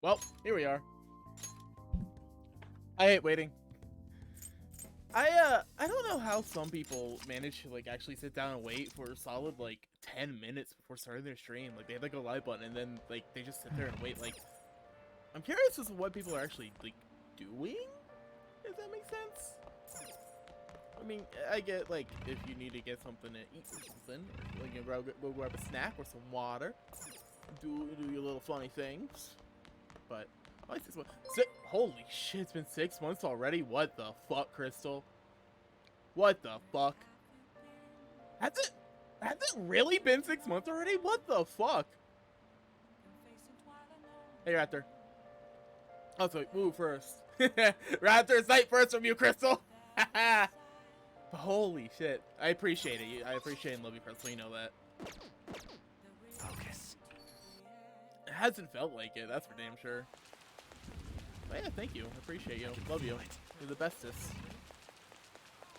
Well, here we are. I hate waiting. I don't know how some people manage to like actually sit down and wait for a solid like 10 minutes before starting their stream. Like they have like a live button and then like they just sit there and wait. Like I'm curious as to what people are actually like doing. If that makes sense. I mean, I get like if you need to get something to eat or something, or like you go grab a snack or some water, do your little funny things. But why 6 months? Holy shit! It's been 6 months already. What the fuck, Crystal? What the fuck? Has it really been 6 months already? What the fuck? Hey, Raptor. Oh, so woo first. Raptor, sight first from you, Crystal. Holy shit! I appreciate it. I appreciate and love you, Crystal. You know that. Focus. It hasn't felt like it. That's for damn sure. But yeah, thank you. I appreciate you. Love you. You're the bestest.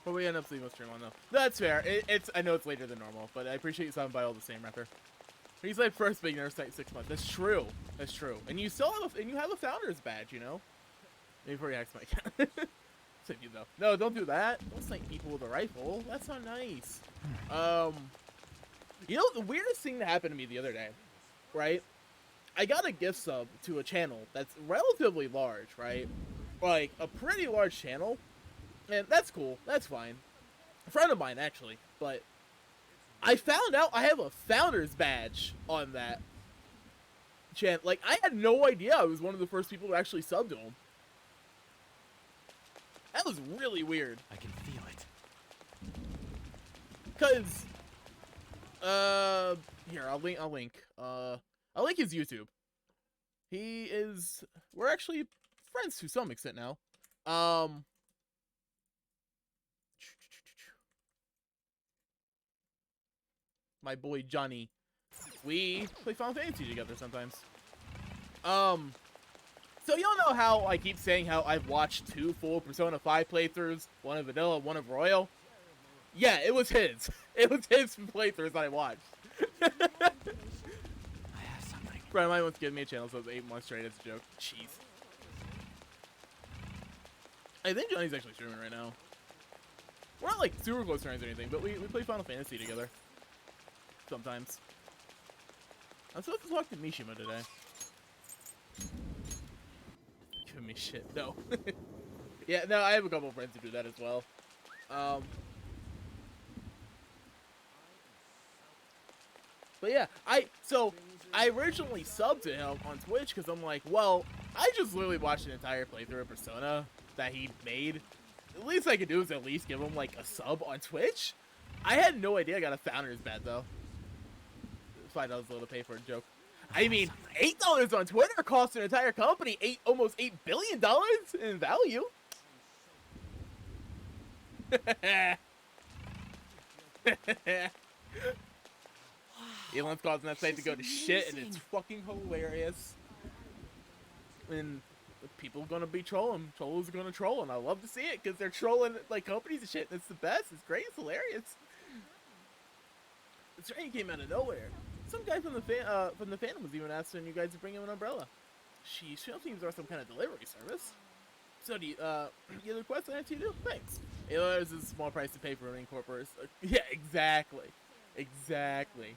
But we end up leaving the stream on though. That's fair. I know it's later than normal, but I appreciate you stopping by all the same, Raptor. He's like first beginner site 6 months. That's true. That's true. And you still have a founder's badge, you know. Maybe before you ask my account. Save you though. No, don't do that. Don't snipe people with a rifle. That's not nice. You know the weirdest thing that happened to me the other day, right? I got a gift sub to a channel that's relatively large, right? Like a pretty large channel. And that's cool. That's fine. A friend of mine, actually. But I found out I have a founder's badge on that channel. Like, I had no idea I was one of the first people to actually sub to him. That was really weird. I can feel it. Cause, here, I'll link his YouTube. We're actually friends to some extent now. My boy Johnny. We play Final Fantasy together sometimes. So y'all know how I keep saying how I've watched 2 full Persona 5 playthroughs, one of Vanilla, one of Royal? Yeah, it was his. It was his playthroughs that I watched. I have something. Friend of mine once gave me a channel, so it was 8 months straight as a joke. Jeez. I think Johnny's actually streaming right now. We're not like super close friends or anything, but we play Final Fantasy together. Sometimes. I'm supposed to talk to Mishima today. Give me shit. No. Yeah, no, I have a couple friends who do that as well. But yeah, I originally subbed to him on Twitch because I'm like, well, I just literally watched an entire playthrough of Persona that he made. The least I could do is at least give him like a sub on Twitch. I had no idea I got a founder's badge though. $5 a little to pay for a joke. I mean, $8 on Twitter costs an entire company almost $8 billion in value. Elon's causing that site to go to shit, and it's fucking hilarious. And people are gonna be trolling. Trolls are gonna troll, and I love to see it because they're trolling like companies and shit. And it's the best. It's great. It's hilarious. The train came out of nowhere. Some guy from the fandom was even asking you guys to bring him an umbrella. Sheesh, field teams are some kind of delivery service. So do you, you request an FTU? Thanks. $8 is a small price to pay for running corporate. Yeah, exactly. Exactly.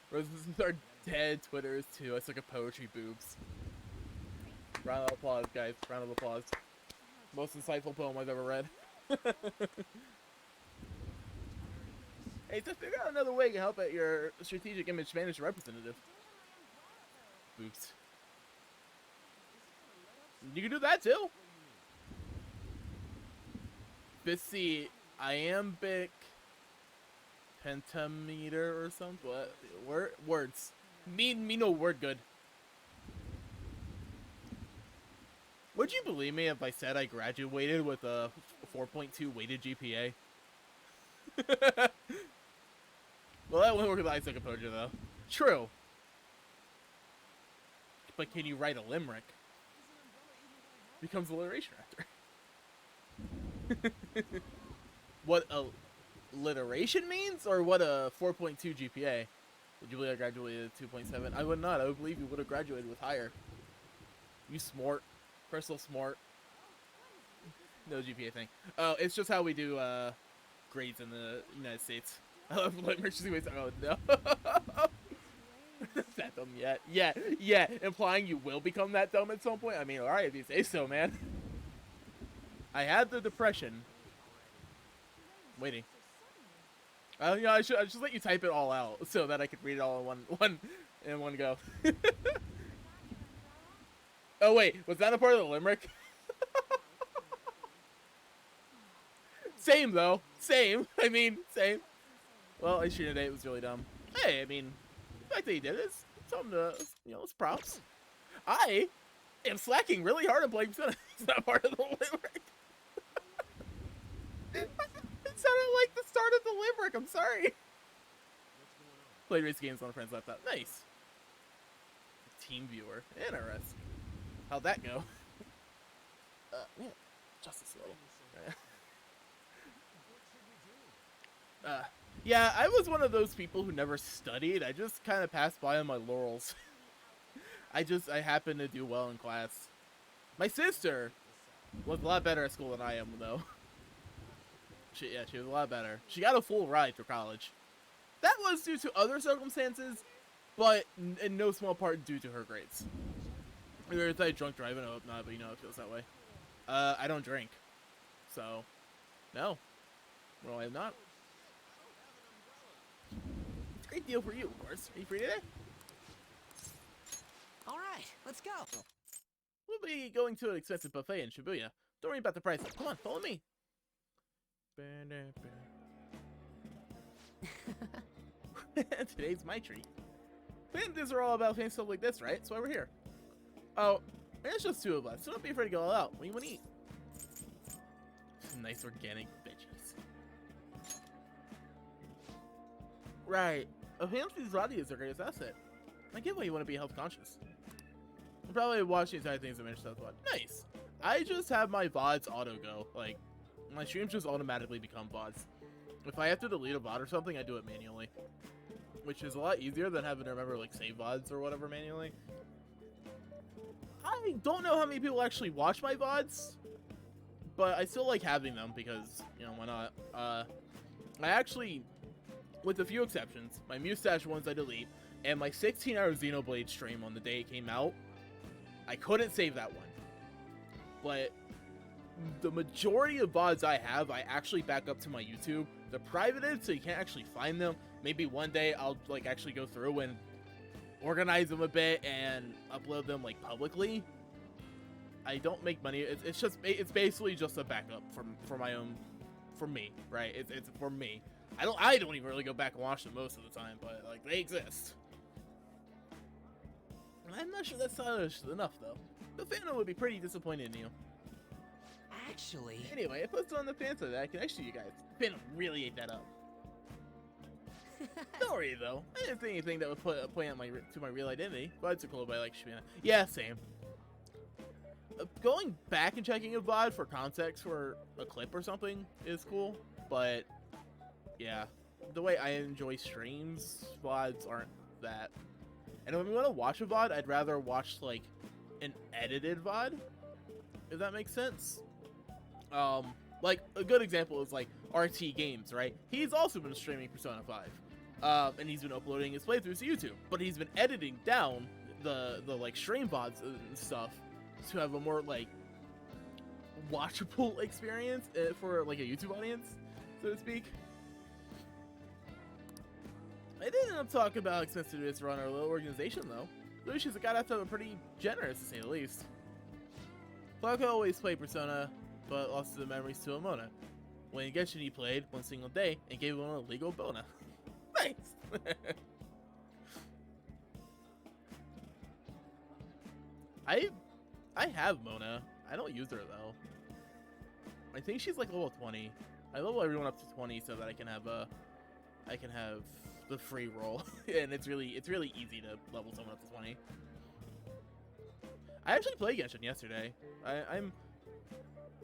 Roses are dead Twitters too. I took a poetry boobs. Round of applause, guys. Round of applause. Most insightful poem I've ever read. Hey, so figure out another way to help out your strategic image management representative. Oops. You can do that too. Bissi iambic pentameter or something. What? Words. Me no word good. Would you believe me if I said I graduated with a 4.2 weighted GPA? Well, that won't work with Isaac Composure, though. True. But can you write a limerick? Becomes alliteration after. What alliteration means? Or what a 4.2 GPA? Would you believe I graduated at 2.7? I would not. I would believe you would have graduated with higher. You smart. Crystal smart. No GPA thing. Oh, it's just how we do grades in the United States. I love like emergency ways. Oh no. That dumb yet. Yeah. Implying you will become that dumb at some point. I mean, alright if you say so, man. I had the depression. Waiting. Yeah, I should just let you type it all out so that I could read it all in one go. Oh wait, was that a part of the limerick? Same though. Same. I mean, same. Well, I shooted it. It was really dumb. Hey, I mean, the fact that he did it is something to, it's props. I am slacking really hard on playing Persona. It's not part of the limerick. It sounded like the start of the limerick. I'm sorry. Played race games on a friend's laptop. Nice. Team viewer. Interesting. How'd that go? Yeah, justice a little. Yeah, I was one of those people who never studied. I just kind of passed by on my laurels. I happened to do well in class. My sister was a lot better at school than I am, though. She was a lot better. She got a full ride through college. That was due to other circumstances, but in no small part due to her grades. Either it's like drunk driving, I hope not, but you know it feels that way. I don't drink. So, no. Well, I have not. It's a great deal for you, of course. Are you free today? Alright, let's go. We'll be going to an expensive buffet in Shibuya. Don't worry about the price. Come on, follow me. Today's my treat. Fantas are all about fancy stuff like this, right? That's why we're here. Oh, it's just two of us, so don't be afraid to go all out. What do you want to eat? Some nice organic veggies. Right. A fancy's body is their greatest asset. I get why you want to be health conscious. I'll probably watch the entire things I mentioned stuff about. Nice. I just have my VODs auto go. Like, my streams just automatically become VODs. If I have to delete a VOD or something, I do it manually. Which is a lot easier than having to remember, like, save VODs or whatever manually. I don't know how many people actually watch my VODs, but I still like having them because, you know, why not? I actually, with a few exceptions, my Mustache ones I delete, and my 16-hour Xenoblade stream on the day it came out, I couldn't save that one. But the majority of VODs I have, I actually back up to my YouTube. They're privated, so you can't actually find them. Maybe one day I'll, like, actually go through and organize them a bit and upload them, like, publicly. I don't make money. It's basically just a backup for my own, for me, right? It's for me. I don't even really go back and watch them most of the time, but, like, they exist. I'm not sure that's not enough, though. The fandom would be pretty disappointed in you. Actually... Anyway, it puts on the fan so that I can actually you guys. The fandom really ate that up. Don't worry, though. I didn't say anything that would point out to my real identity. VODs are cool, but I like Shimina. Yeah, same. Going back and checking a VOD for context for a clip or something is cool, but yeah, the way I enjoy streams, VODs aren't that. And when we want to watch a VOD, I'd rather watch, like, an edited VOD, if that makes sense. Like, a good example is, like, RT Games, right? He's also been streaming Persona 5. And he's been uploading his playthroughs to YouTube. But he's been editing down the like, stream VODs and stuff to have a more, like, watchable experience for, like, a YouTube audience, so to speak. I did end up talking about how expensive it is to run our little organization, though. Lucius, a guy that's pretty generous, to say the least. Clarko always played Persona, but lost the memories to Amona. When Genshin he played one single day and gave one a legal bona. Nice! I have Mona. I don't use her, though. I think she's like level 20. I level everyone up to 20 so that I can have the free roll. And it's really easy to level someone up to 20. I actually played Genshin yesterday.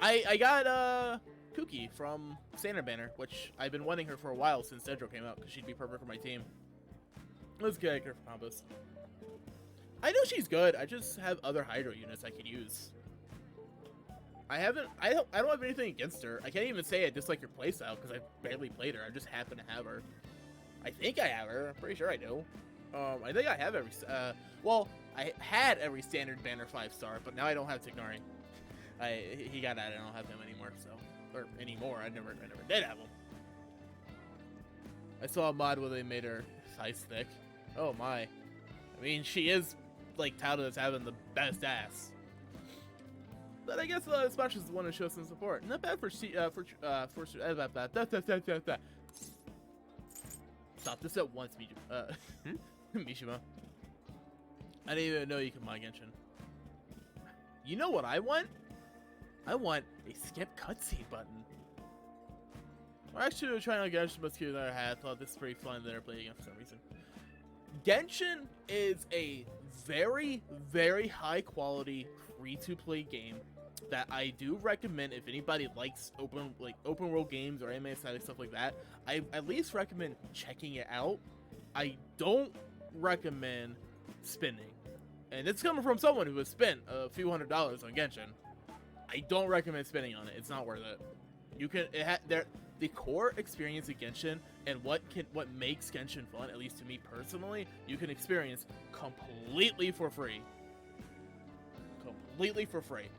I got Kuki from Standard Banner, which I've been wanting her for a while since Cedro came out, because she'd be perfect for my team. Let's get her for combos. I know she's good. I just have other Hydro units I could use. I don't have anything against her. I can't even say I dislike her playstyle because I barely played her. I just happen to have her. I think I have her. I'm pretty sure I do. I think I have every. Well, I had every standard banner 5-star, but now I don't have Tignari. He got added. I don't have him anymore. So, or anymore. I never did have him. I saw a mod where they made her size thick. Oh my. I mean, she is like touted as having the best ass. But I guess Smash is the one to show some support. Not bad for Stop this at once, Mishima. I didn't even know you could mod Genshin. You know what I want? I want a skip cutscene button. We're actually trying to Genshin, but screw that hat. Thought this is pretty fun that I play again for some reason. Genshin is a very, very high quality free-to-play game that I do recommend if anybody likes open world games or anime style stuff like that. I at least recommend checking it out. I don't recommend spending, and it's coming from someone who has spent a few $100s on Genshin. I don't recommend spending on it. It's not worth it. You can the core experience of Genshin and what makes Genshin fun, at least to me personally, you can experience completely for free. Completely for free.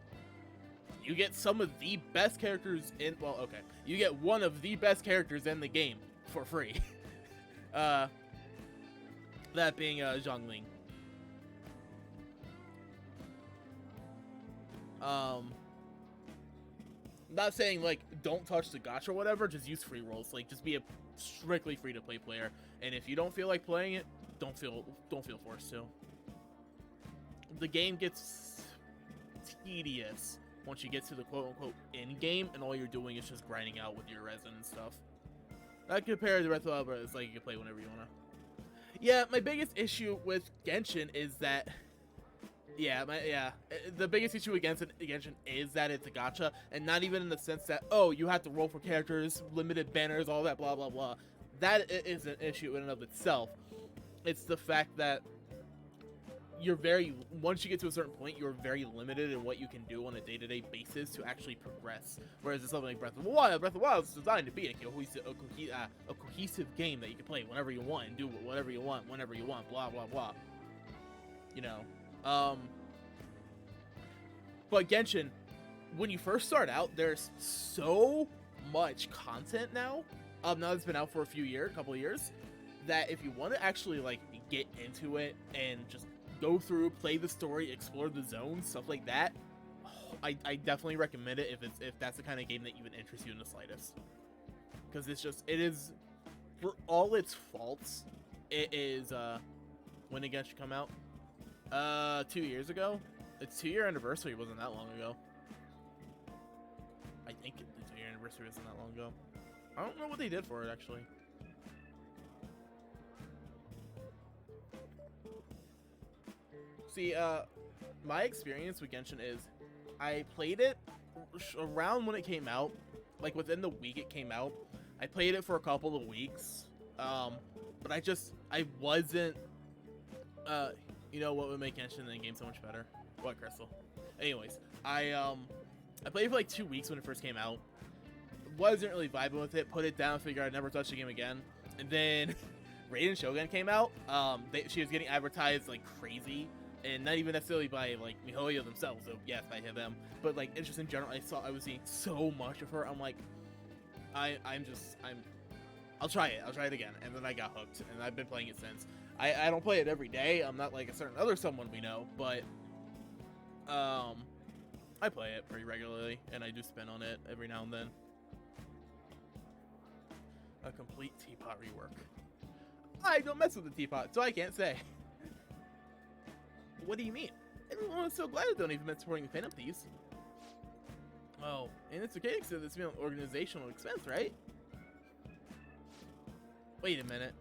You get some of the best characters in, well, okay, you get one of the best characters in the game for free. That being Zhongling. Not saying like don't touch the gacha or whatever, just use free rolls. Like just be a strictly free to play player. And if you don't feel like playing it, don't feel forced to. The game gets tedious once you get to the quote unquote end game and all you're doing is just grinding out with your resin and stuff. That compared to Breath of the Wild, but it's like you can play whenever you wanna. Yeah, my biggest issue with Genshin is that the biggest issue against Genshin is that it's a gacha, and not even in the sense that, oh, you have to roll for characters, limited banners, all that blah blah blah. That is an issue in and of itself. It's the fact that once you get to a certain point, you're very limited in what you can do on a day-to-day basis to actually progress. Whereas it's something like Breath of the Wild is designed to be a cohesive game that you can play whenever you want and do whatever you want, whenever you want, blah blah blah. You know. But Genshin, when you first start out, there's so much content now. Now that it's been out for a couple of years, that if you want to actually like get into it and just go through, play the story, explore the zones, stuff like that, I definitely recommend it if that's the kind of game that even interests you in the slightest. Because it is, for all its faults, it is, when did Genshin come out? 2 years ago? Its 2-year anniversary wasn't that long ago. I think the 2-year anniversary wasn't that long ago. I don't know what they did for it, actually. See, my experience with Genshin is I played it around when it came out, like within the week it came out. I played it for a couple of weeks, but I wasn't, you know what would make Genshin the game so much better? What, Crystal? Anyways, I played it for like 2 weeks when it first came out. Wasn't really vibing with it. Put it down. Figured I'd never touch the game again. And then Raiden Shogun came out. She was getting advertised like crazy, and not even necessarily by like MiHoYo themselves. So yes, I have them. But like just in general, I was seeing so much of her. I'm like, I'll try it. I'll try it again. And then I got hooked, and I've been playing it since. I don't play it every day. I'm not like a certain other someone we know, but I play it pretty regularly, and I do spin on it every now and then. A complete teapot rework. I don't mess with the teapot, so I can't say. What do you mean? Everyone was so glad I don't even been supporting the Phantom Thieves. Oh, and it's okay because it's an organizational expense, right? Wait a minute.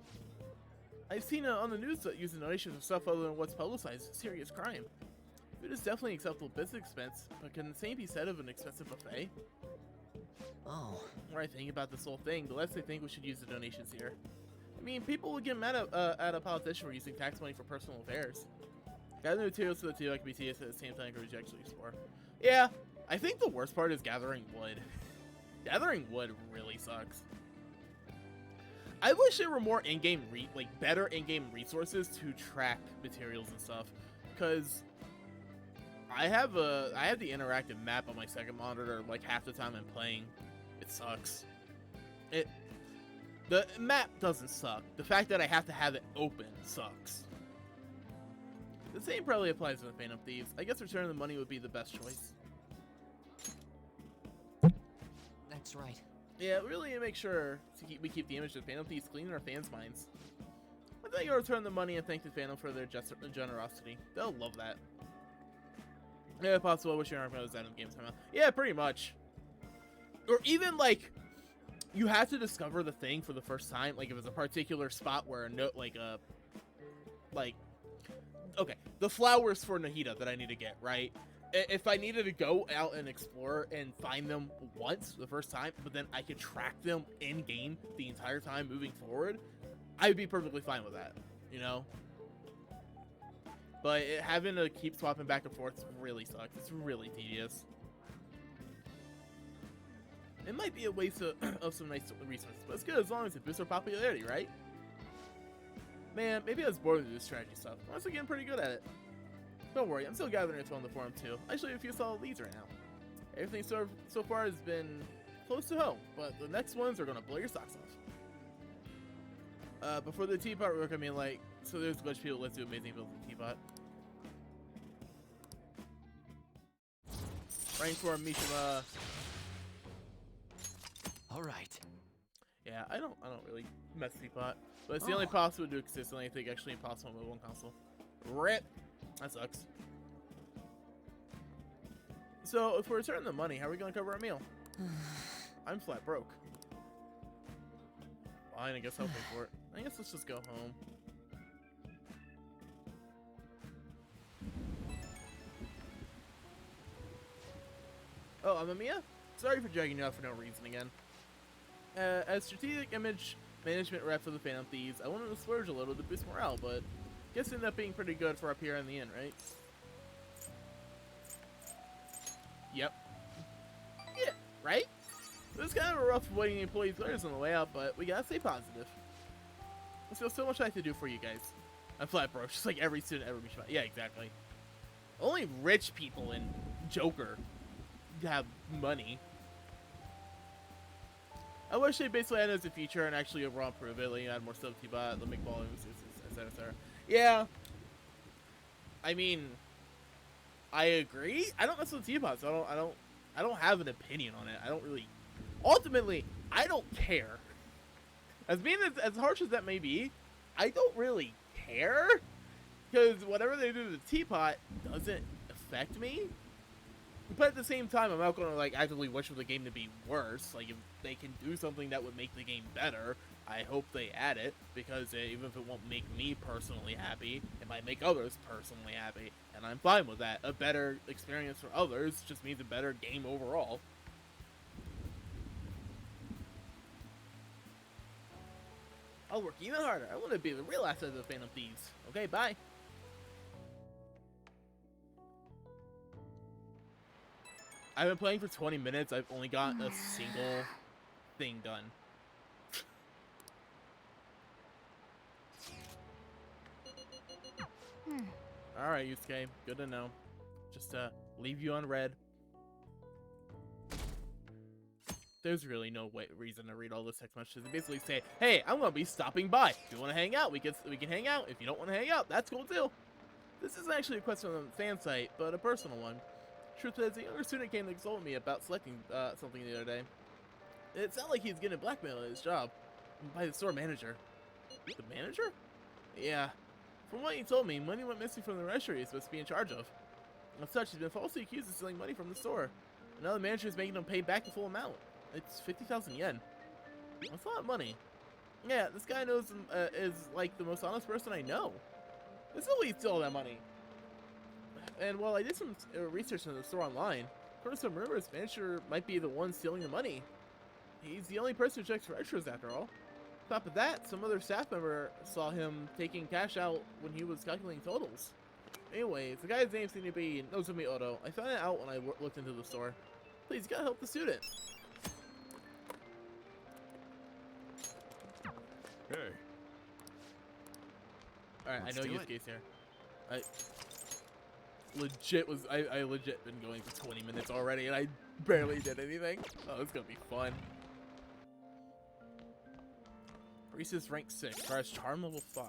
I've seen on the news that using donations of stuff other than what's publicized is a serious crime. Food is definitely an acceptable business expense, but can the same be said of an expensive buffet? Oh. The more I think about this whole thing, the less I think we should use the donations here. I mean, people would get mad at a politician for using tax money for personal affairs. Gather the materials for the two like BTS at the same time you actually explore. Yeah, I think the worst part is gathering wood. Gathering wood really sucks. I wish there were more in-game, better in-game resources to track materials and stuff, because I have the interactive map on my second monitor like half the time I'm playing. It sucks. The map doesn't suck. The fact that I have to have it open sucks. The same probably applies to the Phantom Thieves. I guess returning the money would be the best choice. That's right. Yeah, really make sure we keep the image of Phantom Thieves clean in our fans' minds. I think I'll return the money and thank the Phantom for their generosity. They'll love that. Yeah, if possible, I wish your arm was out in game timeout. Yeah, pretty much. Or even, like, you have to discover the thing for the first time. Like, if it's a particular spot where a note, okay, the flowers for Nahida that I need to get, right? If I needed to go out and explore and find them once, the first time, but then I could track them in-game the entire time moving forward, I'd be perfectly fine with that, you know? But having to keep swapping back and forth really sucks. It's really tedious. It might be a waste of some nice resources, but it's good as long as it boosts our popularity, right? Man, maybe I was bored with this strategy stuff. I'm also getting pretty good at it. Don't worry, I'm still gathering info on the forum too. Actually, have a few solid leads right now. Everything so far has been close to home, but the next ones are gonna blow your socks off. Before the teapot work, I mean, like, so there's a bunch of people that do amazing builds in the teapot. Rank for Mishima. All right. Yeah, I don't really mess with teapot, but it's the only possible to do consistently. I think actually impossible with one console. RIP. That sucks. So, if we return the money, how are we going to cover our meal? I'm flat broke. Fine, I guess I'll pay for it. I guess let's just go home. Oh, Amamiya? Sorry for dragging you out for no reason again. As strategic image management rep for the Phantom Thieves, I wanted to splurge a little to boost morale, but guess it ended up being pretty good for up here in the inn, right? Yep. Yeah, right? It was kind of a rough waiting employees letters on the way out, but we gotta stay positive. There's still so much I have to do for you guys. I'm flat broke, just like every student ever be shot. Yeah, exactly. Only rich people in Joker have money. I wish they basically had it as a feature and actually overall improve it, like add more stuff to bot, let make volumes, etc, etc. Yeah. I mean, I agree. I don't mess with teapots. I don't have an opinion on it. I don't really. Ultimately, I don't care. As harsh as that may be, I don't really care because whatever they do to the teapot doesn't affect me. But at the same time, I'm not gonna like actively wish for the game to be worse. Like if they can do something that would make the game better, I hope they add it, because even if it won't make me personally happy, it might make others personally happy, and I'm fine with that. A better experience for others just means a better game overall. I'll work even harder. I want to be the real asset of the Phantom Thieves. Okay, bye. I've been playing for 20 minutes. I've only got a single thing done. Alright, Yusuke. Good to know. Just leave you on red. There's really no reason to read all this text messages. They basically say, hey, I'm gonna be stopping by. If you want to hang out, we can hang out. If you don't want to hang out, that's cool too. This isn't actually a question on the fan site, but a personal one. Truth is, a younger student came to consult me about selecting something the other day. It sounded like he's getting blackmailed at his job by the store manager. The manager? Yeah. From what he told me, money went missing from the restaurant he's supposed to be in charge of. As such, he's been falsely accused of stealing money from the store. And now the manager is making him pay back the full amount. It's 50,000 yen. That's a lot of money. Yeah, this guy knows is like the most honest person I know. This is how he stole that money. And while I did some research on the store online, according to some rumors, manager might be the one stealing the money. He's the only person who checks for extras after all. Top of that, some other staff member saw him taking cash out when he was calculating totals. Anyways, the guy's name seemed to be Nozomi Oto. I found it out when I looked into the store. Please, you gotta help the student. Hey. Alright, I Let's know do use it. case here. I legit been going for 20 minutes already and I barely did anything. Oh, it's gonna be fun. Priestess rank 6, tries charm level 5.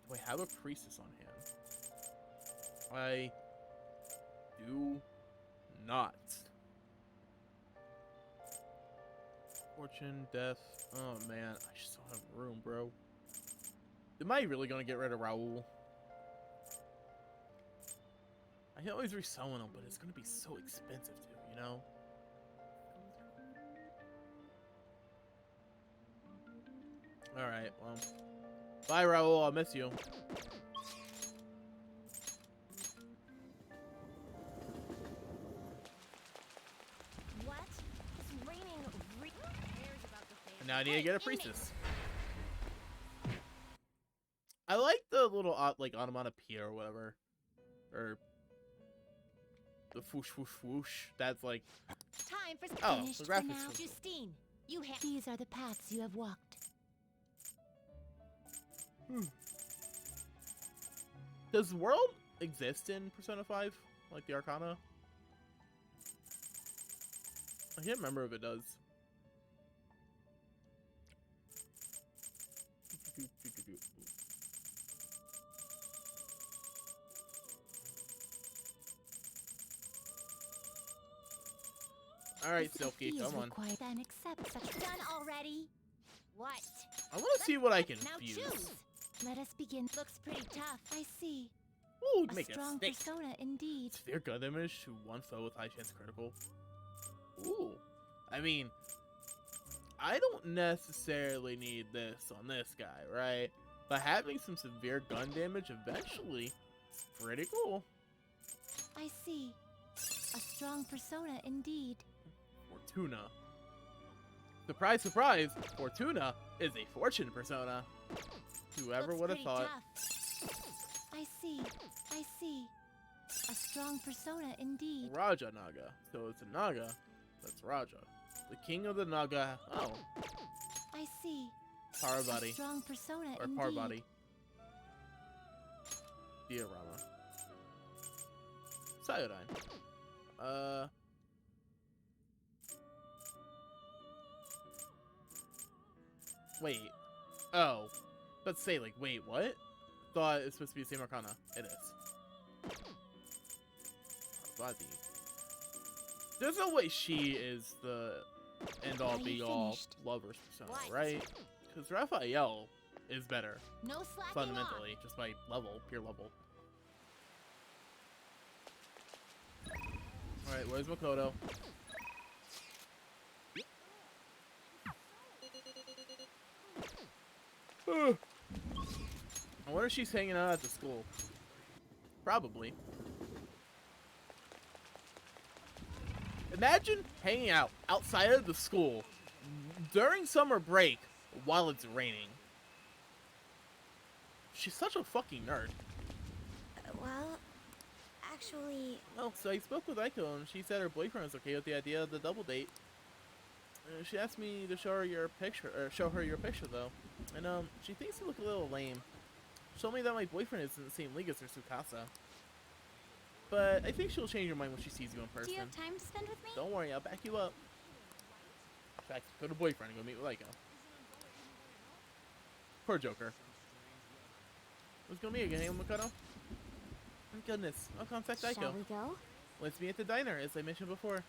Do I have a priestess on hand? I do not. Fortune, death. Oh man, I just don't have room, bro. Am I really gonna get rid of Raul? I can always resell him, but it's gonna be so expensive too, you know? Alright, well. Bye, Raul, I'll miss you. What? It's raining. Cares about the family. And now I need to get a Hey, Amy. priestess. I like the little, like, onomatopoeia or whatever. Or the whoosh whoosh whoosh. That's like, Time for oh, finished the for graphics. now. was cool. Justine, you have. These are the paths you have walked. Does the world exist in Persona 5? Like the Arcana? I can't remember if it does. Alright, If Silky, fee is come on. required, then accept such. Done already. What? I want to see what I can Now fuse. choose. Let us begin. Looks pretty tough. I see. Ooh, A make a strong snake. persona indeed. Sphere gun damage to one foe with high chance critical. Ooh. I mean, I don't necessarily need this on this guy, right? But having some severe gun damage eventually is pretty cool. I see. A strong persona indeed. Fortuna. Surprise, surprise! Fortuna is a fortune persona. Whoever Looks would have pretty thought. tough. I see. I see. A strong persona indeed. Raja Naga. So it's a Naga. That's Raja. The king of the Naga. Oh, I see. A Parvati. strong persona Or indeed. Parvati. Diorama. Cyodyne. Wait. Oh. Let's say, like, wait, what? Thought it's supposed to be the same Arcana. It is. Parvati. There's no way she is the end-all, Are you be-all finished? lovers persona, What? right? Because Raphael is better, No slacking fundamentally, just by level, pure level. Alright, where's Makoto? I wonder if she's hanging out at the school. Probably. Imagine hanging out outside of the school during summer break while it's raining. She's such a fucking nerd. Well, actually, Oh, so I spoke with Aiko and she said her boyfriend was okay with the idea of the double date. She asked me to show her your picture though, and she thinks you look a little lame. She told me that my boyfriend is in the same league as her Tsukasa, but I think she'll change her mind when she sees you in person. do you have time to spend with me? Don't worry, I'll back you up. In fact, go to boyfriend and go meet with Aiko. Poor Joker. Who's gonna meet again? Hang with Makoto? My goodness, I'll contact Aiko. Shall we go? Let's meet at the diner, as I mentioned before.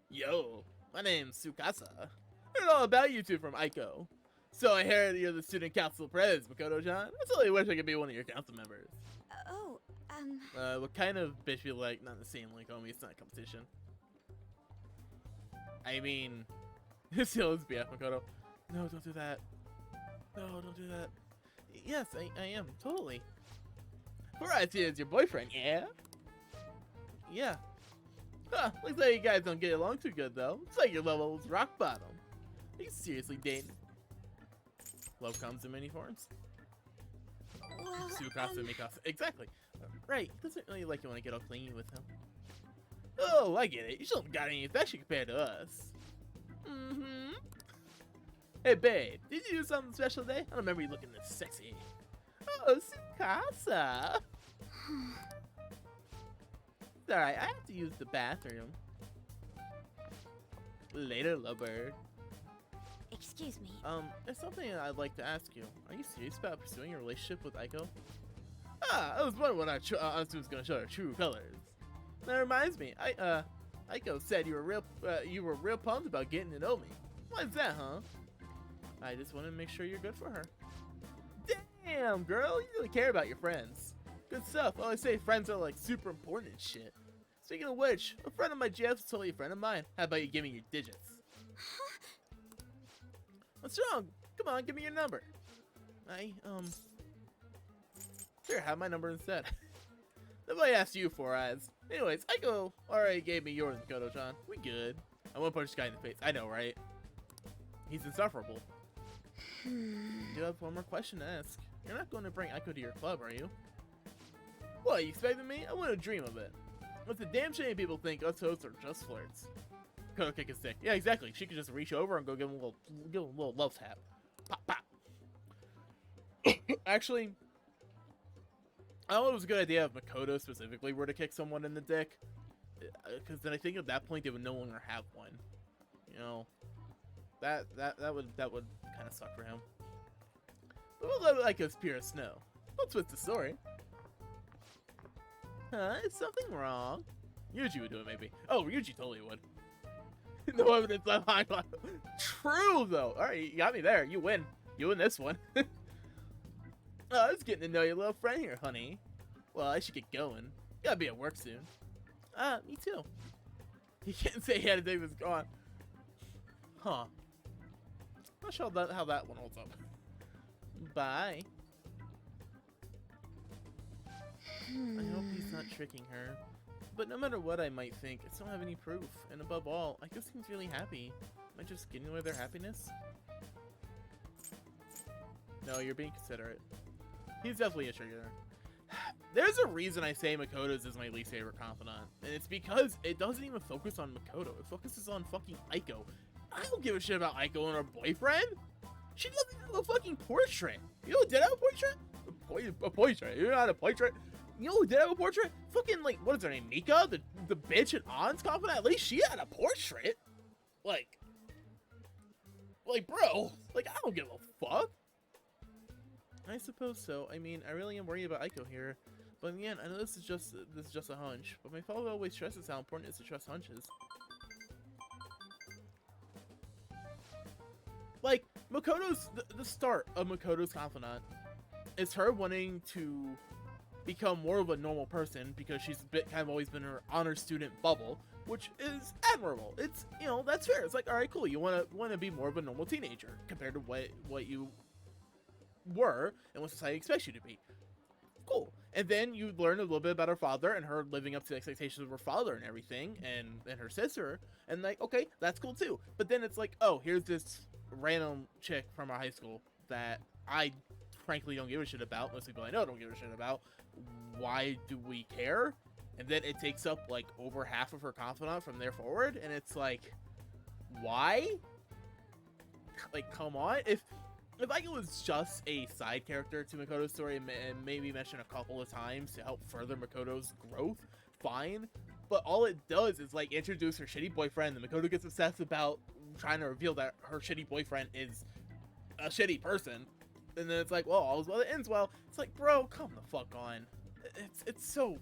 Yo, my name's Tsukasa. Heard all about you two from Aiko. So I heard you're the student council pres, Makoto-chan. I totally wish I could be one of your council members. Oh, What kind of bitch you like? Not the same like homie, it's not a competition. I mean, it's your BF, Makoto. No, don't do that. No, don't do that. Yes, I am, totally. Alright, is your boyfriend, yeah? Yeah. Huh, looks like you guys don't get along too good, though. It's like your level is rock bottom. Are you seriously dating? Love comes in many forms. Well, Tsukasa, Mikasa. Exactly. Right. He doesn't really like it when I get all clingy with him. Oh, I get it. You shouldn't have got any affection compared to us. Mm-hmm. Hey, babe. Did you do something special today? I don't remember you looking this sexy. Oh, Tsukasa. It's alright. I have to use the bathroom. Later, lovebird. excuse me. There's something I'd like to ask you. Are you serious about pursuing a relationship with Aiko? Ah, I was wondering when I was gonna show her true colors. That reminds me, Aiko said you were real pumped about getting to know me. Why's that, huh? I just want to make sure you're good for her. Damn, girl, you really care about your friends. Good stuff. I always say friends are like super important and shit. Speaking of which, a friend of my GF's totally a friend of mine. How about you give me your digits? What's wrong? Come on, give me your number. Here, have my number instead. Nobody asked you, Four Eyes. Anyways, Aiko already gave me yours, Makoto-chan. We good. I won't punch this guy in the face. I know, right? He's insufferable. I do have one more question to ask. You're not going to bring Aiko to your club, are you? What, you expecting me? I want to dream of it. It's a damn shame people think us hosts are just flirts. Go kick his dick. Yeah, exactly. She could just reach over and go give him a little love tap. Pop, pop. Actually, I thought it was a good idea if Makoto specifically were to kick someone in the dick. Because then I think at that point they would no longer have one. You know, that would kind of suck for him. But we'll let it like it's pure snow. Let's twist the story. Huh? Is something wrong? Yuji would do it, maybe. Oh, Yuji totally would. No evidence left behind. True, though. Alright, you got me there. You win. You win this one. Oh, it's getting to know your little friend here, honey. Well, I should get going. Gotta be at work soon. Me too. He can't say he had a day that's gone. Huh. Not sure how that one holds up. Bye. I hope he's not tricking her. But no matter what I might think, I still don't have any proof. And above all, Aiko seems really happy. Am I just getting away with their happiness? No, you're being considerate. He's definitely a trigger. There's a reason I say Makoto's is my least favorite confidant. And it's because it doesn't even focus on Makoto. It focuses on fucking Aiko. I don't give a shit about Aiko and her boyfriend. She doesn't have a fucking portrait. You know who did have a portrait? A portrait. You know how to portrait? You know who did have a portrait? Fucking, like, what is her name? Nika? The bitch in On's confidant? At least she had a portrait. Like, bro. Like, I don't give a fuck. I suppose so. I mean, I really am worried about Aiko here. But in the end, I know this is just a hunch. But my father always stresses how important it is to trust hunches. Like, Makoto's... The start of Makoto's confidant is her wanting to become more of a normal person because she's kind of always been her honor student bubble, which is admirable. It's, you know, that's fair. It's like, all right, cool. You want to be more of a normal teenager compared to what you were and what society expects you to be. Cool. And then you learn a little bit about her father and her living up to the expectations of her father and everything, and her sister, and like, okay, that's cool too. But then it's like, oh, here's this random chick from our high school that I frankly don't give a shit about. Most people I know don't give a shit about. Why do we care? And then it takes up like over half of her confidant from there forward, and it's like, why? Like, come on. If Aiko was just a side character to Makoto's story and maybe mentioned a couple of times to help further Makoto's growth, fine. But all it does is like introduce her shitty boyfriend, and Makoto gets obsessed about trying to reveal that her shitty boyfriend is a shitty person. And then it's like, well, all's well that ends well. It's like, bro, come the fuck on. It's so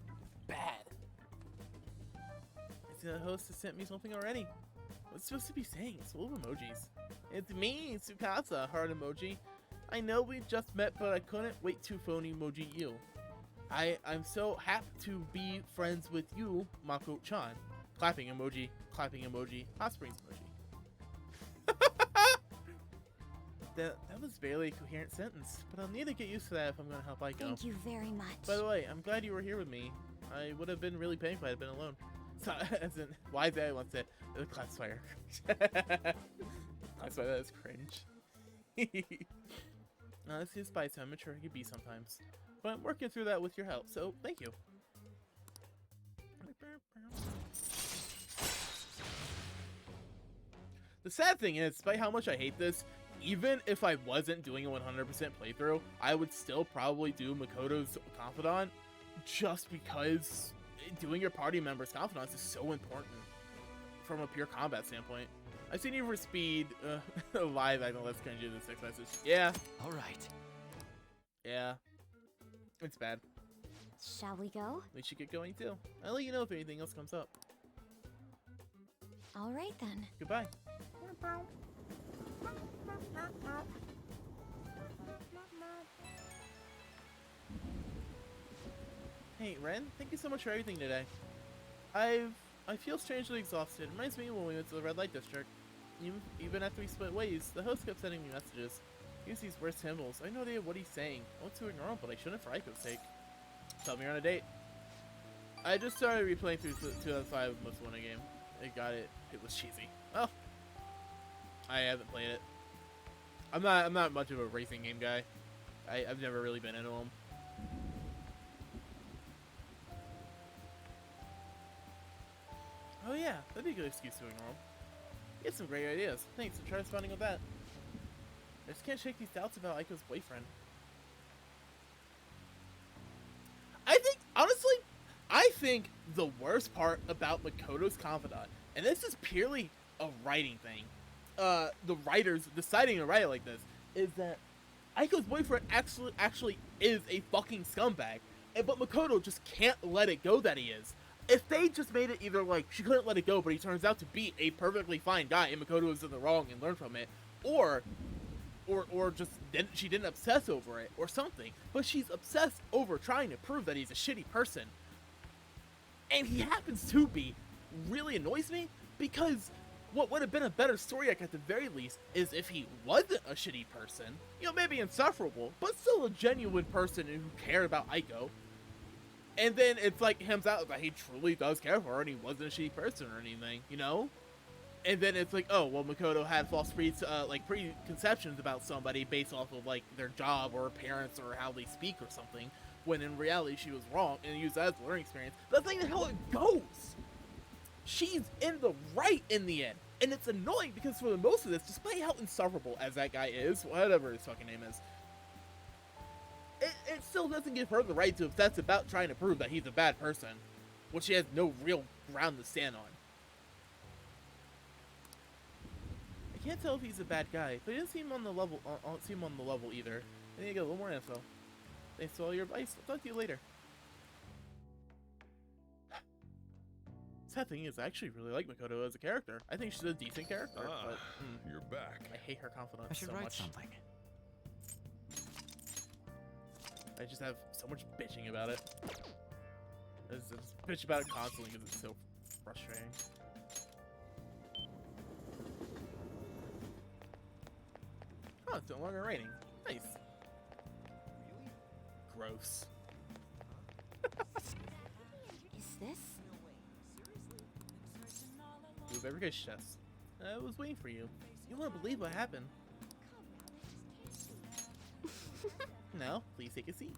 bad. I see the host has sent me something already. What's it supposed to be saying? It's full of emojis. It's me, Tsukasa, heart emoji. I know we just met, but I couldn't wait to phone emoji you. I'm so happy to be friends with you, Mako-chan. Clapping emoji, hot springs emoji. That was barely a coherent sentence, but I'll need to get used to that if I'm going to help Aiko. Thank you very much. By the way, I'm glad you were here with me. I would have been really pained if I had been alone. So, as in, why did I want to the classifier? Classifier, that is cringe. This is spice, how mature he can be sometimes. But I'm working through that with your help, so thank you. The sad thing is, despite how much I hate this, even if I wasn't doing a 100% playthrough, I would still probably do Makoto's Confidant, just because doing your party members' confidants is so important from a pure combat standpoint. I've seen you for speed, live, I know that's kind of do the text message. Yeah. Alright. Yeah. It's bad. Shall we go? We should get going too. I'll let you know if anything else comes up. All right then. Goodbye. Hey, Ren, thank you so much for everything today. I feel strangely exhausted. It reminds me when we went to the red light district. Even after we split ways, the host kept sending me messages. He used these worst symbols. I have no idea what he's saying. I want to ignore him, but I shouldn't for Aiko's sake. Tell me you're on a date. I just started replaying through 2005 Most Wanted game. It was cheesy. Well, I haven't played it. I'm not much of a racing game guy. I've never really been into them. Oh yeah, that'd be a good excuse to ignore him. He had some great ideas. Thanks, so try responding with that. I just can't shake these doubts about Aiko's boyfriend. I think the worst part about Makoto's Confidant, and this is purely a writing thing, the writers deciding to write it like this, is that Aiko's boyfriend actually is a fucking scumbag, but Makoto just can't let it go that he is. If they just made it either like she couldn't let it go, but he turns out to be a perfectly fine guy, and Makoto is in the wrong and learn from it, or just she didn't obsess over it or something, but she's obsessed over trying to prove that he's a shitty person, and he happens to be, really annoys me, because what would have been a better story arc at the very least is if he wasn't a shitty person, you know, maybe insufferable, but still a genuine person who cared about Aiko. And then it's like it comes out that he truly does care for her and he wasn't a shitty person or anything, you know? And then it's like, oh, well, Makoto had false preconceptions about somebody based off of, like, their job or parents or how they speak or something, when in reality she was wrong and used that as a learning experience. That's not even how it goes! She's in the right in the end. And it's annoying because for the most of this, despite how insufferable as that guy is, whatever his fucking name is, it still doesn't give her the right to obsess about trying to prove that he's a bad person, which she has no real ground to stand on. I can't tell if he's a bad guy, but he doesn't seem on the level. Either. I need to get a little more info. Thanks for all your advice. I'll talk to you later. Sad thing is, I actually really like Makoto as a character. I think she's a decent character, but you're back. I hate her confidence I should so write much. something. I just have so much bitching about it. I just bitch about it constantly because it's so frustrating. Oh, it's no longer raining. Nice. Gross. Is this? Move every guy's chest. I was waiting for you. You won't believe what happened. Now, please take a seat.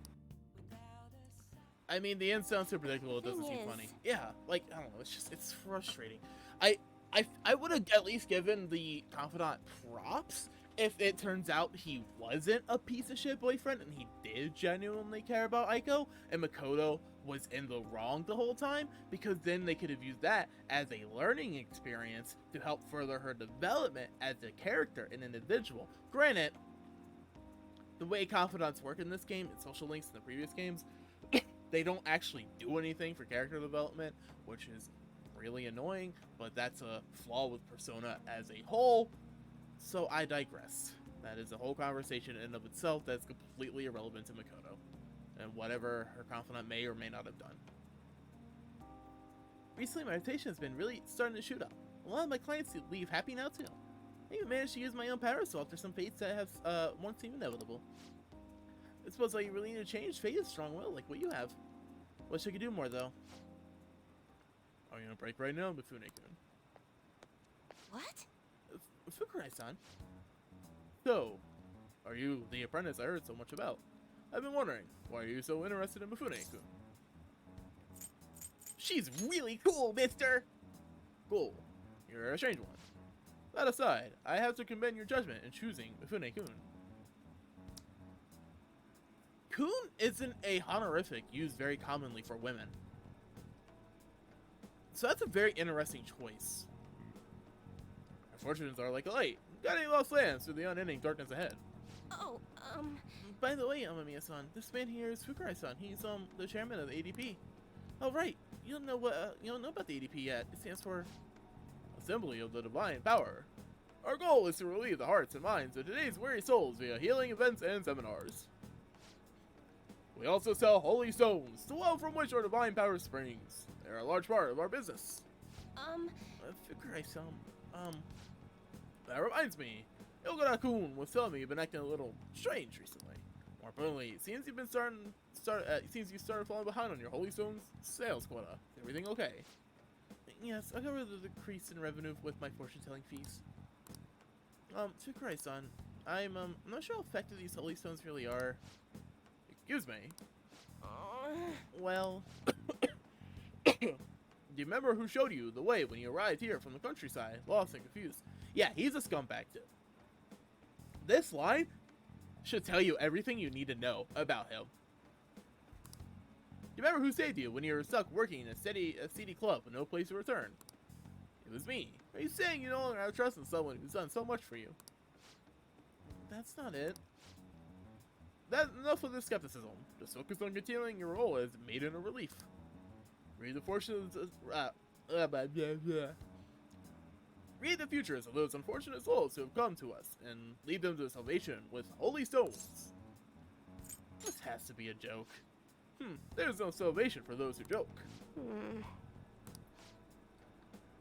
I mean, the end sounds so predictable, it doesn't seem funny. Yeah, like, I don't know, it's frustrating. I would have at least given the confidant props if it turns out he wasn't a piece of shit boyfriend and he did genuinely care about Aiko and Makoto was in the wrong the whole time, because then they could have used that as a learning experience to help further her development as a character and individual. Granted, the way confidants work in this game and social links in the previous games, they don't actually do anything for character development, which is really annoying, but that's a flaw with Persona as a whole, so I digress. That is a whole conversation in and of itself that's completely irrelevant to Makoto, and whatever her confidant may or may not have done. Recently, my reputation has been really starting to shoot up. A lot of my clients leave happy now too. I even managed to use my own parasol after some fates that have once seemed inevitable. I suppose all you really need to change fate is strong will, like what you have. Wish I could do more, though. Are you on a break right now, Mifune-kun? What? Fukurai-san? So, are you the apprentice I heard so much about? I've been wondering, why are you so interested in Mifune-kun? She's really cool, mister! Cool. You're a strange one. That aside, I have to commend your judgment in choosing Mifune-kun. Kun isn't a honorific used very commonly for women. So that's a very interesting choice. Our fortunes are like a light, guiding lost lands through the unending darkness ahead. Oh, By the way, Amamiya-san, this man here is Fukurai-san. He's the chairman of the ADP. Oh right, you don't know about the ADP yet. It stands for Assembly of the Divine Power. Our goal is to relieve the hearts and minds of today's weary souls via healing events and seminars. We also sell holy stones, the well from which our divine power springs. They're a large part of our business. Fukurai-san, that reminds me. Yogara-kun was telling me you've been acting a little strange recently. More importantly, it seems you started falling behind on your holy stones sales quota. Is everything okay? Yes, I covered the decrease in revenue with my fortune-telling fees. Fukurai-san, I'm not sure how effective these holy stones really are. Excuse me. Well, do you remember who showed you the way when you arrived here from the countryside, lost and confused? Yeah, he's a scumbag too. This line should tell you everything you need to know about him. You remember who saved you when you were stuck working in a seedy club with no place to return? It was me. Are you saying you no longer have trust in someone who's done so much for you? That's not it. That's enough of this skepticism. Just focus on continuing your role as Maiden of Relief. Read the fortunes Read the futures of those unfortunate souls who have come to us, and lead them to salvation with holy stones. This has to be a joke. There's no salvation for those who joke. You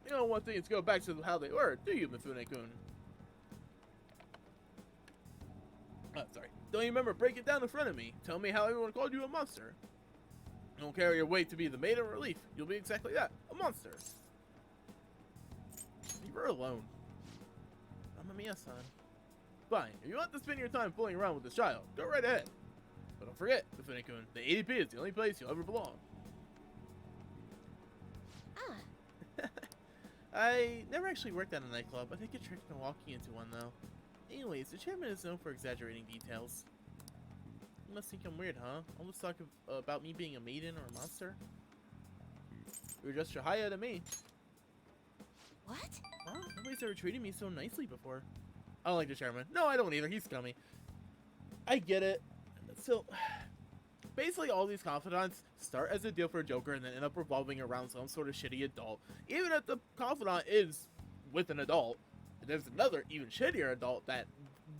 don't want things to go back to how they were, do you, Mifune-kun? Oh, sorry. Don't you remember breaking it down in front of me? Tell me how everyone called you a monster. Don't carry your weight to be the Maiden of Relief. You'll be exactly that, a monster. Leave her alone. Amamiya-san. Fine, if you want to spend your time fooling around with this child, go right ahead. But don't forget, Mifune-kun, the ADP is the only place you'll ever belong. I never actually worked at a nightclub. I think I tricked me walking into one, though. Anyways, the chairman is known for exaggerating details. You must think I'm weird, huh? All this talk about me being a maiden or a monster? You were just Shihaya to me. what? Huh? Nobody's ever treated me so nicely before. I don't like the chairman. No, I don't either. He's scummy. I get it. So, basically all these confidants start as a deal for a Joker and then end up revolving around some sort of shitty adult. Even if the confidant is with an adult, there's another even shittier adult that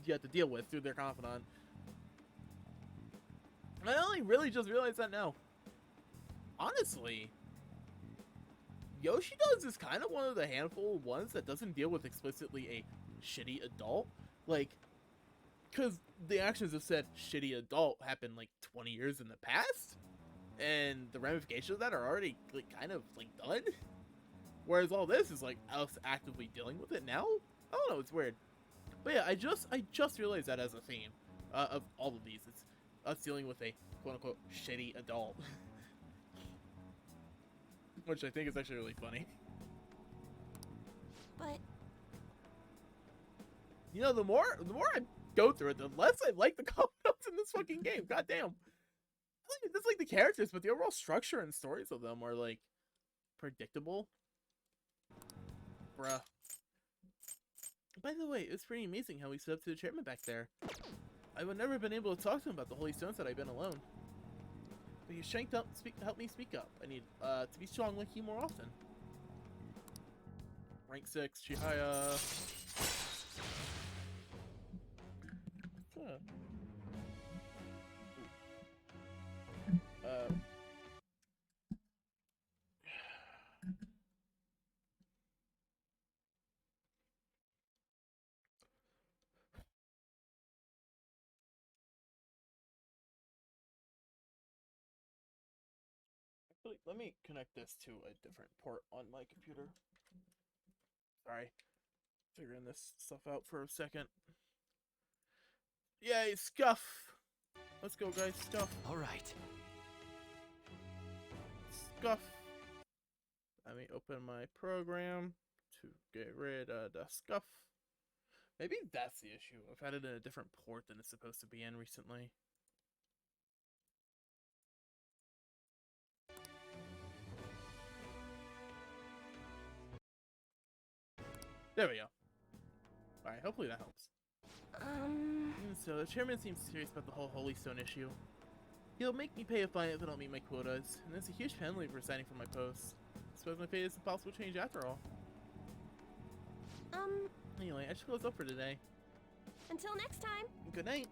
you have to deal with through their confidant. I only really just realized that now. Honestly, Yoshido's is kind of one of the handful of ones that doesn't deal with explicitly a shitty adult. Like, because the actions have said shitty adult happened like 20 years in the past, and the ramifications of that are already like kind of like done. Whereas all this is like us actively dealing with it now. I don't know, it's weird. But yeah, I just realized that as a theme of all of these. It's us dealing with a quote-unquote shitty adult. Which I think is actually really funny. But You know, the more I go through it, the less I like the confidants in this fucking game. God damn. It's like the characters, but the overall structure and stories of them are like predictable. Bruh. By the way, it's pretty amazing how we stood up to the chairman back there. I would never have been able to talk to him about the holy stones had I been alone. But you shanked up, help me speak up. I need to be strong like you more often. Rank 6, Chihaya. Huh. Wait, let me connect this to a different port on my computer. Sorry. Figuring this stuff out for a second. Yay, Scuff! Let's go, guys, Scuff. All right. Scuff. Let me open my program to get rid of the Scuff. Maybe that's the issue. I've had it in a different port than it's supposed to be in recently. There we go. Alright, hopefully that helps. So the chairman seems serious about the whole Holy Stone issue. He'll make me pay a fine if I don't meet my quotas, and there's a huge penalty for signing for my post. I suppose my fate is impossible to change after all. Anyway, I should close up for today. Until next time. Good night.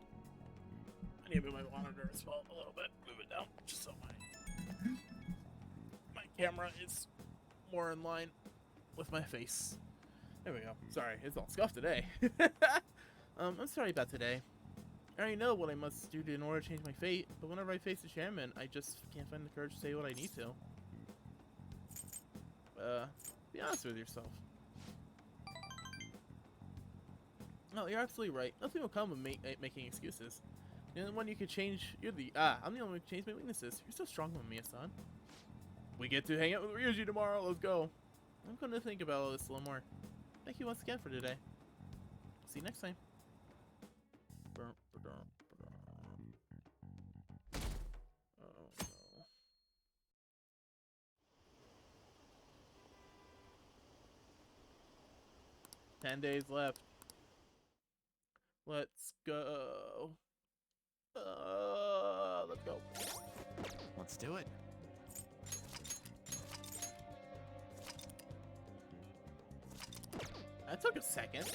I need to move my monitor as well a little bit. Move it down just so my camera is more in line with my face. There we go. Sorry, it's all scuffed today. I'm sorry about today. I already know what I must do in order to change my fate, but whenever I face the chairman, I just can't find the courage to say what I need to. Be honest with yourself. No, you're absolutely right. Nothing will come with making excuses. The only one you can change, I'm the only one who can change my weaknesses. You're so strong with me, son. We get to hang out with Ryuji tomorrow. Let's go. I'm going to think about all this a little more. Thank you once again for today. See you next time. Oh no. 10 days left. Let's go. Let's go. Let's do it. That took a second.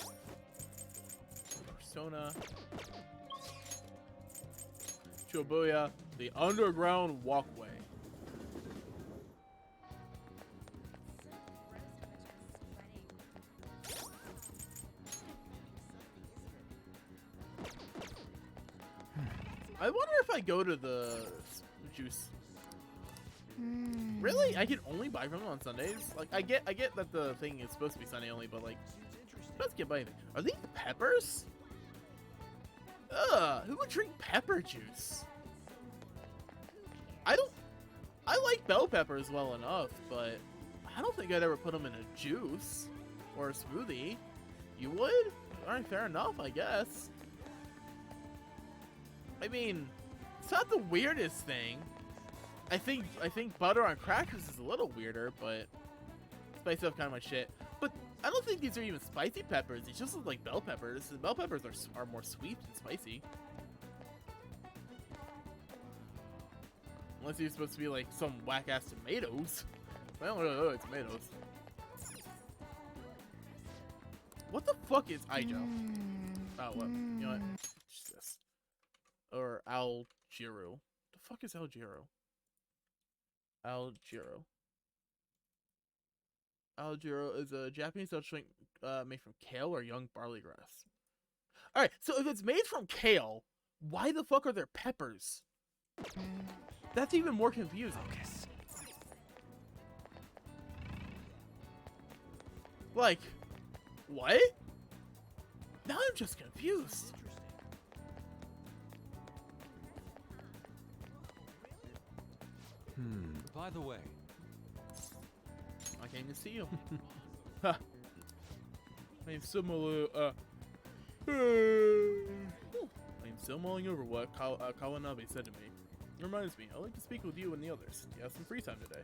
Persona. Shibuya, the underground walkway. I wonder if I go to the juice. Really? I can only buy from them on Sundays? Like, I get that the thing is supposed to be Sunday only, but like, let's get by anything. Are these peppers? Ugh, who would drink pepper juice? I like bell peppers well enough, but I don't think I'd ever put them in a juice or a smoothie. You would? Alright, fair enough, I guess. I mean, it's not the weirdest thing. I think butter on crackers is a little weirder, but spice up kind of my shit. But I don't think these are even spicy peppers. These just look like bell peppers. The bell peppers are more sweet than spicy. Unless you're supposed to be like some whack-ass tomatoes. I don't know, tomatoes. What the fuck is Ijo? Oh, what? You know what? Just this. Or Algiro. The fuck is Algiro? Algiro. Algiro is a Japanese style drink made from kale or young barley grass. Alright, so if it's made from kale, why the fuck are there peppers? That's even more confusing. Focus. Like, what? Now I'm just confused. By the way, I came to see you. Ha. I'm still mulling over what Kawanabe said to me. It reminds me, I'd like to speak with you and the others. You have some free time today.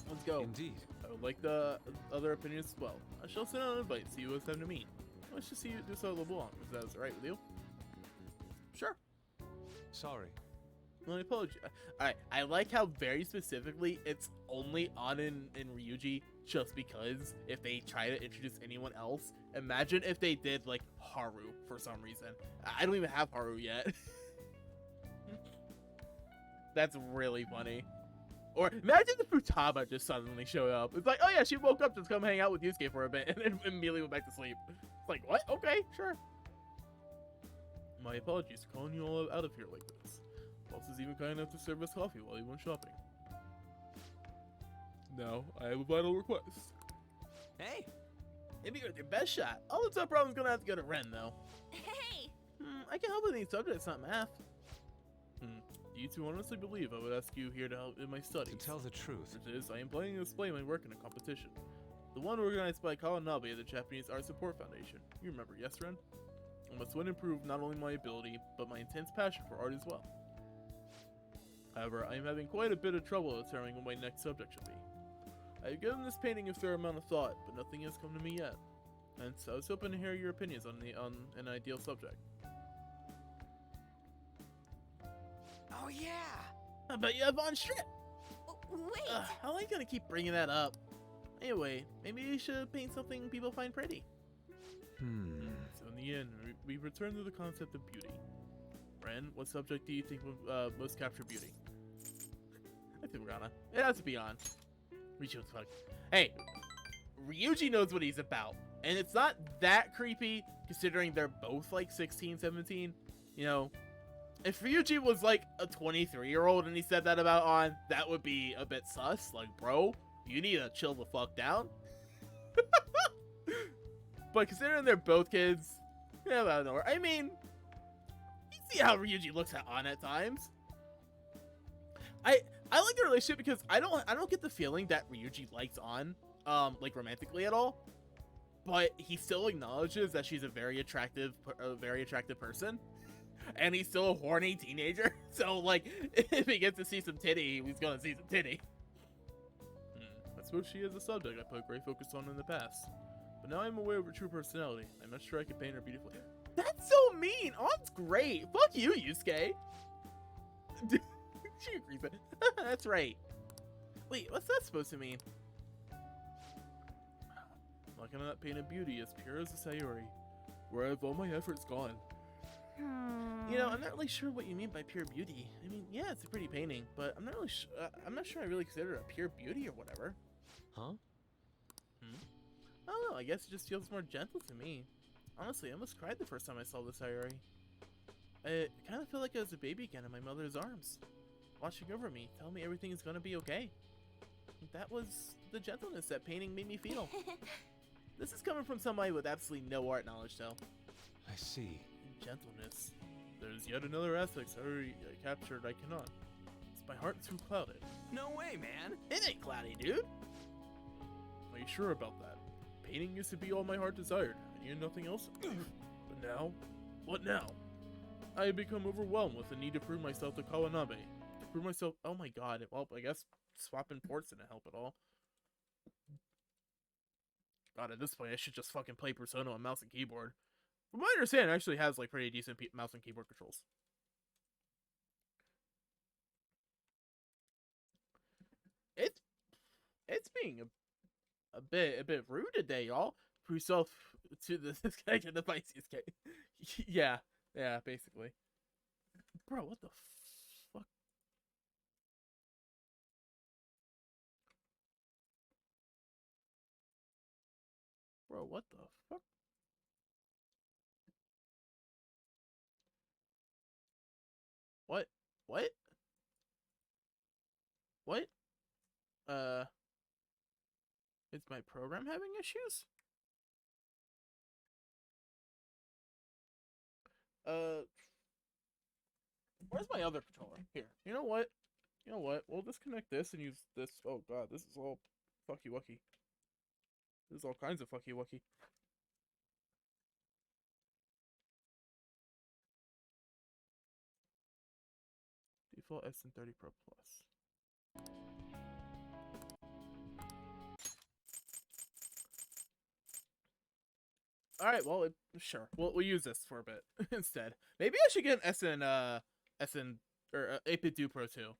Let's go. indeed. I would like the other opinions as well. I shall send out an invite, see you as time to meet. Let's just see you do so a little long. Is that alright with you? Sure. Sorry. Well, I apologize. Alright, I like how very specifically it's only Anin and Ryuji just because if they try to introduce anyone else, imagine if they did like Haru for some reason. I don't even have Haru yet. That's really funny. Or imagine the Futaba just suddenly showed up. It's like, oh yeah, she woke up to come hang out with Yusuke for a bit and then immediately went back to sleep. It's like, what? Okay, sure. My apologies for calling you all out of here like this. Boss is even kind enough to serve us coffee while he went shopping. Now, I have a vital request. Hey, Maybe you're your best shot. All the tough problems gonna have to go to Ren, though. Hey! I can help with any subjects, not math. Do you two honestly believe I would ask you here to help in my to studies? tell the truth, Truth is, I am planning to display my work in a competition. The one organized by Kawanabe of the Japanese Art Support Foundation. You remember, yes, Ren? I must win and prove not only my ability, but my intense passion for art as well. However, I am having quite a bit of trouble determining what my next subject should be. I have given this painting a fair amount of thought, but nothing has come to me yet. Hence, I was hoping to hear your opinions on an ideal subject. oh yeah! I bet you have on strip! Wait! How am I gonna keep bringing that up? Anyway, maybe you should paint something people find pretty. So in the end, we return to the concept of beauty. Ren, what subject do you think would most capture beauty? I think we're gonna. It has to be on. Ryuji, what the fuck? Hey, Ryuji knows what he's about. And it's not that creepy, considering they're both like 16, 17. You know, if Ryuji was like a 23-year-old and he said that about On, that would be a bit sus. Like, bro, you need to chill the fuck down. But considering they're both kids, yeah, I don't know. I mean, you see how Ryuji looks at On at times. I like the relationship because I don't get the feeling that Ryuji likes On, like romantically at all. But he still acknowledges that she's a very attractive person, and he's still a horny teenager. So like, if he gets to see some titty, he's gonna see some titty. I suppose she is a subject I put great focus on in the past, but now I'm aware of her true personality. I'm not sure I can paint her beautifully. That's so mean. On's great. Fuck you, Yusuke. She agrees. That's right. Wait, what's that supposed to mean? Like I'm not painted beauty as pure as a Sayori, where have all my efforts gone? You know, I'm not really sure what you mean by pure beauty. I mean, yeah, it's a pretty painting, but I'm not really I'm not sure I really consider it a pure beauty or whatever. Huh? I don't know, I guess it just feels more gentle to me. Honestly, I almost cried the first time I saw the Sayori. I kind of feel like I was a baby again in my mother's arms, watching over me, telling me everything is gonna be okay. That was the gentleness that painting made me feel. This is coming from somebody with absolutely no art knowledge, though. I see. Gentleness. There's yet another aspect Sayori captured I cannot. Is my heart too clouded? No way, man! It ain't cloudy, dude! Are you sure about that? Painting used to be all my heart desired. I needed nothing else. But now? What now? I have become overwhelmed with the need to prove myself to Kawanabe. To prove myself. Oh my god. Well, I guess swapping ports didn't help at all. God, at this point, I should just fucking play Persona on mouse and keyboard. From my understanding, it actually has like pretty decent mouse and keyboard controls. It's being a bit rude today, y'all. For yourself to the disconnected devices. Yeah, basically. Bro, what the fuck? Bro, what the fuck? What? What? What? Is my program having issues? Where's my other controller? Here. You know what? We'll disconnect this and use this. Oh god, this is all fucky wucky. This is all kinds of fucky wucky. Default SN30 Pro Plus. Alright, well, sure. We'll use this for a bit instead. Maybe I should get an SN 8-bit Do Pro 2.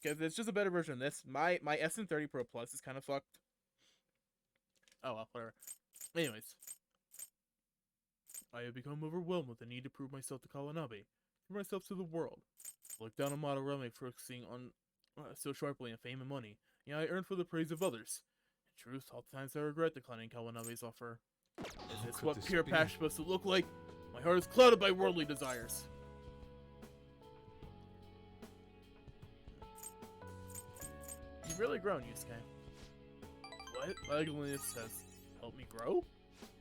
Because it's just a better version of this. My SN30 Pro Plus is kind of fucked. Oh well, whatever. Anyways. I have become overwhelmed with the need to prove myself to Kawanabe. Prove myself to the world. Look down on model Remy focusing on so sharply on fame and money. Yeah, I earned for the praise of others. In truth, all the times I regret declining Kawanabe's offer. Is this what pure passion is supposed to look like? My heart is clouded by worldly desires. You've really grown, Yusuke. What? Ugliness says, help me grow?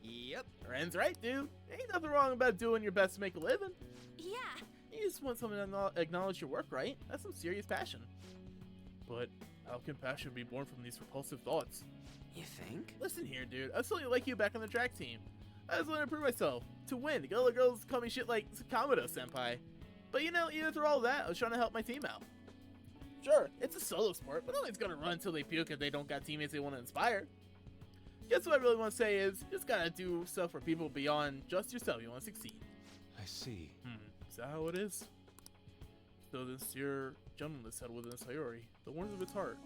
Yep. Ren's right, dude. Ain't nothing wrong about doing your best to make a living. Yeah. You just want someone to acknowledge your work, right? That's some serious passion. But how can passion be born from these repulsive thoughts? You think? Listen here, dude. I saw you like you back on the track team. I just want to prove myself. To win. The other girls call me shit like Sakamoto-senpai. But you know, even through all that, I was trying to help my team out. Sure, it's a solo sport, but nobody's gonna run until they puke if they don't got teammates they want to inspire. Guess what I really want to say is, you just gotta do stuff for people beyond just yourself. You want to succeed. I see. Is that how it is? So the sincere gentleness had within Sayori, the warmth of its heart.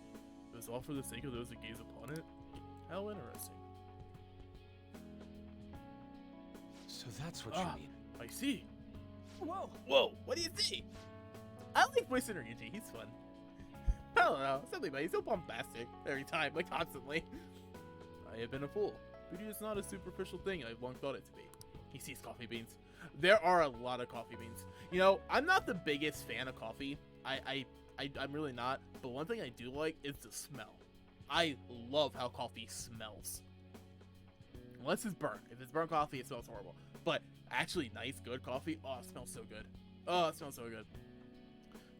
It was all for the sake of those who gaze upon it. How interesting. So that's what Ah. you mean. I see. Whoa. Whoa, what do you see? I like voicing Ryuji, he's fun. I don't know, something about he's so bombastic every time, like constantly. I have been a fool. Beauty is not a superficial thing I've long thought it to be. He sees coffee beans. There are a lot of coffee beans. You know, I'm not the biggest fan of coffee. I'm really not. But one thing I do like is the smell. I love how coffee smells. Unless it's burnt. If it's burnt coffee, it smells horrible. But actually nice, good coffee, oh, it smells so good. Oh, it smells so good.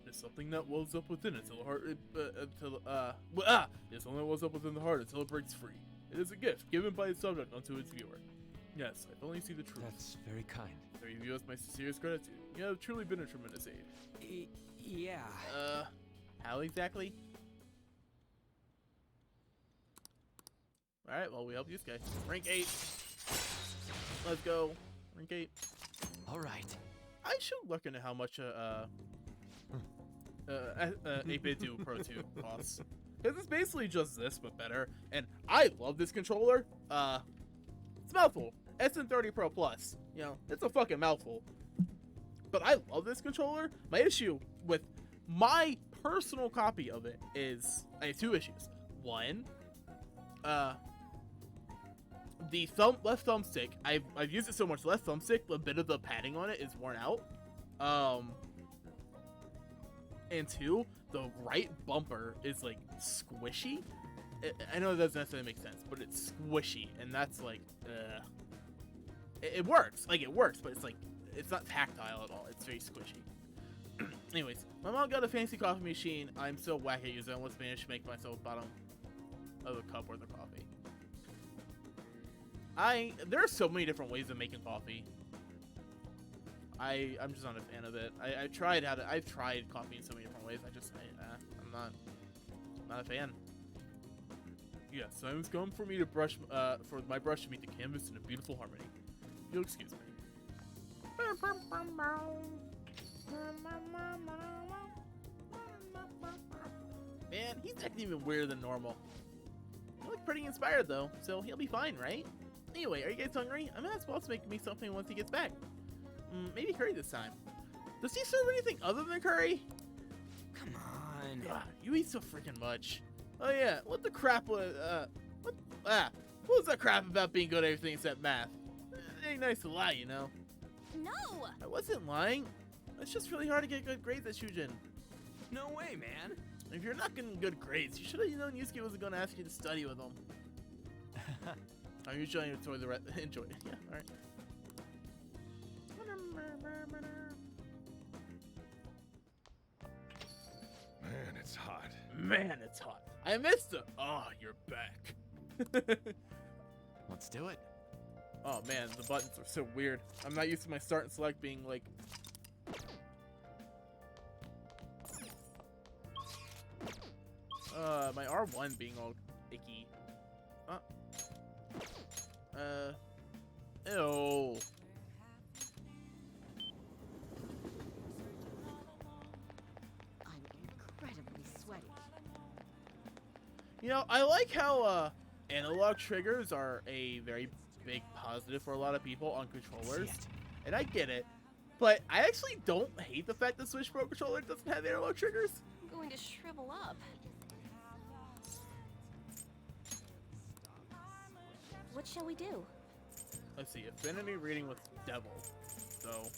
There's something that wells up within it until the heart, there's something that wells up within the heart until it breaks free. It is a gift given by its subject unto its viewer. Yes, I finally see the truth. That's very kind. So you view us my sincerest gratitude. You have truly been a tremendous aid. Yeah. How exactly? Alright, well, we helped this guy. Rank 8. Let's go. Rank 8. All right. I should look into how much 8-bit do Pro 2 costs. Because it's basically just this, but better. And I love this controller. It's a mouthful. SN30 Pro Plus. You know, it's a fucking mouthful. But I love this controller. My issue with my personal copy of it is I have two issues. One, the left thumbstick. I've used it so much. Left thumbstick, a bit of the padding on it is worn out. And two, the right bumper is like squishy. I know that doesn't necessarily make sense, but it's squishy, and that's like, it works. Like it works, but it's like it's not tactile at all. It's very squishy. Anyways, my mom got a fancy coffee machine. I'm so whack at using it. I almost managed to make myself bottom of a cup worth of coffee. There are so many different ways of making coffee. I'm just not a fan of it. I've tried coffee in so many different ways. I'm not a fan. Yes, it's come for me to brush for my brush to meet the canvas in a beautiful harmony. You'll excuse me. Man, he's acting even weirder than normal. You look pretty inspired though, so he'll be fine, right? Anyway, are you guys hungry? I'm gonna ask Boss to make me something once he gets back. Maybe curry this time. Does he serve anything other than curry? Come on. God, you eat so freaking much. Oh yeah, what the crap was, what was that crap about being good at everything except math? It ain't nice to lie, you know. No! I wasn't lying. It's just really hard to get good grades at Shujin. No way, man. If you're not getting good grades, you should have known Yusuke wasn't going to ask you to study with him. Are you trying to enjoy the rest? Enjoy it. Yeah, alright. Man, it's hot. Man, it's hot. I missed it. Oh, you're back. Let's do it. Oh man, the buttons are so weird. I'm not used to my start and select being like... my R1 being all icky. Ew. I'm incredibly sweaty. You know, I like how analog triggers are a very big positive for a lot of people on controllers. And I get it. But I actually don't hate the fact that Switch Pro Controller doesn't have analog triggers. I'm going to shrivel up. What shall we do? Let's see, affinity reading with Devil. So,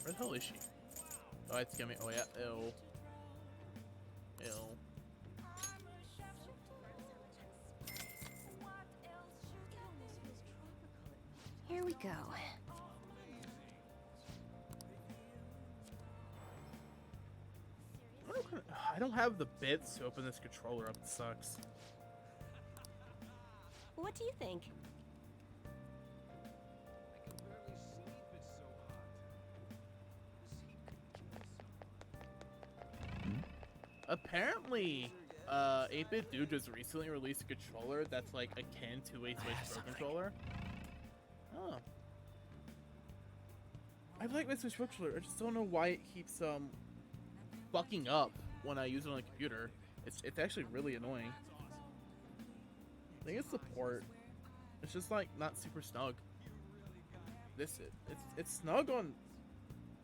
where the hell is she? Oh, it's coming. Oh yeah. Ew. Ew. Here we go. I don't have the bits to open this controller up. It sucks. What do you think? Apparently, 8-Bit Dude just recently released a controller that's like akin to a Switch Pro controller. Oh. I like my Switch Pro controller. I just don't know why it keeps fucking up when I use it on a computer. It's actually really annoying. I think it's the port. It's just like not super snug. It's snug on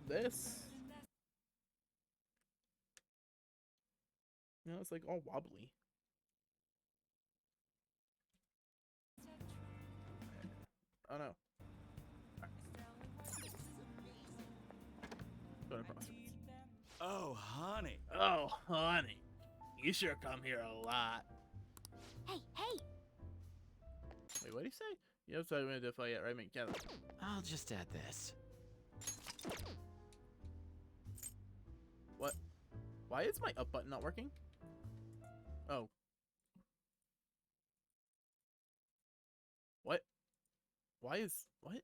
this. You know, it's like all wobbly. Oh no. Go to prostitutes. Oh, honey. Oh, honey. You sure come here a lot. Hey, hey! Wait, what did he say? You haven't started to defy yet, right? Make Canada. I'll just add this. What? Why is my up button not working? Oh. What? Why is... What?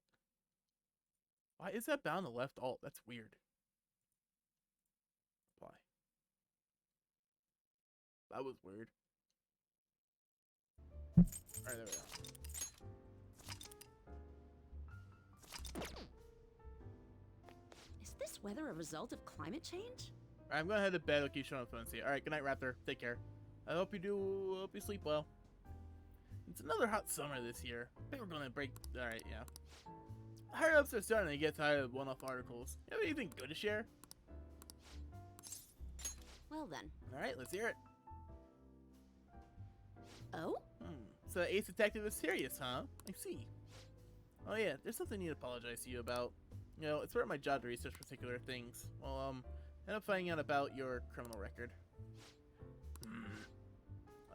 Why is that bound to left alt? That's weird. Apply. That was weird. Alright, there we go. Is this weather a result of climate change? Alright, I'm gonna head to bed. I'll keep showing up phone. See. Alright, good night, Raptor. Take care. I hope you sleep well. It's another hot summer this year. I think we're gonna break. Alright, yeah. Higher ups are starting to get tired of one-off articles. You have anything good to share? Well then. Alright, let's hear it. Oh? So Ace Detective is serious, huh? I see. Oh yeah, there's something I need to apologize to you about. You know, it's part of my job to research particular things. Well, end up finding out about your criminal record.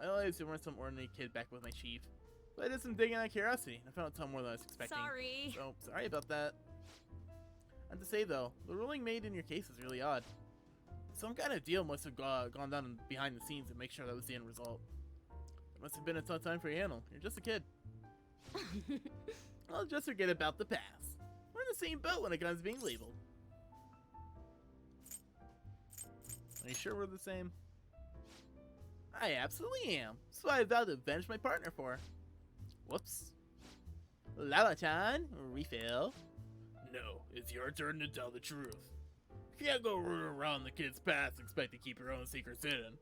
I always weren't some ordinary kid back with my chief. But I did some digging out of curiosity, and I found out some more than I was expecting. Sorry. So, sorry about that. I have to say though, the ruling made in your case is really odd. Some kind of deal must have gone down behind the scenes to make sure that was the end result. It must have been a tough time for you to handle. You're just a kid. I'll just forget about the past. We're in the same boat when it comes to being labeled. Are you sure we're the same? I absolutely am. So I vowed to avenge my partner for. Whoops. Lala-chan, refill. No, it's your turn to tell the truth. You can't go rooting around the kid's past and expect to keep your own secrets hidden.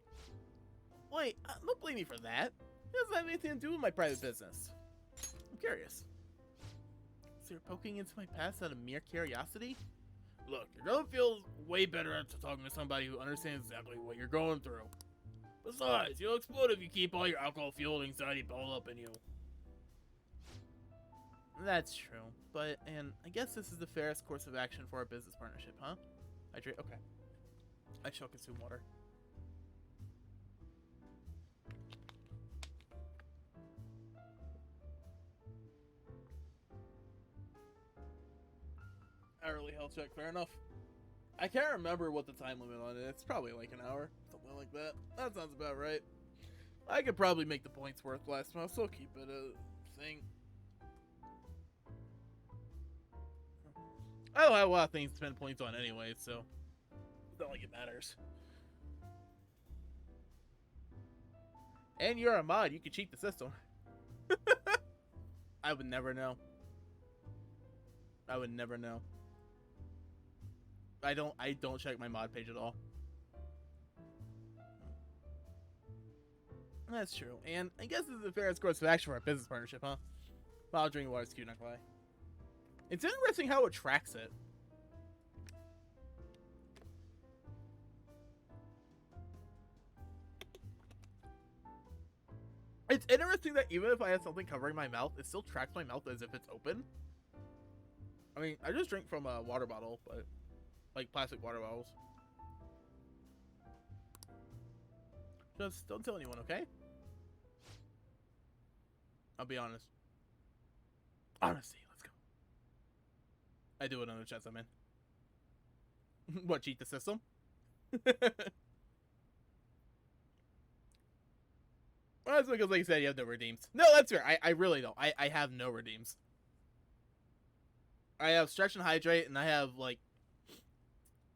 Wait, don't blame me for that. It doesn't have anything to do with my private business. I'm curious. So you're poking into my past out of mere curiosity? Look, you're gonna feel way better after talking to somebody who understands exactly what you're going through. Besides, you'll explode if you keep all your alcohol-fueled anxiety bottled up in you. That's true, and I guess this is the fairest course of action for our business partnership, huh? Hydrate? Okay. I shall consume water. Hourly health check, fair enough. I can't remember what the time limit on it. It's probably like an hour, something like that. That sounds about right. I could probably make the points worth last month, so I'll keep it a thing. I don't have a lot of things to spend points on anyway, so it's not like it matters. And you're a mod, you can cheat the system. I would never know. I would never know. I don't check my mod page at all. That's true. And I guess this is the fairest course of action for our business partnership, huh? While drinking water is cute, not gonna lie. It's interesting how it tracks it. It's interesting that even if I have something covering my mouth, it still tracks my mouth as if it's open. I mean, I just drink from a water bottle, but like plastic water bottles. Just don't tell anyone, okay? I'll be honest. Honesty, let's go. I do it on the chest I'm in. What, cheat the system? Well, that's because, like I said, you have no redeems. No, that's fair. I really don't. I have no redeems. I have stretch and hydrate, and I have, like,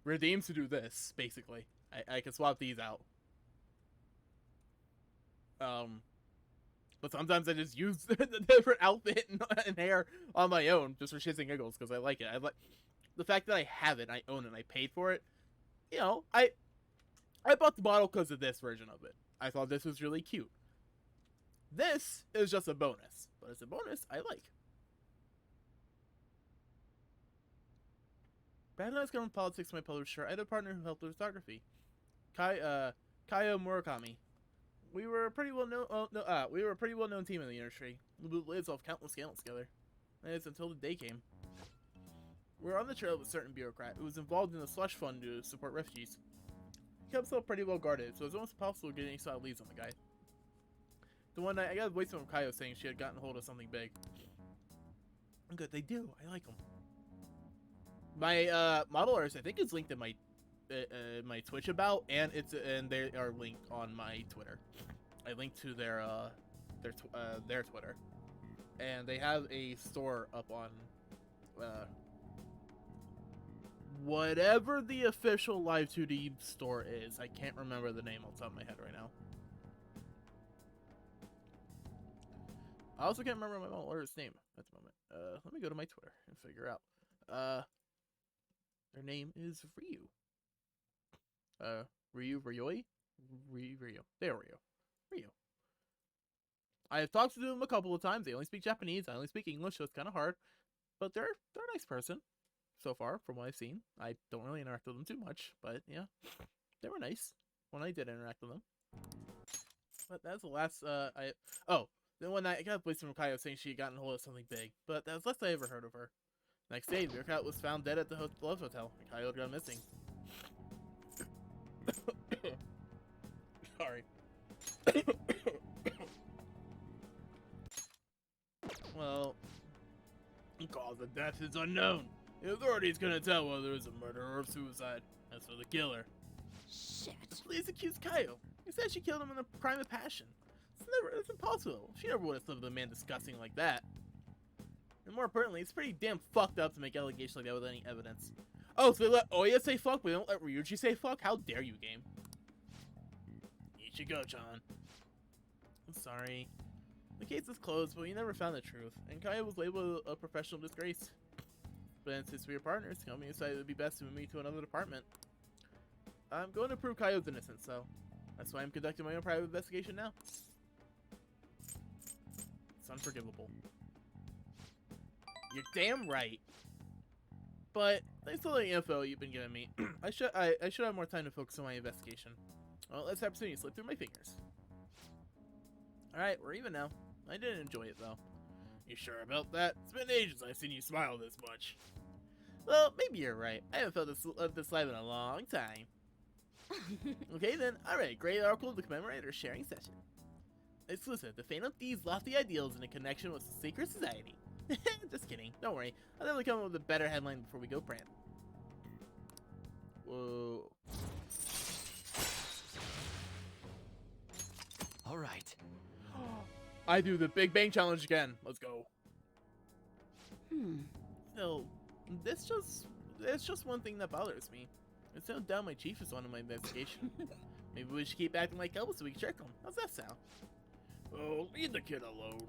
redeems to do this, basically. I can swap these out. But sometimes I just use the different outfit and hair on my own, just for shits and giggles, because I like it. I like the fact that I have it, I own it, and I paid for it. You know, I bought the bottle because of this version of it. I thought this was really cute. This is just a bonus, but as a bonus, I like. Bad Nights Government Politics, my publisher. I had a partner who helped with photography. Kaio Murakami. We were a pretty well known team in the industry. We blew lids off countless scandals together. And it's until the day came. We were on the trail of a certain bureaucrat who was involved in a slush fund to support refugees. He kept himself pretty well guarded, so it was almost impossible to get any solid leads on the guy. The one night, I got a voice from Kaio saying she had gotten hold of something big. Good, they do. I like them. My model artist, I think, is linked in my my Twitch about, and they are linked on my Twitter. I linked to their Twitter, and they have a store up on whatever the official Live 2D store is. I can't remember the name off the top of my head right now. I also can't remember my model artist's name at the moment. Let me go to my Twitter and figure out. Their name is Ryu. Ryoi? Ryu. There, Ryu. I have talked to them a couple of times. They only speak Japanese. I only speak English, so it's kind of hard. But they're a nice person so far, from what I've seen. I don't really interact with them too much, but yeah, they were nice when I did interact with them. But that's the last. Then one night I got a voice from Kaio saying she had gotten hold of something big, but that was last I ever heard of her. Next day, the bureaucrat was found dead at the Love Hotel, and Kaio had gone missing. Sorry. Well, the cause of death is unknown. The authorities couldn't tell whether it was a murder or suicide. As for the killer, Shit. the police accused Kaio. They said she killed him in a crime of passion. It's impossible. She never would have slept with a man disgusting like that. And more importantly, it's pretty damn fucked up to make allegations like that with any evidence. Oh, so they let Oya say fuck, but they don't let Ryuji say fuck? How dare you, game? Ichigo-chan. I'm sorry. The case is closed, but we never found the truth, and Kaio was labeled a professional disgrace. But since we were partners, the company decided it would be best to move me to another department. I'm going to prove Kaio's innocent, so that's why I'm conducting my own private investigation now. It's unforgivable. You're damn right. But thanks to all the info you've been giving me, I should have more time to focus on my investigation. Well, let's have opportunity slip through my fingers. Alright, we're even now. I didn't enjoy it though. You sure about that? It's been ages I've seen you smile this much. Well, maybe you're right. I haven't felt this live in a long time. Okay then, alright, great article to commemorate our sharing session. Exclusive, the Phantom Thieves' lofty ideals in a connection with the secret society. Just kidding, don't worry. I'll definitely come up with a better headline before we go print. Whoa. Alright. I do the Big Bang Challenge again. Let's go. So, it's just one thing that bothers me. It's no doubt my chief is on in my investigation. Maybe we should keep acting like Elvis so we can check him. How's that sound? Oh, leave the kid alone.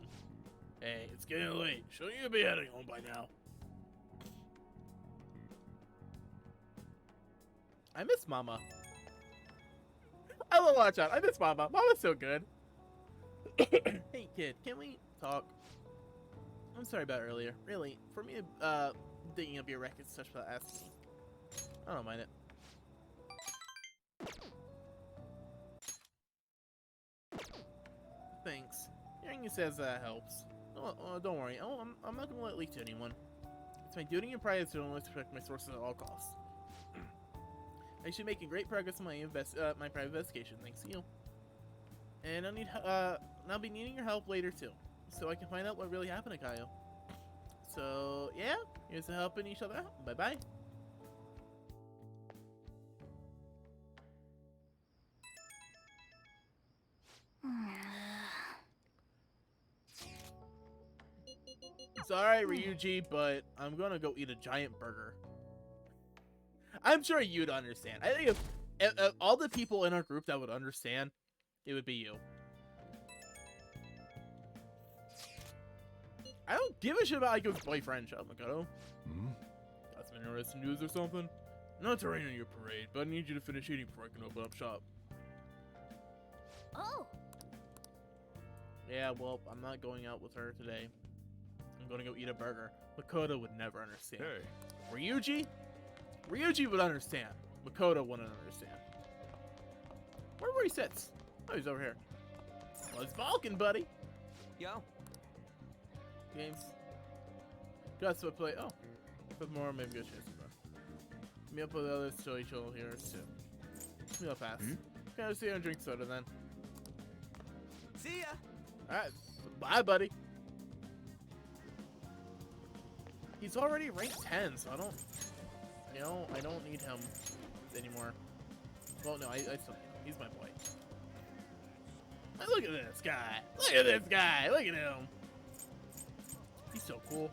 Hey, it's getting late. Shouldn't you be heading home by now? I miss Mama. I love Watch Out. I miss Mama. Mama's so good. Hey, kid, can we talk? I'm sorry about earlier. Really, for me, digging up your records such that asking me. I don't mind it. Thanks. Hearing you says that helps. Don't worry. I'm not gonna let it leak to anyone. It's my duty and pride to always protect my sources at all costs. I should be making great progress in my private investigation, thanks to you. And I'll be needing your help later too, so I can find out what really happened to Kaio. So yeah, here's to helping each other out. Bye bye. Sorry, Ryuji, but I'm gonna go eat a giant burger. I'm sure you'd understand. I think if all the people in our group that would understand, it would be you. I don't give a shit about Aiko's boyfriend, Shut Makoto. Hmm? Got some interesting news or something? Not to rain on your parade, but I need you to finish eating before I can open up shop. Oh, Yeah, well, I'm not going out with her today. I'm gonna go eat a burger. Makoto would never understand. Hey. Ryuji? Ryuji would understand. Makoto wouldn't understand. Where he sits? Oh, he's over here. Well, it's Vulcan, buddy. Yo. Games. Guess what play? Oh. Put more, maybe go chase him. Me up with the other silly chill here, too. Meal pass. Can I stay and drink soda then? See ya. Alright. Bye, buddy. He's already ranked 10, so I don't... You know, I don't need him anymore. Well, no, I still need him. He's my boy. Hey, look at this guy. Look at this guy. Look at him. He's so cool.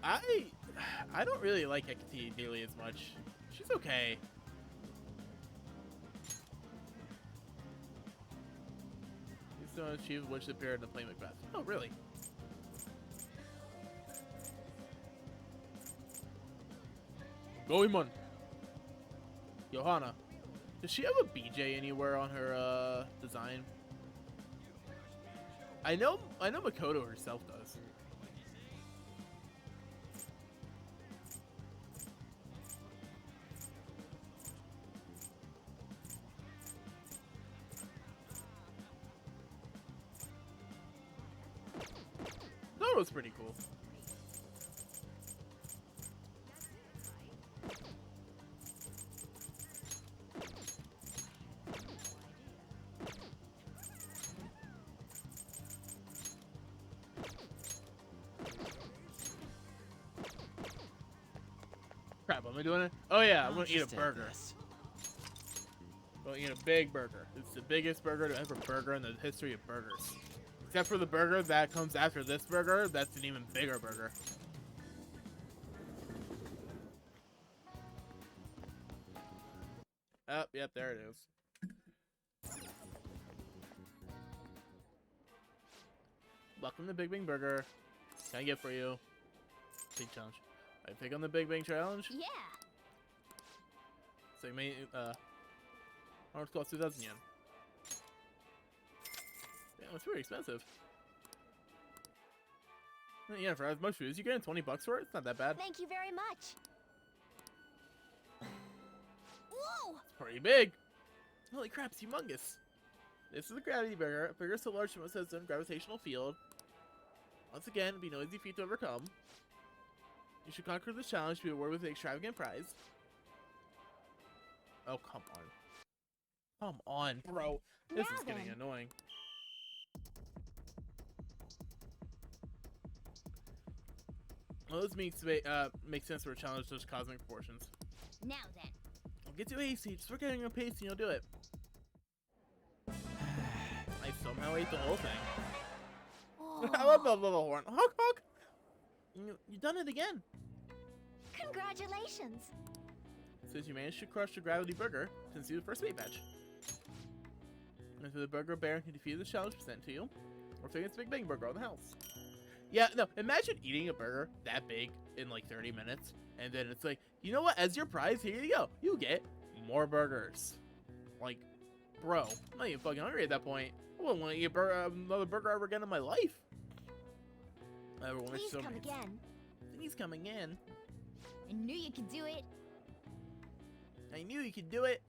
I don't really like Hecate nearly as much. She's okay. He's the achieved which appeared to play Macbeth. Oh, really? Goemon. Johanna. Does she have a BJ anywhere on her design? I know Makoto herself does. That was pretty cool. Crap, am I doing it? Oh yeah, I'm gonna eat a burger. I'm gonna eat a big burger. It's the biggest burger to ever burger in the history of burgers. Except for the burger that comes after this burger, that's an even bigger burger. Oh, yep, there it is. Welcome to Big Bang Burger. What can I get for you? Big challenge. I pick on the Big Bang Challenge. yeah. So you may, how much cost 2,000 yen? Damn, it's pretty expensive. Yeah, for as much food as you get, 20 bucks for it? It's not that bad. Thank you very much. Whoa! It's pretty big. Holy crap, it's humongous. This is a gravity burger. A burger so large it has its own gravitational field. Once again, it'd be no easy feat to overcome. You should conquer this challenge to be awarded with an extravagant prize. Oh, come on. Come on, bro. This Now is getting then. annoying. Well, this makes sense for a challenge such cosmic proportions. Now then. Don't get too hasty. Just work at your pace and you'll do it. I somehow ate the whole thing. I love the little horn. Honk, honk. You done it again. Congratulations. Since you managed to crush the gravity burger, since you the first weight match. And for the burger bear who defeated the challenge present to you, or taking this Big Bang Burger on the house. Yeah, no, imagine eating a burger that big in like 30 minutes, and then it's like, you know what, as your prize, here you go. You get more burgers. Like, bro, I'm not even fucking hungry at that point. I wouldn't want to eat another burger ever again in my life. Please come again. He's coming in. I knew you could do it. I knew you could do it.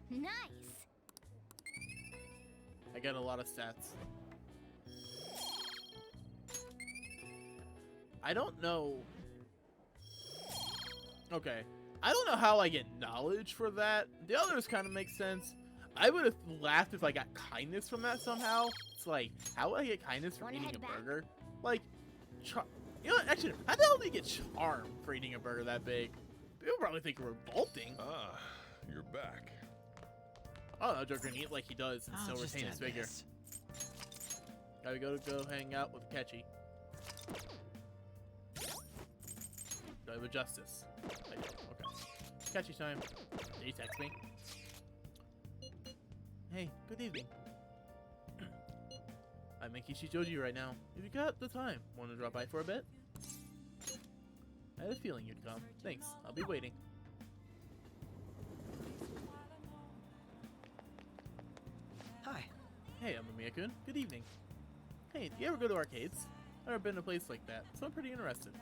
Nice. I got a lot of stats. I don't know. Okay. I don't know how I get knowledge for that. The others kind of make sense. I would have laughed if I got kindness from that somehow. It's like, how would I get kindness from Wanna eating head a back? burger? Like, you know what? Actually, how the hell do you get charm for eating a burger that big? People probably think we're revolting. Ah, you're back. Oh no, Joker can eat like he does and I'll still just retain his add figure. this. Gotta go hang out with Catchy. Gotta with Justice. I do. Okay. Catchy time. Did you text me? Hey, good evening. I'm making Shijoji right now. If you got the time, want to drop by for a bit? I had a feeling you'd come. Thanks. I'll be waiting. Hi. Hey, I'm Amia-kun. Good evening. Hey, do you ever go to arcades? I've never been to a place like that, so I'm pretty interested.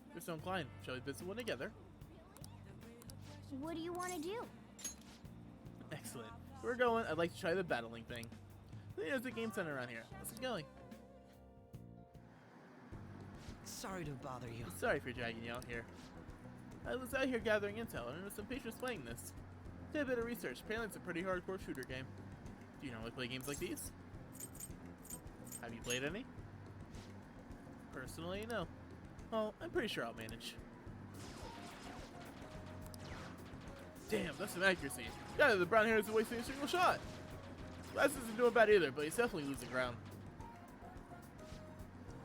If you're so inclined, shall we visit one together? What do you want to do? Excellent. If we're going, I'd like to try the battling thing. There's a game center around here. Let's get going. Sorry to bother you. Sorry for dragging you out here. I was out here gathering intel, and there was some patrons playing this. Did a bit of research. Apparently it's a pretty hardcore shooter game. Do you normally play games like these? Have you played any? Personally, no. Well, I'm pretty sure I'll manage. Damn, that's some accuracy. Yeah, the brown hair isn't wasting a single shot. Glass isn't doing bad either, but he's definitely losing ground.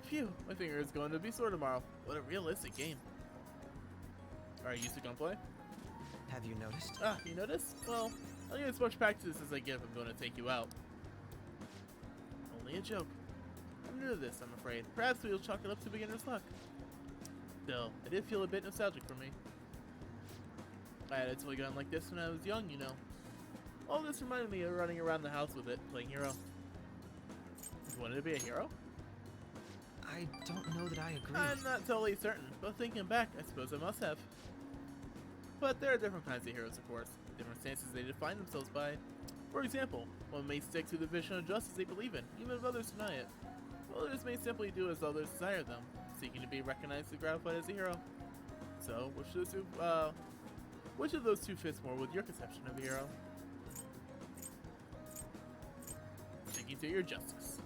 Phew, my finger is going to be sore tomorrow. What a realistic game. Are you used to gunplay? Have you noticed? Ah, you notice? Well, I'll get as much practice as I get if I'm going to take you out. Only a joke. I'm new to this, I'm afraid. Perhaps we'll chalk it up to beginner's luck. Still, it did feel a bit nostalgic for me. I had a toy gun like this when I was young, you know. All this reminded me of running around the house with it, playing hero. You wanted to be a hero? I don't know that I agree. I'm not totally certain, but thinking back, I suppose I must have. But there are different kinds of heroes, of course. Different stances they define themselves by. For example, one may stick to the vision of justice they believe in, even if others deny it. Others may simply do as others desire them, seeking to be recognized and gratified as a hero. So, which of those two fits more with your conception of a hero? Sticking to your justice.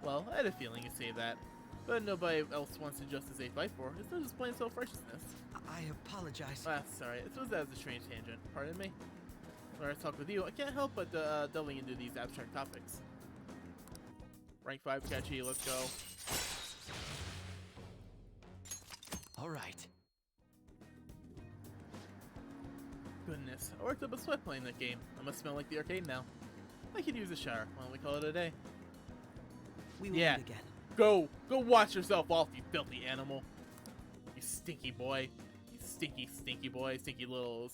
Well, I had a feeling you'd say that, but nobody else wants the justice they fight for. It's not just plain self-righteousness. I apologize. Ah, sorry. I suppose that was a strange tangent. Pardon me. When I talk with you, I can't help but delving into these abstract topics. Rank 5 Catchy, let's go. All right. Goodness, I worked up a sweat playing that game. I must smell like the arcade now. I could use a shower. Why don't we call it a day? We will Yeah. meet again. Go wash yourself off, you filthy animal. You stinky boy. You stinky boy. Stinky little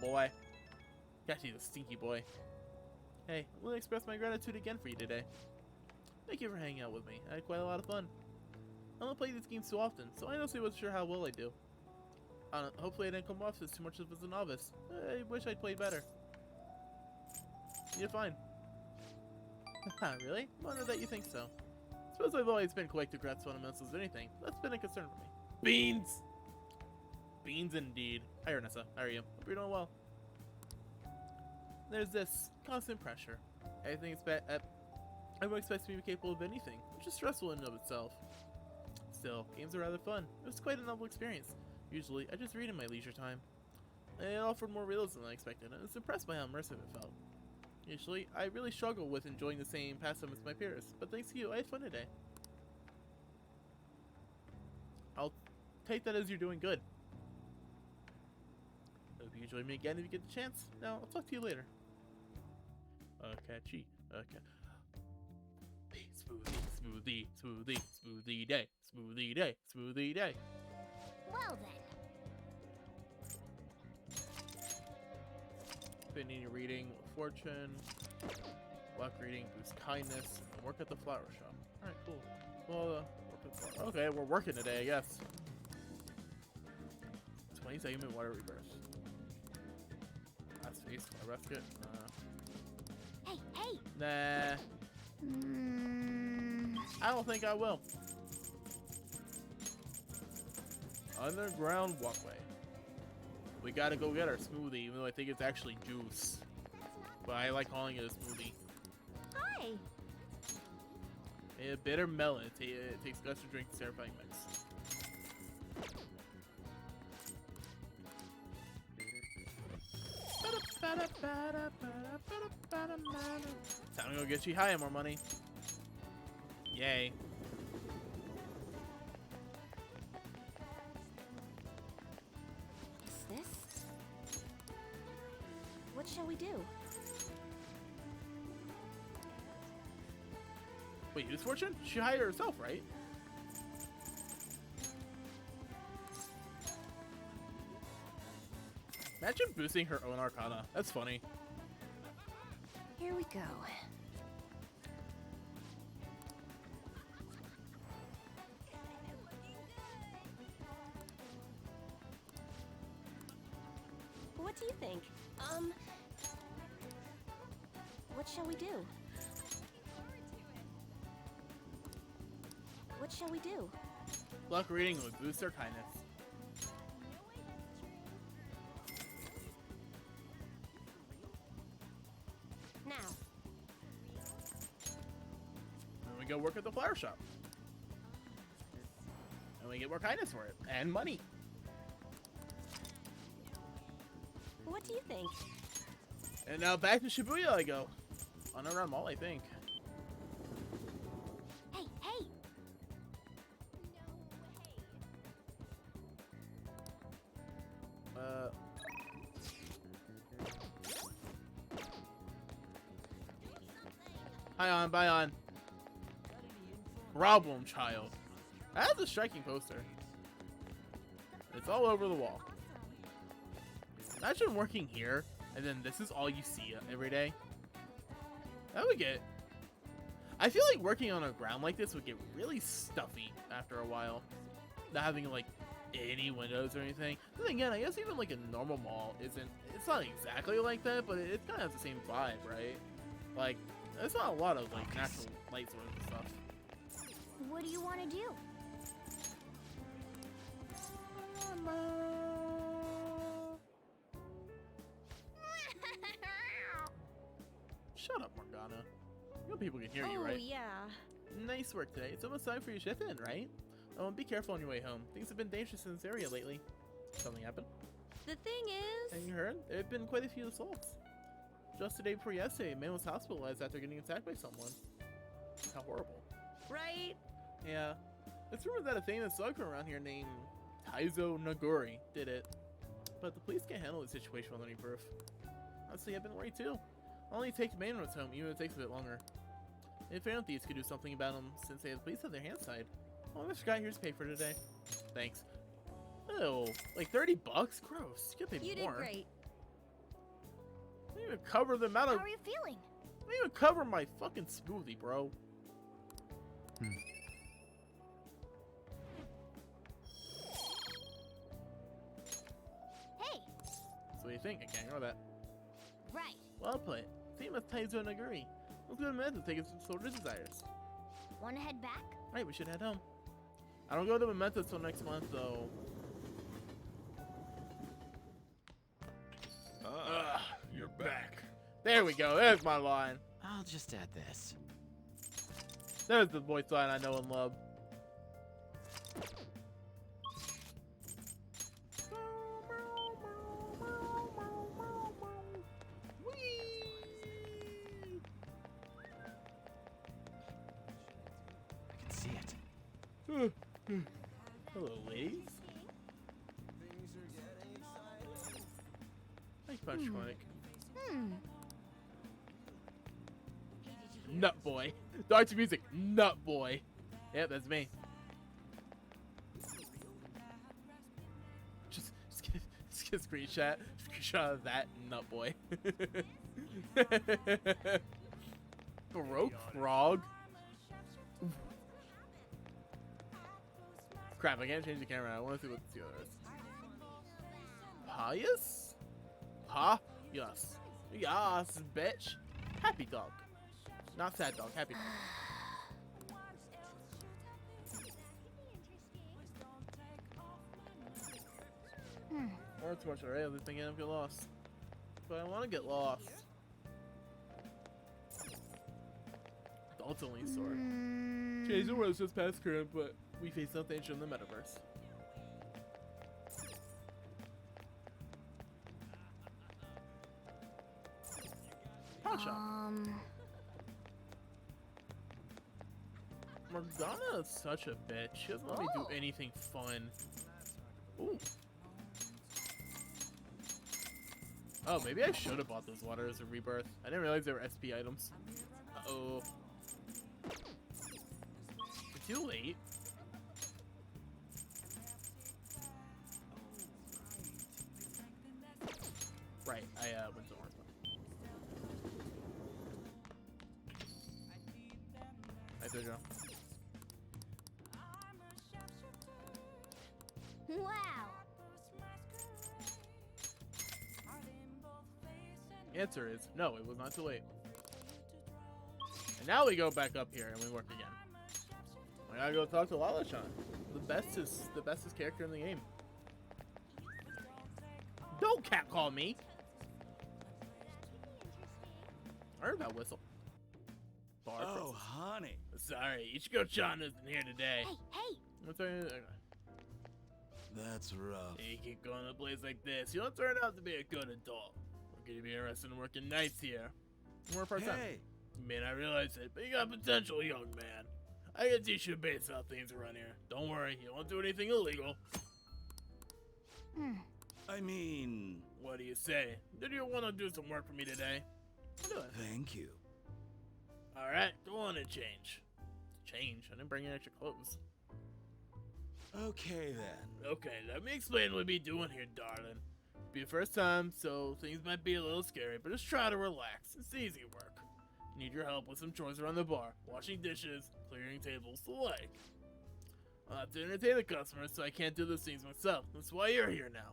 boy. Catchy's a stinky boy. Hey, I'm going to express my gratitude again for you today. Thank you for hanging out with me. I had quite a lot of fun. I don't play these games too often, so I honestly wasn't sure how well I do. Hopefully I didn't come off as too much of a novice. I wish I'd played better. You did fine. Really? Wonder that you think so. Suppose I've always been quick to grasp fundamentals of anything. That's been a concern for me. Beans! Beans indeed. Hi, Ernessa. How are you? Hope you're doing well. There's this constant pressure. Everyone expects me to be capable of anything, which is stressful in and of itself. Still, games are rather fun. It was quite a novel experience. Usually, I just read in my leisure time. It offered more realism than I expected, and I was impressed by how immersive it felt. Usually, I really struggle with enjoying the same pastime as my peers, but thanks to you, I had fun today. I'll take that as you're doing good. Hope you join me again if you get the chance. Now, I'll talk to you later. Catchy. Okay. Smoothie day. Smoothie day. Well then. Finny reading, fortune, luck reading, boost kindness, and work at the flower shop. Alright, cool. Well, work at the flower. Okay, we're working today, I guess. 20-second water rebirth. Last face, I rest it. Hey. Nah, Mm, I don't think I will. Underground walkway. We gotta go get our smoothie, even though I think it's actually juice. But I like calling it a smoothie. Hi. A bitter melon. It takes guts to drink this terrifying mix. Time to go get you high and more money. Yay. Is this? What shall we do? Wait, who's Fortune? She hired herself, right? Imagine boosting her own arcana. That's funny. Here we go. What do you think? What shall we do? What shall we do? Luck reading would boost their kindness. Now. Then we go work at the flower shop. And we get more kindness for it. And money. What do you think? And now back to Shibuya I go. Underground Mall, I think. Hey, hey! Hi on, bye on. Problem child. That's a striking poster. It's all over the wall. Imagine working here, and then this is all you see every day. That would get... I feel like working on a ground like this would get really stuffy after a while. Not having, like, any windows or anything. Then again, I guess even, like, a normal mall isn't... It's not exactly like that, but it kind of has the same vibe, right? Like, there's not a lot of, like, natural light sources and stuff. What do you want to do? Shut up, Morgana. You know people can hear you, Oh, right? yeah. Nice work today. It's almost time for your shift in, right? Oh, be careful on your way home. Things have been dangerous in this area lately. Something happened? The thing is... And you heard? There have been quite a few assaults. Just the day before yesterday, a man was hospitalized after getting attacked by someone. How horrible. Right? Yeah. It's rumored that a famous thug from around here named Taizo Naguri did it. But the police can't handle the situation without any proof. Honestly, I've been worried too. I'll only take the main roads home, even if it takes a bit longer. If anyone thieves could do something about them, since they have the police on their hands tied. Oh, Mr. Guy, here's pay for today. Thanks. Oh, like 30 bucks? Gross. You could pay You more. did great. I didn't even cover the amount of... How are you feeling? I didn't even cover my fucking smoothie, bro. Hey! So what do you think? I can't ignore that. Right. Well played. Same as Taizo Naguri. Let's go to Memento to take us to Soldier's Desires. Wanna head back? Right, we should head home. I don't go to Memento till next month, though. You're back. There we go. There's my line. I'll just add this. There's the voice line I know and love. I can see it. Hello, ladies. Nice punch, Clinic. Nut boy. Dr. Music, nut boy. Yep, that's me. Just get a screenshot of that nut boy. Baroque frog. Crap, I can't change the camera. I want to see what the other is. Pious? Ha? Yes. Yes, bitch. Happy dog. Not sad dog, happy dog. Or too much already. I'm thinking I'm get lost. But I want to get lost. Adults only sword. Change the world just past current, but we face no danger in the metaverse. Pawn shop. Morgana is such a bitch. She doesn't let me do anything fun. Ooh. Oh, maybe I should have bought those waters of rebirth. I didn't realize they were SP items. Uh-oh. Too late. Right, I went to Orange. Hi, Dojo. Wow. Answer is no, it was not too late. And now we go back up here and we work again. I gotta go talk to Lala-chan. The bestest character in the game. Don't catcall me. I heard that whistle. Bar Oh, honey. sorry, Ichigo-chan isn't here today. Hey, hey. What's okay. That's rough. You keep going to a place like this, you don't turn out to be a good adult. We're gonna be interested in working nights here. More part-time. Hey, You may not realize it, but you got potential, young man. I can teach you basic how things around here. Don't worry, you won't do anything illegal. I mean, What do you say? Did you want to do some work for me today? I'll do it. thank you. Alright, go on and change. Change? I didn't bring any extra clothes. Okay then. Okay, let me explain what we'll be doing here, darling. Be your first time, so things might be a little scary, but just try to relax. It's easy work. Need your help with some chores around the bar, washing dishes, clearing tables, the like. I'll have to entertain the customers, so I can't do those things myself. That's why you're here now.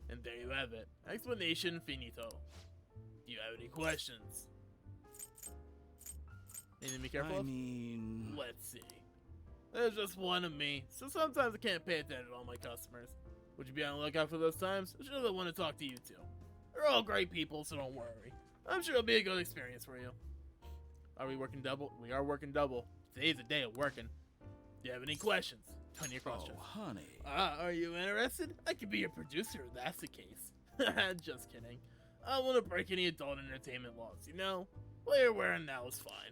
And there you have it. Explanation finito. Do you have any questions? Need to be careful I of? mean, Let's see. There's just one of me, so sometimes I can't pay attention to all my customers. Would you be on the lookout for those times? I'm sure they'll want to talk to you too. They're all great people, so don't worry. I'm sure it'll be a good experience for you. Are we working double? We are working double. Today's a day of working. Do you have any questions? 20 across. oh, honey. Are you interested? I could be your producer if that's the case. Just kidding. I don't want to break any adult entertainment laws, you know? What you're wearing now is fine.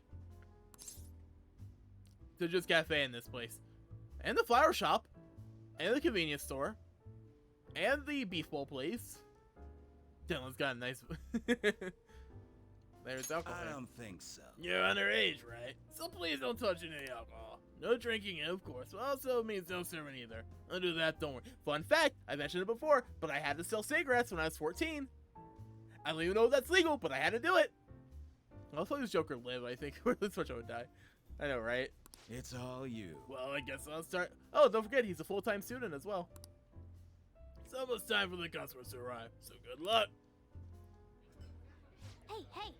So just cafe in this place. And the flower shop. And the convenience store. And the beef bowl place. Dylan's got a nice... There's alcohol. I don't think so. You're underage, right? So please don't touch any alcohol. No drinking, of course, but also means no serving either. I'll do that, don't worry. Fun fact, I mentioned it before, but I had to sell cigarettes when I was 14. I don't even know if that's legal, but I had to do it. I'll let this Joker live, I think. This much I would die. I know, right? It's all you. Well, I guess I'll start. Oh, don't forget, he's a full-time student as well. It's almost time for the customers to arrive, so good luck. Hey, hey.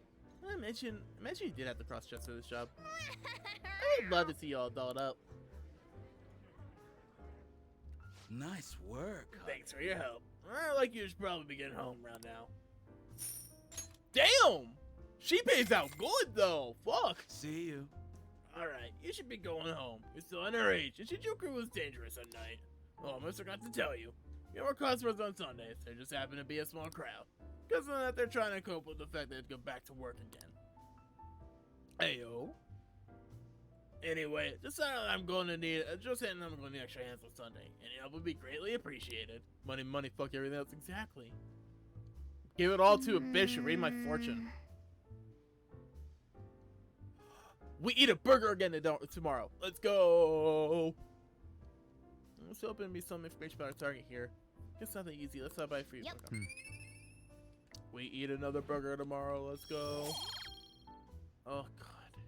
Imagine you did have to cross-dress for this job. I would love to see you all dolled up. Nice work. Thanks for your help. Like you should probably be getting home around now. Damn! She pays out good though. Fuck. See you. Alright, you should be going home. You're still underage, and Shinjuku was dangerous at night. Oh, I almost forgot to tell you. There were customers on Sundays. There just happened to be a small crowd. Because of that, they're trying to cope with the fact they have to go back to work again. Ayo. Anyway, just saying I'm going to need extra hands on Sunday. Any help would be greatly appreciated. Money, money, fuck everything else. Exactly. Give it all to a bitch and read my fortune. We eat a burger again tomorrow. Let's go. Let's hoping to be some information about our target here. It's nothing easy. Let's stop by for you. Yep. We eat another burger tomorrow. Let's go. Oh god.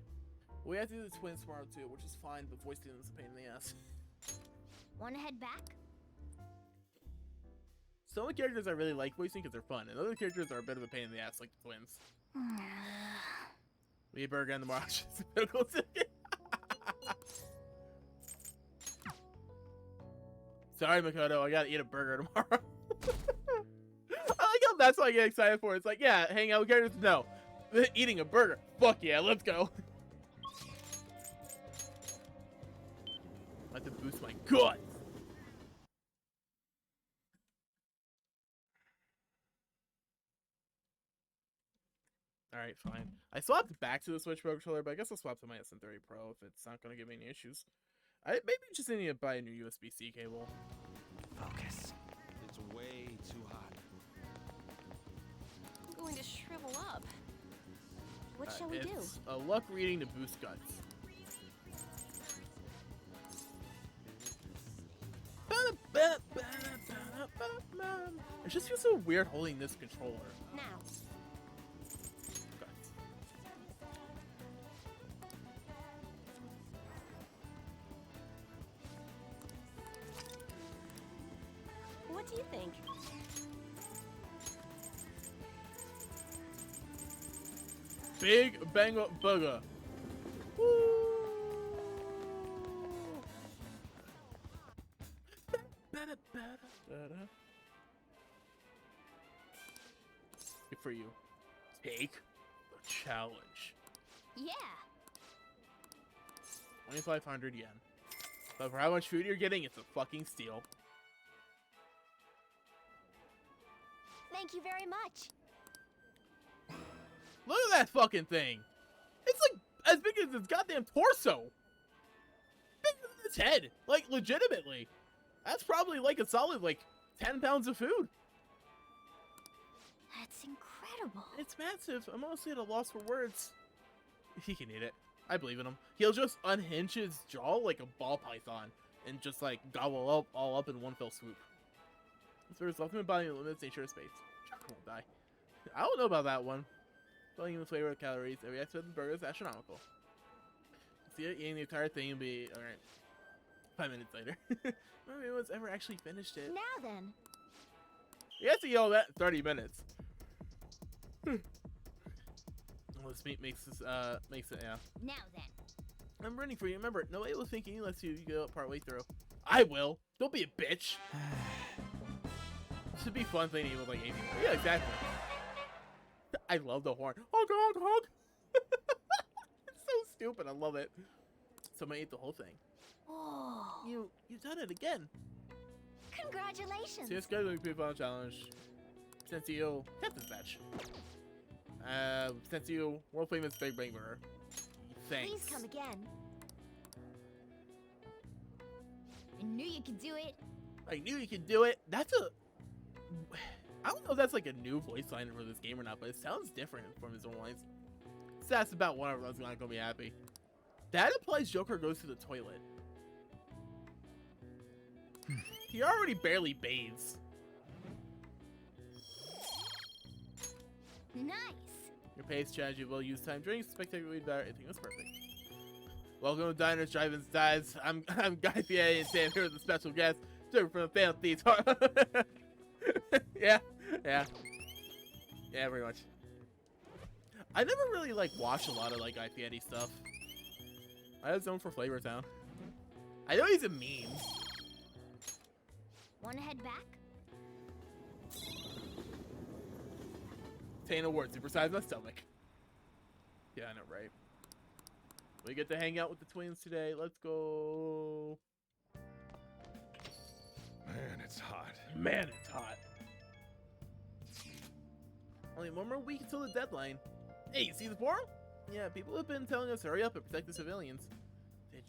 We have to do the twins tomorrow too, which is fine, but voicing them is a pain in the ass. Wanna head back? Some of the characters I really like voicing because they're fun, and other characters are a bit of a pain in the ass, like the twins. We eat burger again tomorrow. Sorry, Makoto, I gotta eat a burger tomorrow. I like how that's what I get excited for. It's like, yeah, hang out with characters. No, eating a burger. Fuck yeah, let's go. I have to boost my guts. Alright, fine. I swapped back to the Switch Pro controller, but I guess I'll swap to my SN30 Pro if it's not going to give me any issues. I maybe just need to buy a new USB-C cable. Focus. It's way too hot. I'm going to shrivel up. What shall we do? It's a luck reading to boost guts. It just feels so weird holding this controller. Now. Guts. What do you think? Big bang bugger. Woo! Good for you. Take the challenge. Yeah. 2,500 yen. But for how much food you're getting, it's a fucking steal. Thank you very much. Look at that fucking thing. It's like as big as its goddamn torso. Bigger than its head. Like, legitimately. That's probably like a solid, like, 10 pounds of food. That's incredible. It's massive. I'm honestly at a loss for words. He can eat it. I believe in him. He'll just unhinge his jaw like a ball python and just, like, gobble up all up in one fell swoop. This bird's ultimate body limits nature of space. Chocolate won't die. I don't know about that one. Filling in the flavor of calories, every aspect of the burger is astronomical. See it eating the entire thing and be alright. 5 minutes later. Maybe anyone's ever actually finished it. Now then. You have to eat all that in 30 minutes. Well, this meat makes this makes it, yeah. Now then. I'm running for you. Remember, nobody will think unless you go part way through. I will. Don't be a bitch. This would be fun thing with like 80. Yeah, exactly. I love the horn. Honk, honk, honk. It's so stupid. I love it. Someone ate the whole thing. Oh. You've done it again. Congratulations. See, it's good to be on challenge. Since you Captain's Match. Since you world famous Big Bang Burger. Thanks. Please come again. I knew you could do it. I knew you could do it. That's a... I don't know if that's like a new voice line for this game or not, but it sounds different from his own lines. So that's about one of us not gonna be happy. That implies Joker goes to the toilet. He already barely bathes. Nice. Your pace strategy will use time drinks, spectacularly better, everything was perfect. Welcome to Diners, Drive-Ins, Dives. I'm Guy Fieri and Sam here with a special guest, Joker from the Fan Thieves. Yeah, very much. I never really like watched a lot of like Guy Fieri stuff. I was known for Flavor Town. I know he's a meme. Wanna head back? Obtain award, supersize my stomach. Yeah, I know, right? We get to hang out with the twins today. Let's go. Man, it's hot. Man, it's hot. Only one more week until the deadline. Hey, you see the forum? Yeah, people have been telling us hurry up and protect the civilians.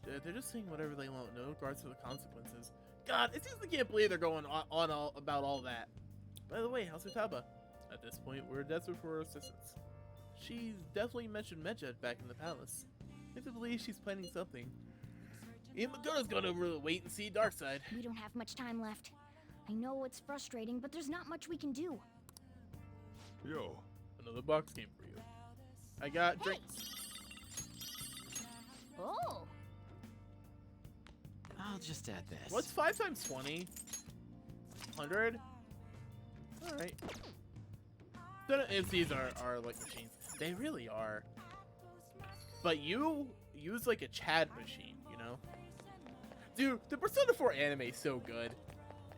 They're just saying whatever they want, no regards to the consequences. God, I seriously can't believe they're going on about all that. By the way, how's Futaba? At this point, we're desperate for her assistance. She's definitely mentioned Medjed back in the palace. I have to believe she's planning something. Makoto's gonna really wait and see Darkseid. We don't have much time left. I know it's frustrating, but there's not much we can do. Yo. Another box game for you. I got Hey. drinks. Oh. I'll just add this. What's 5 times 20? 100? Alright. If these are like machines. They really are. But you use like a Chad machine, you know? Dude, the Persona 4 anime is so good.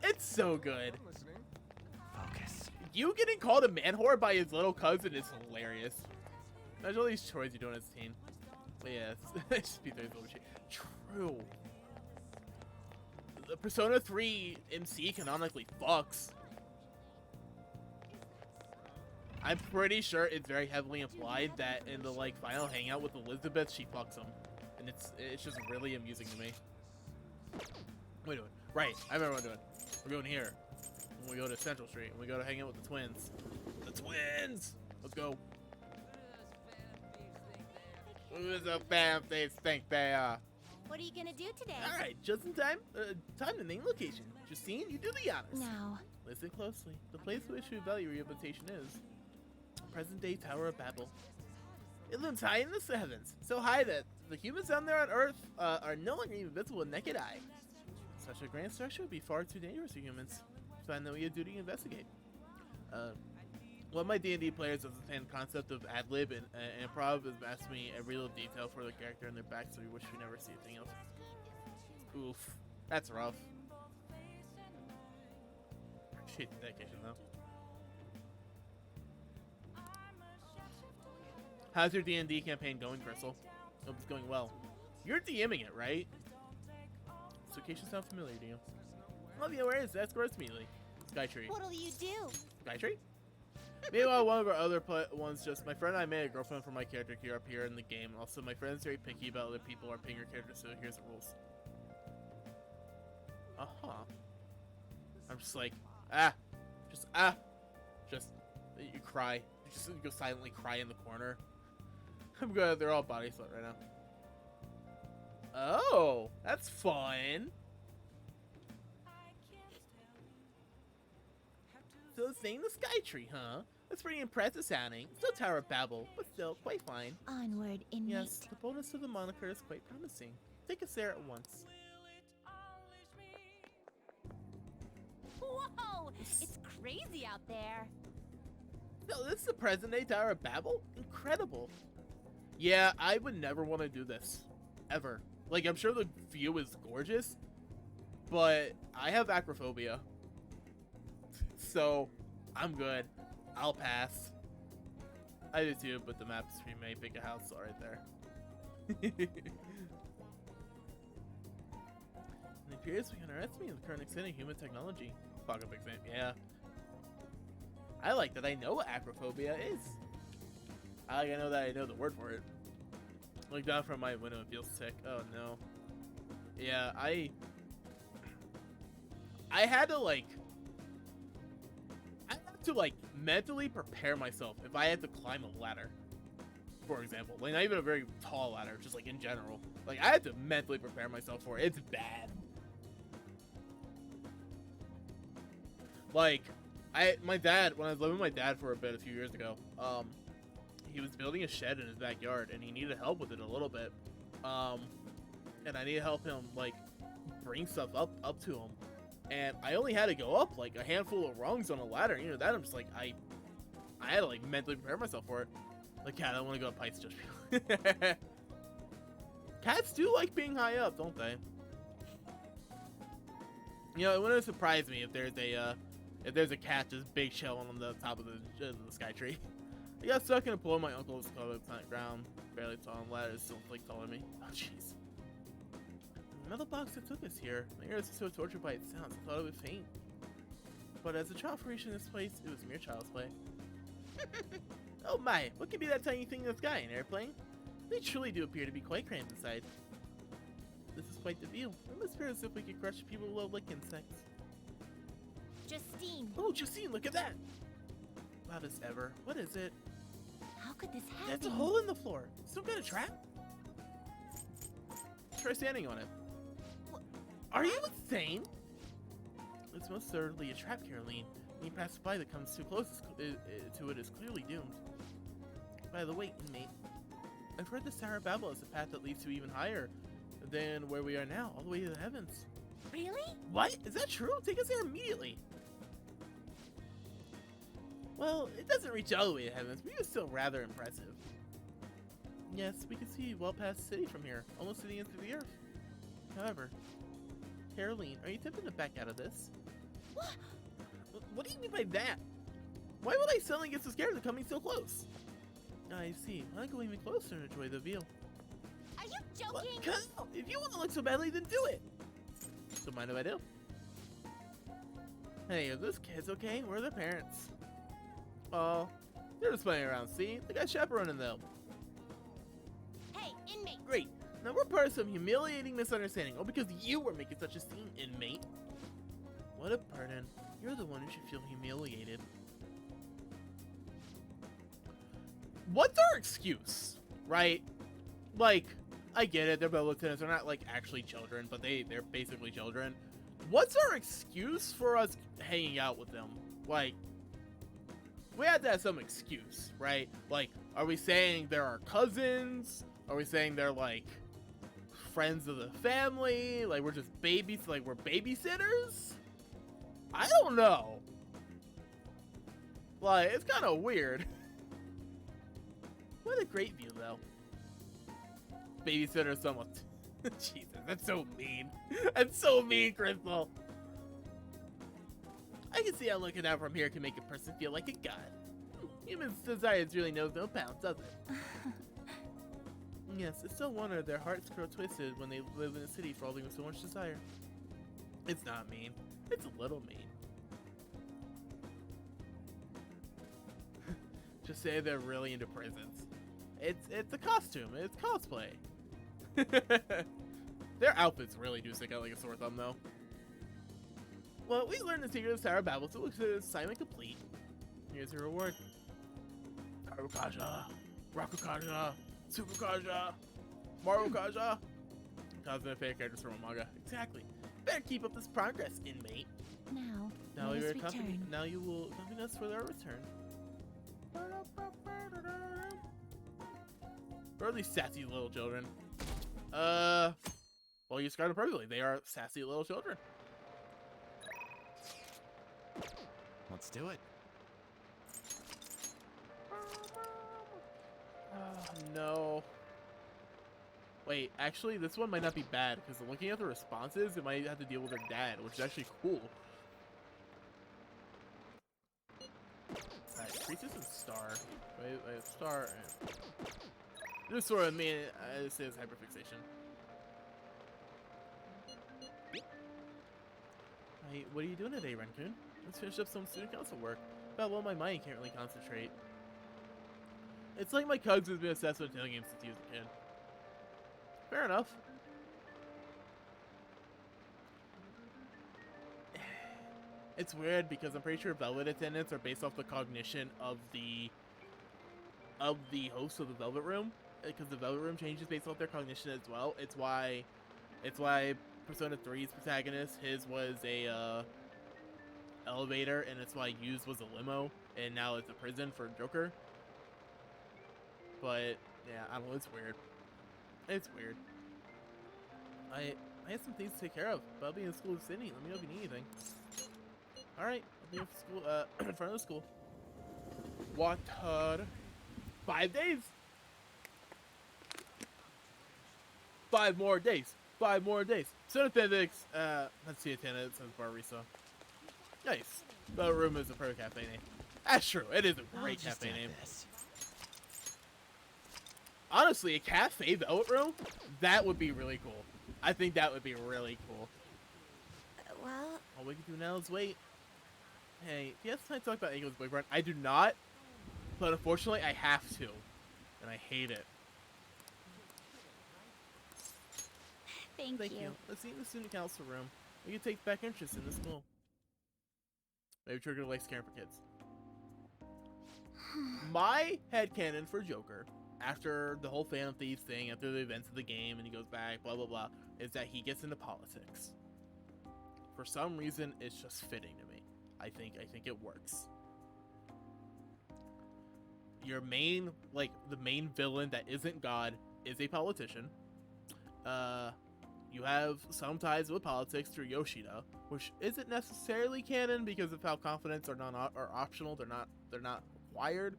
It's so good. I'm listening. Focus. You getting called a man whore by his little cousin is hilarious. Imagine all these chores you're doing as a teen. But yeah, it's just B3's little shit. True. The Persona 3 MC canonically fucks. I'm pretty sure it's very heavily implied that in the like final hangout with Elizabeth, she fucks him, and it's just really amusing to me. What are we doing? Right, I remember what we're doing. We're going here. And we go to Central Street, and we go to hang out with the twins. The twins! Let's go. Who's a fan they think they are? What are you gonna do today? Alright, just in time. Time to name location. Justine, you do the honors. Now, Listen closely. The place which we value your invitation is present-day Tower of Babel. It looms high in the heavens, so high that the humans down there on Earth are no longer even visible with naked eye. Such a grand structure would be far too dangerous for humans. So I know we have duty to investigate. One of my D&D players has the same concept of ad-lib and improv has asked me every little detail for the character and their backstory, which we never see anything else. Oof. That's rough. Appreciate the dedication, though. How's your D&D campaign going, Crystal? Hope it's going well. You're DMing it, right? This location sound familiar to you? Love you, where is that? Escort immediately. Skytree. what'll you do? Skytree? Meanwhile, one of our other ones just, my friend and I made a girlfriend for my character here up here in the game. Also, my friend's very picky about other people are picking her character, so here's the rules. Uh-huh. I'm just like, just, you cry. You just go silently cry in the corner. I'm good, they're all body sweat right now. Oh, that's fun. So saying the Skytree, huh? That's pretty impressive sounding. Still Tower of Babel, but still quite fine. Onward, inmate. Yes, the bonus of the moniker is quite promising. Take us there at once. Whoa! It's crazy out there. No, this is the present-day Tower of Babel? Incredible. Yeah, I would never want to do this. Ever. Like, I'm sure the view is gorgeous, but I have acrophobia. So, I'm good. I'll pass. I do too, but the map's remade. Big a house right there. It appears we underestimate the current extent of human technology. Fuck up exam, yeah. I like that I know what acrophobia is. I know that I know the word for it. Look down from my window and feel sick. Oh no. Yeah, I had to like mentally prepare myself if I had to climb a ladder. For example, like not even a very tall ladder, just like in general. Like I had to mentally prepare myself for it. It's bad. Like my dad, when I was living with my dad for a bit a few years ago, he was building a shed in his backyard and he needed help with it a little bit. And I needed to help him like bring stuff up to him. And I only had to go up like a handful of rungs on a ladder. You know that I'm just like I had to like mentally prepare myself for it. Like, cat, I don't want to go up heights, just cats do like being high up, don't they? You know, it wouldn't surprise me if there's a cat just big chilling on the top of the sky tree. I got stuck in a pool. My uncle was caught on the ground, barely tall, and ladder is still like taller than me. Oh jeez. Another box that took us here. My ears are so tortured by its sounds, I thought it would faint. But as a child for reaching this place, it was mere child's play. Oh my, what could be that tiny thing in the sky? An airplane? They truly do appear to be quite cramped inside. This is quite the view. It must appear as if we could crush people who love like insects. Justine, Oh, Justine, look at that! Loudest ever. What is it? how could this happen? That's a hole in the floor. Some kind of trap? Try standing on it. Are you insane? It's most certainly a trap, Caroline. Any passerby that comes too close to it is clearly doomed. By the way, inmate, I've heard the Tower of Babel is a path that leads to even higher than where we are now, all the way to the heavens. Really? What? Is that true? Take us there immediately. Well, it doesn't reach all the way to heavens, but it's still rather impressive. Yes, we can see well past the city from here, almost to the ends of the earth. However, Caroline, are you tempted to back out of this? What do you mean by that? Why would I suddenly get so scared of coming so close? I see. I go even closer and enjoy the view. Are you joking? Cause if you want to look so badly, then do it. So mind if I do? Hey, are those kids okay? Where are their parents? Oh, they're just playing around. See, the guy's chaperoning them. Hey, inmate. Great. Now we're part of some humiliating misunderstanding. Oh, because you were making such a scene, inmate. What a burden. You're the one who should feel humiliated. What's our excuse, right? Like, I get it, they're both lieutenants, they're not like actually children, but they're basically children. What's our excuse for us hanging out with them? Like, we have to have some excuse, right? Like, are we saying they're our cousins? Are we saying they're like friends of the family? Like we're just babies, like we're babysitters? I don't know. Like, it's kind of weird. What a great view, though. Babysitter somewhat. Jesus, that's so mean. That's so mean, Crystal. I can see how looking out from here can make a person feel like a god. Human desires really knows no bounds, does it? Yes, it's no wonder their hearts grow twisted when they live in a city fraughting with so much desire. It's not mean. It's a little mean. Just say they're really into prisons. It's a costume. It's cosplay. Their outfits really do stick out like a sore thumb, though. Well, we learned the secret of Tower of Babel, so it looks like assignment complete. Here's your reward. Harukaja, Rakukaja, Tsukukaja, Marukaja. Cosmic favorite characters from a manga. Exactly. Better keep up this progress, inmate. Now let us return. Now you will accompany us for their return. Where are these sassy little children? Well, you described it perfectly. They are sassy little children. Let's do it. Oh, no. Wait, actually, this one might not be bad, because looking at the responses, it might have to deal with their dad, which is actually cool. Alright, Priestess and Star. Wait, Star. This sort of mean, I say it's hyperfixation. Hey, what are you doing today, Renkun? Let's finish up some student council work. About well, my mind can't really concentrate. It's like my cousin's been obsessed with video games since he was a kid. Fair enough. It's weird because I'm pretty sure Velvet attendants are based off the cognition of the host of the Velvet Room, because the Velvet Room changes based off their cognition as well. It's why Persona 3's protagonist, his was a elevator, and it's why Yu's was a limo, and now it's a prison for Joker. But yeah, I don't know, it's weird. It's weird. I have some things to take care of, but I'll be in school with Sydney. Let me know if you need anything. Alright, I'll be in school, in front of the school. Water. 5 days. 5 more days. 5 more days. Student ethics, let's see attendance as Barisa. Nice. The room is a pro cafe name. That's true. It is a great cafe name. Honestly, a cafe Velvet Room, that would be really cool. I think that would be really cool. Well, All we can do now is wait. Hey, do you have time to talk about Ego's boyfriend? I do not, but unfortunately I have to, and I hate it. thank you. Let's see in the student council room. We can take back interest in the school. Maybe Trigger likes caring for kids. My headcanon for Joker, after the whole Phantom Thieves thing, after the events of the game, and he goes back, blah blah blah, is that he gets into politics. For some reason, it's just fitting to me. I think it works. Your main, like, the main villain that isn't God is a politician. You have some ties with politics through Yoshida, which isn't necessarily canon because of how confidence are optional. They're not required,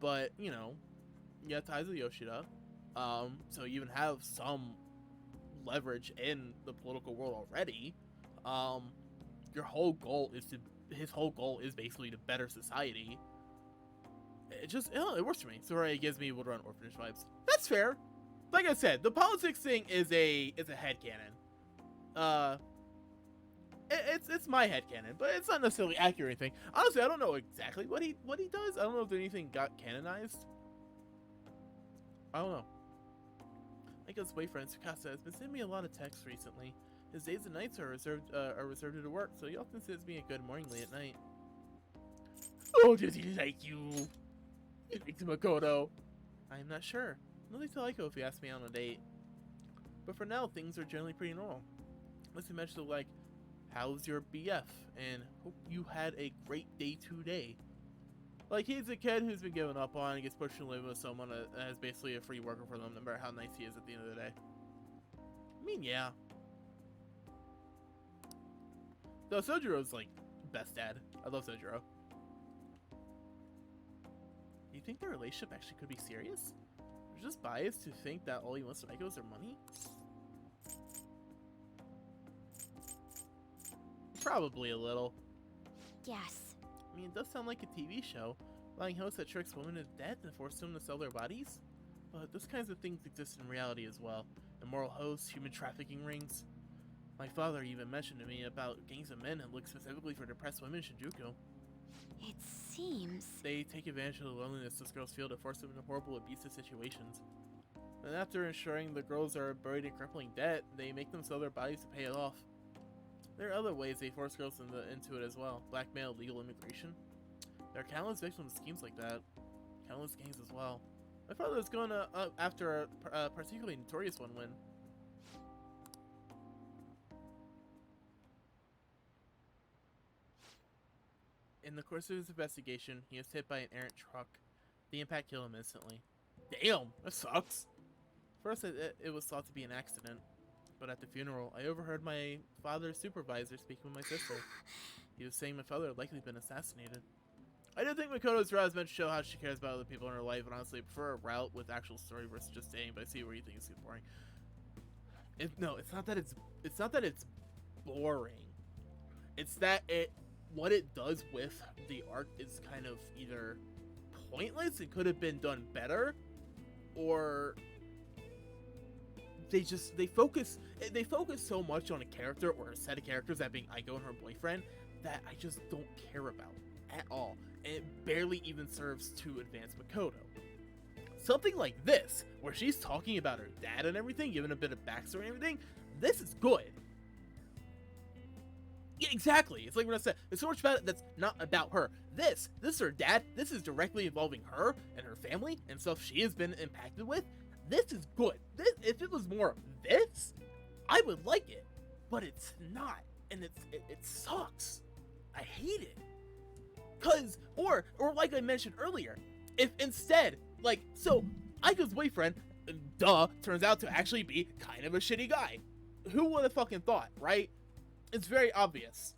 but you know, you have ties with Yoshida. So you even have some leverage in the political world already. your whole goal is to, his whole goal is basically to better society. It just, it works for me. Soraya it gives me Would Run Orphanage vibes. That's fair. Like I said, the politics thing is a headcanon. It's my headcanon, but it's not necessarily accurate or anything. Honestly, I don't know exactly what he does. I don't know if anything got canonized. I don't know. Miko's boyfriend Tsukasa has been sending me a lot of texts recently. His days and nights are reserved to work, so he often sends me a good morning late at night. Oh, does he like you? He likes Makoto. I'm not sure. Nothing to Aiko if you ask me on a date. But for now, things are generally pretty normal. Let's mention like, how's your BF? And hope you had a great day today. Like, he's a kid who's been given up on and gets pushed to live with someone that is basically a free worker for them, no matter how nice he is at the end of the day. I mean, yeah. Though Sojiro's, like, best dad. I love Sojiro. Do you think their relationship actually could be serious? Or just biased to think that all he wants to make is their money? Probably a little. Yes. I mean, it does sound like a TV show, allowing hosts that tricks women to death and force them to sell their bodies. But those kinds of things exist in reality as well. Immoral hosts, human trafficking rings. My father even mentioned to me about gangs of men that look specifically for depressed women in Shinjuku. It seems... They take advantage of the loneliness those girls feel to force them into horrible abusive situations. And after ensuring the girls are buried in crippling debt, they make them sell their bodies to pay it off. There are other ways they force girls into it as well. Blackmail, legal immigration. There are countless victims of schemes like that. Countless gangs as well. My father was going after a particularly notorious one when... In the course of his investigation, he was hit by an errant truck. The impact killed him instantly. Damn, that sucks. First, it was thought to be an accident. But at the funeral, I overheard my father's supervisor speaking with my sister. He was saying my father had likely been assassinated. I do think Makoto's route is meant to show how she cares about other people in her life, and honestly, I prefer a route with actual story versus just saying, but I see where you think it's boring. No, it's not that it's boring. It's that what it does with the arc is kind of either pointless, it could have been done better, or they focus so much on a character or a set of characters, that being Aiko and her boyfriend, that I just don't care about at all, and it barely even serves to advance Makoto. Something like this, where she's talking about her dad and everything, giving a bit of backstory and everything, this is good. Yeah, exactly. It's like when I said, there's so much about it that's not about her. This is her dad. This is directly involving her and her family and stuff she has been impacted with. This is good. If it was more of this, I would like it, but it's not, and it sucks. I hate it. Cause, or like I mentioned earlier, if instead, like, so Aiko's boyfriend, turns out to actually be kind of a shitty guy. Who would have fucking thought, right? It's very obvious.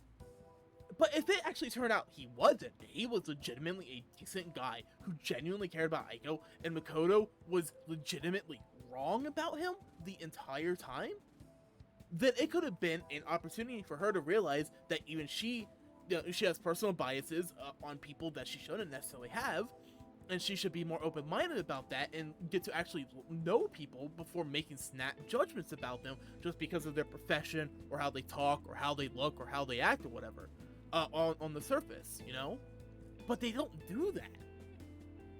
But if it actually turned out he wasn't, he was legitimately a decent guy who genuinely cared about Aiko, and Makoto was legitimately wrong about him the entire time, then it could have been an opportunity for her to realize that even she has personal biases on people that she shouldn't necessarily have, and she should be more open-minded about that and get to actually know people before making snap judgments about them just because of their profession or how they talk or how they look or how they act or whatever on the surface, you know? But they don't do that.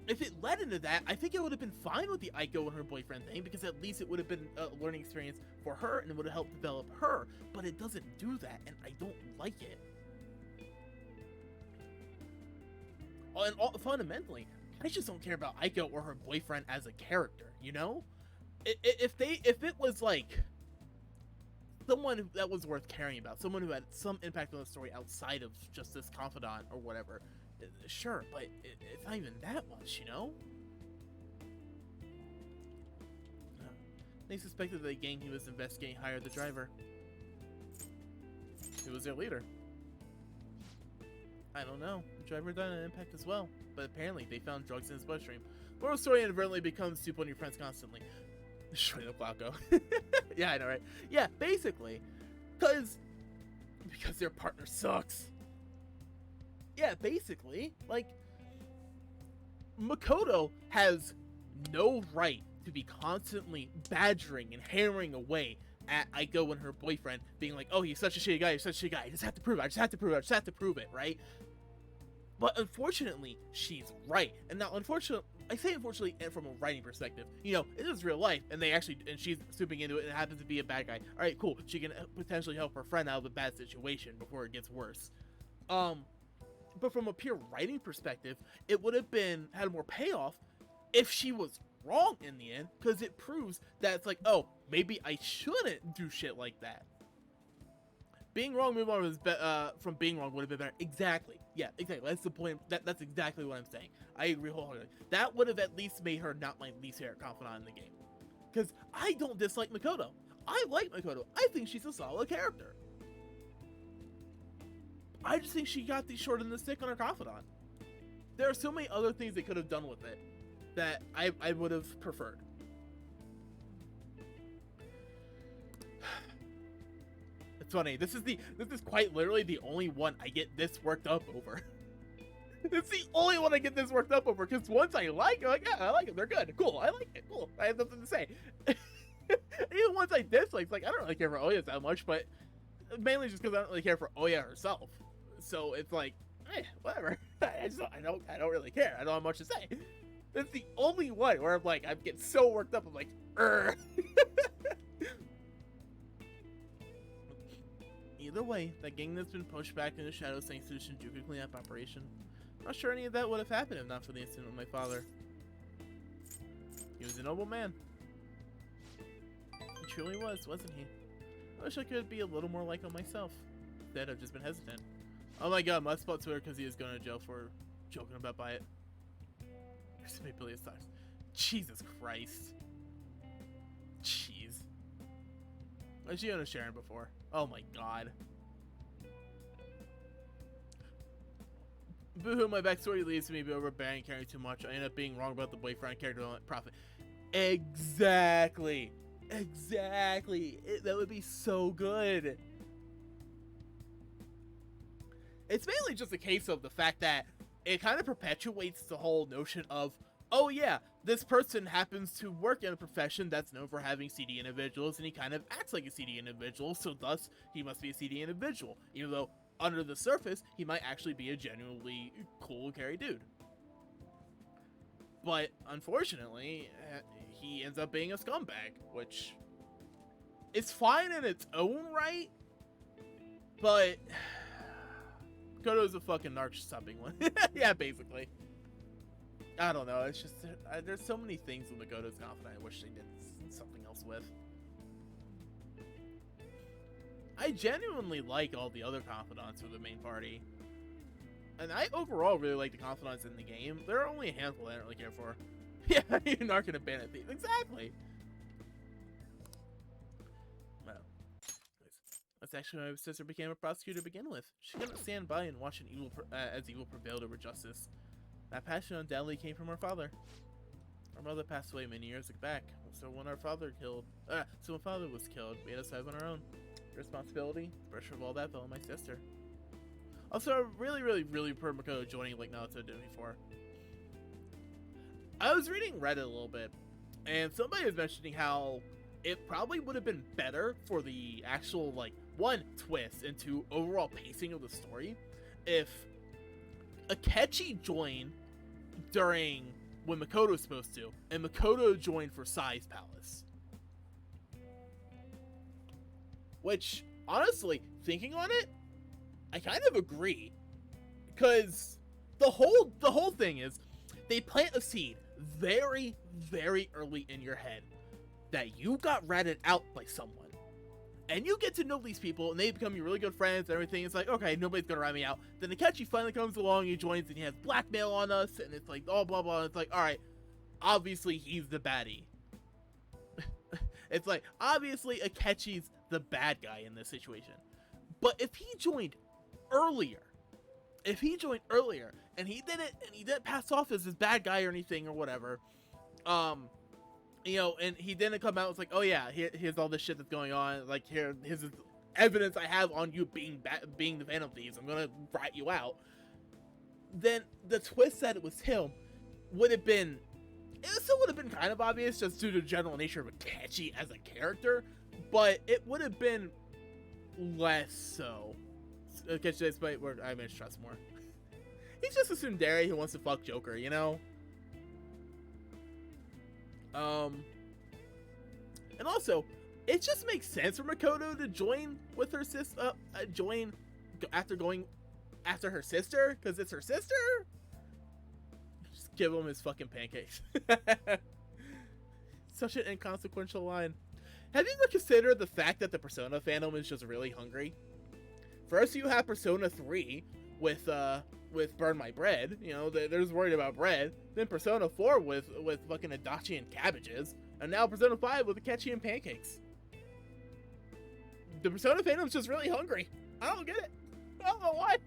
If it led into that, I think it would have been fine with the Aiko and her boyfriend thing, because at least it would have been a learning experience for her and it would have helped develop her, but it doesn't do that, and I don't like it. And fundamentally, I just don't care about Aiko or her boyfriend as a character, you know? If it was like someone that was worth caring about, someone who had some impact on the story outside of just this confidant or whatever, sure, but it's not even that much, you know? They suspected that the gang he was investigating hired the driver. Who was their leader? I don't know. The driver died an impact as well, but apparently they found drugs in his bloodstream. Moral story inadvertently becomes soup on your friends constantly. Straight up Glauco. Yeah, I know, right? Yeah, basically. Because because their partner sucks. Yeah, basically, like, Makoto has no right to be constantly badgering and hammering away at Aiko and her boyfriend, being like, oh, he's such a shitty guy, he's such a shitty guy, I just have to prove it, I just have to prove it, I just have to prove it, right? But unfortunately, she's right. And now, unfortunately, I say unfortunately from a writing perspective, you know, it is real life, and she's swooping into it, and it happens to be a bad guy. All right, cool. She can potentially help her friend out of a bad situation before it gets worse. But from a pure writing perspective, it would have had more payoff if she was wrong in the end, because it proves that it's like, oh, maybe I shouldn't do shit like that. Being wrong, move on from being wrong would have been better. Exactly. Yeah, exactly. That's the point. That's exactly what I'm saying. I agree wholeheartedly. That would have at least made her not my least favorite confidant in the game. Because I don't dislike Makoto. I like Makoto. I think she's a solid character. I just think she got the short end of the stick on her confidant. There are so many other things they could have done with it that I would have preferred. It's funny. This is quite literally the only one I get this worked up over. It's the only one I get this worked up over, because once I like it, I'm like, yeah, I like it. They're good. Cool. I like it. Cool. I have nothing to say. Even once I dislike, it's like, I don't really care for Oya that much, but mainly just because I don't really care for Oya herself. So it's like, whatever. I don't really care. I don't have much to say. That's the only one where I'm like, I get so worked up. I'm like, Either way, that gang that's been pushed back into shadows thanks to the Shinjuku cleanup operation. Not sure any of that would have happened if not for the incident with my father. He was a noble man. He truly was, wasn't he? I wish I could be a little more like him myself. Instead, I've just been hesitant. Oh my god, must spot Twitter because he is going to jail for joking about by it. There's so many stars. Jesus Christ. Jeez. I've seen Sharon before. Oh my god. Boo-hoo, my backstory leads to me be overbearing, caring too much. I end up being wrong about the boyfriend character profit. Exactly. Exactly. That would be so good. It's mainly just a case of the fact that it kind of perpetuates the whole notion of, oh yeah, this person happens to work in a profession that's known for having CD individuals, and he kind of acts like a CD individual, so thus he must be a CD individual, even though under the surface he might actually be a genuinely cool, carry dude. But unfortunately, he ends up being a scumbag, which is fine in its own right, but Koto's a fucking narc stopping one. Yeah, basically. I don't know, it's just, there's so many things with Makoto's confidant I wish they did something else with. I genuinely like all the other confidants for the main party. And I overall really like the confidants in the game. There are only a handful I don't really care for. Yeah, you're narc and a bandit thief. Exactly. Well, that's actually why my sister became a prosecutor to begin with. She couldn't stand by and watch as evil prevailed over justice. That passion undoubtedly came from our father. Our mother passed away many years back, so when father was killed, we had to survive on our own. The responsibility, the pressure of all that fell on my sister. Also, I really prefer Makoto joining like Naruto did before. I was reading Reddit a little bit, and somebody was mentioning how it probably would have been better for the actual, like, one, twist into overall pacing of the story if Akechi joined during when Makoto was supposed to, and Makoto joined for Sai's palace. Which, honestly, thinking on it, I kind of agree. Because the whole thing is, they plant a seed very, very early in your head that you got ratted out by someone. And you get to know these people, and they become your really good friends and everything. It's like, okay, nobody's gonna rat me out. Then Akechi finally comes along, he joins, and he has blackmail on us, and it's like, oh, blah, blah, and it's like, alright, obviously he's the baddie. It's like, obviously Akechi's the bad guy in this situation. But if he joined earlier, and he didn't pass off as this bad guy or anything or whatever, you know, and he didn't come out, it's like, oh yeah, here's all this shit that's going on, like, here's evidence I have on you being the Phantom Thieves, I'm gonna rat you out. Then the twist that it was him would have been, it still would have been kind of obvious just due to the general nature of Akechi as a character, but it would have been less so. Akechi, despite where I may trust more. He's just a tsundere who wants to fuck Joker, you know? And also, it just makes sense for Makoto to join with her sister, after her sister, because it's her sister? Just give him his fucking pancakes. Such an inconsequential line. Have you ever considered the fact that the Persona fandom is just really hungry? First you have Persona 3 with Burn My Bread, you know, they're just worried about bread. Then Persona 4 with fucking Adachi and cabbages. And now Persona 5 with Akechi and pancakes. The Persona fandom's just really hungry. I don't get it. I don't know why.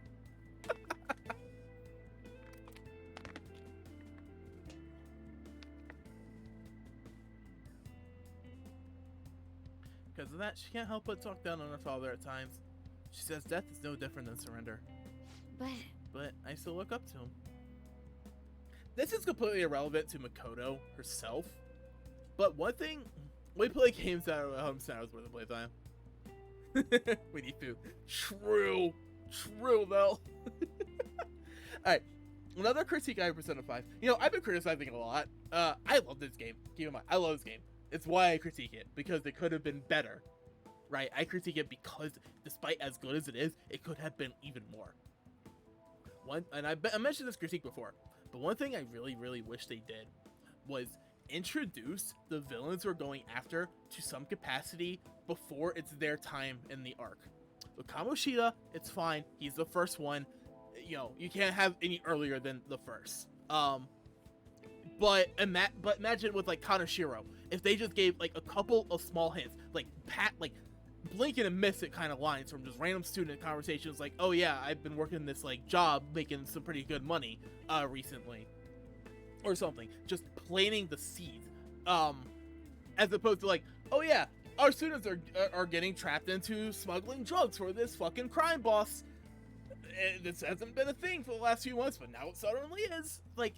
Because of that, she can't help but talk down on her father at times. She says death is no different than surrender. But I still look up to him. This is completely irrelevant to Makoto herself. But one thing, we play games that are home centers worth of playtime. We need food. True though. Alright, another critique I have Persona 5. You know, I've been criticizing it a lot. I love this game. Keep in mind, I love this game. It's why I critique it, because it could have been better. Right? I critique it because, despite as good as it is, it could have been even more. I mentioned this critique before, but one thing I really wish they did was introduce the villains we're going after to some capacity before it's their time in the arc. With Kamoshida, it's fine. He's the first one. You know, you can't have any earlier than the first. But imagine with like Kaneshiro, if they just gave like a couple of small hints, like blink and miss it kind of lines from just random student conversations, like, oh yeah, I've been working this like job making some pretty good money recently, or something. Just planting the seed, as opposed to like, oh yeah, our students are getting trapped into smuggling drugs for this fucking crime boss. This hasn't been a thing for the last few months, but now it suddenly is. Like,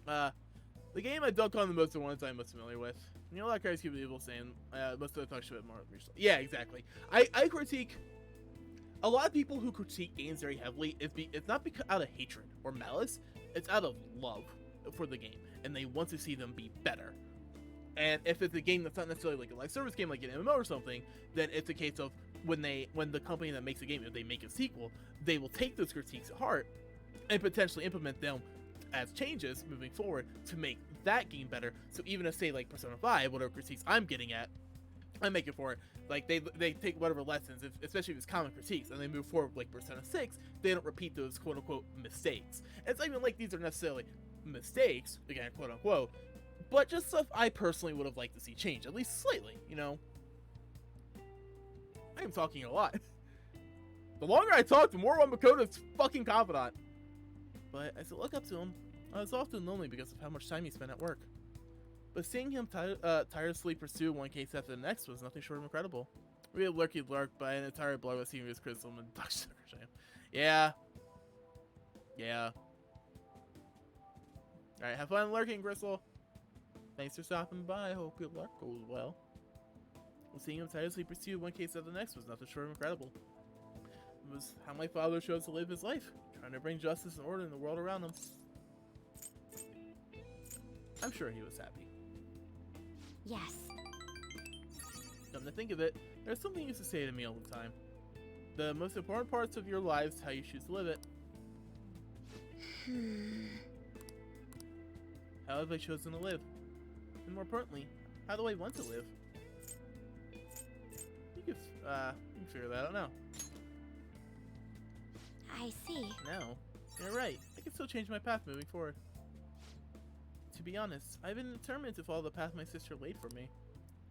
the game I dunk on the most, the ones I'm most familiar with. You know, a lot of crazy people saying most of the talk shit more recently. Yeah, exactly. I critique a lot of people who critique games very heavily. It's not because out of hatred or malice. It's out of love for the game, and they want to see them be better. And if it's a game that's not necessarily like a live service game, like an MMO or something, then it's a case of when the company that makes a game, if they make a sequel, they will take those critiques to heart and potentially implement them as changes moving forward to make that game better. So even if, say, like Persona 5, whatever critiques I'm getting at, I make it for it. Like they take whatever lessons, especially if it's common critiques, and they move forward. Like Persona 6, they don't repeat those quote unquote mistakes. And it's not even like these are necessarily mistakes, again, quote unquote, but just stuff I personally would have liked to see change, at least slightly, you know. I am talking a lot. The longer I talk, the more I'm Makoto's fucking confidant. But I still look up to him. I was often lonely because of how much time he spent at work. But seeing him tirelessly pursue one case after the next was nothing short of incredible. We had lurky lurked by an entire blog of serious criticism and Dr. Shame. Yeah. Alright, have fun lurking, Gristle. Thanks for stopping by. Hope your luck goes well. Seeing him tirelessly pursue one case after the next was nothing short of incredible. It was how my father chose to live his life, trying to bring justice and order in the world around him. I'm sure he was happy. Yes. Come to think of it, there's something he used to say to me all the time. The most important parts of your life is how you choose to live it. How have I chosen to live? And more importantly, how do I want to live? You can figure that out now. I see. No, you're right. I can still change my path moving forward. To be honest, I've been determined to follow the path my sister laid for me.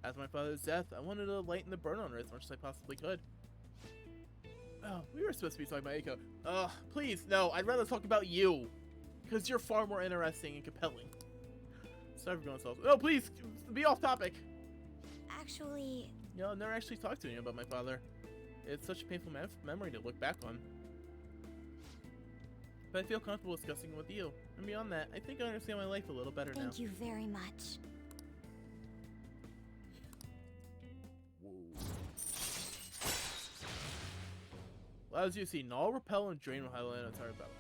After my father's death, I wanted to lighten the burn on her as much as I possibly could. Oh, we were supposed to be talking about Eiko. Ugh, please, no, I'd rather talk about you. Because you're far more interesting and compelling. Sorry for going self. No, please, be off topic. Actually, You know, I've never actually talked to anyone about my father. It's such a painful memory to look back on. But I feel comfortable discussing it with you. And beyond that, I think I understand my life a little better now. Thank you very much. Well, as you see, Null, Repel, and Drain will highlight an entire battle.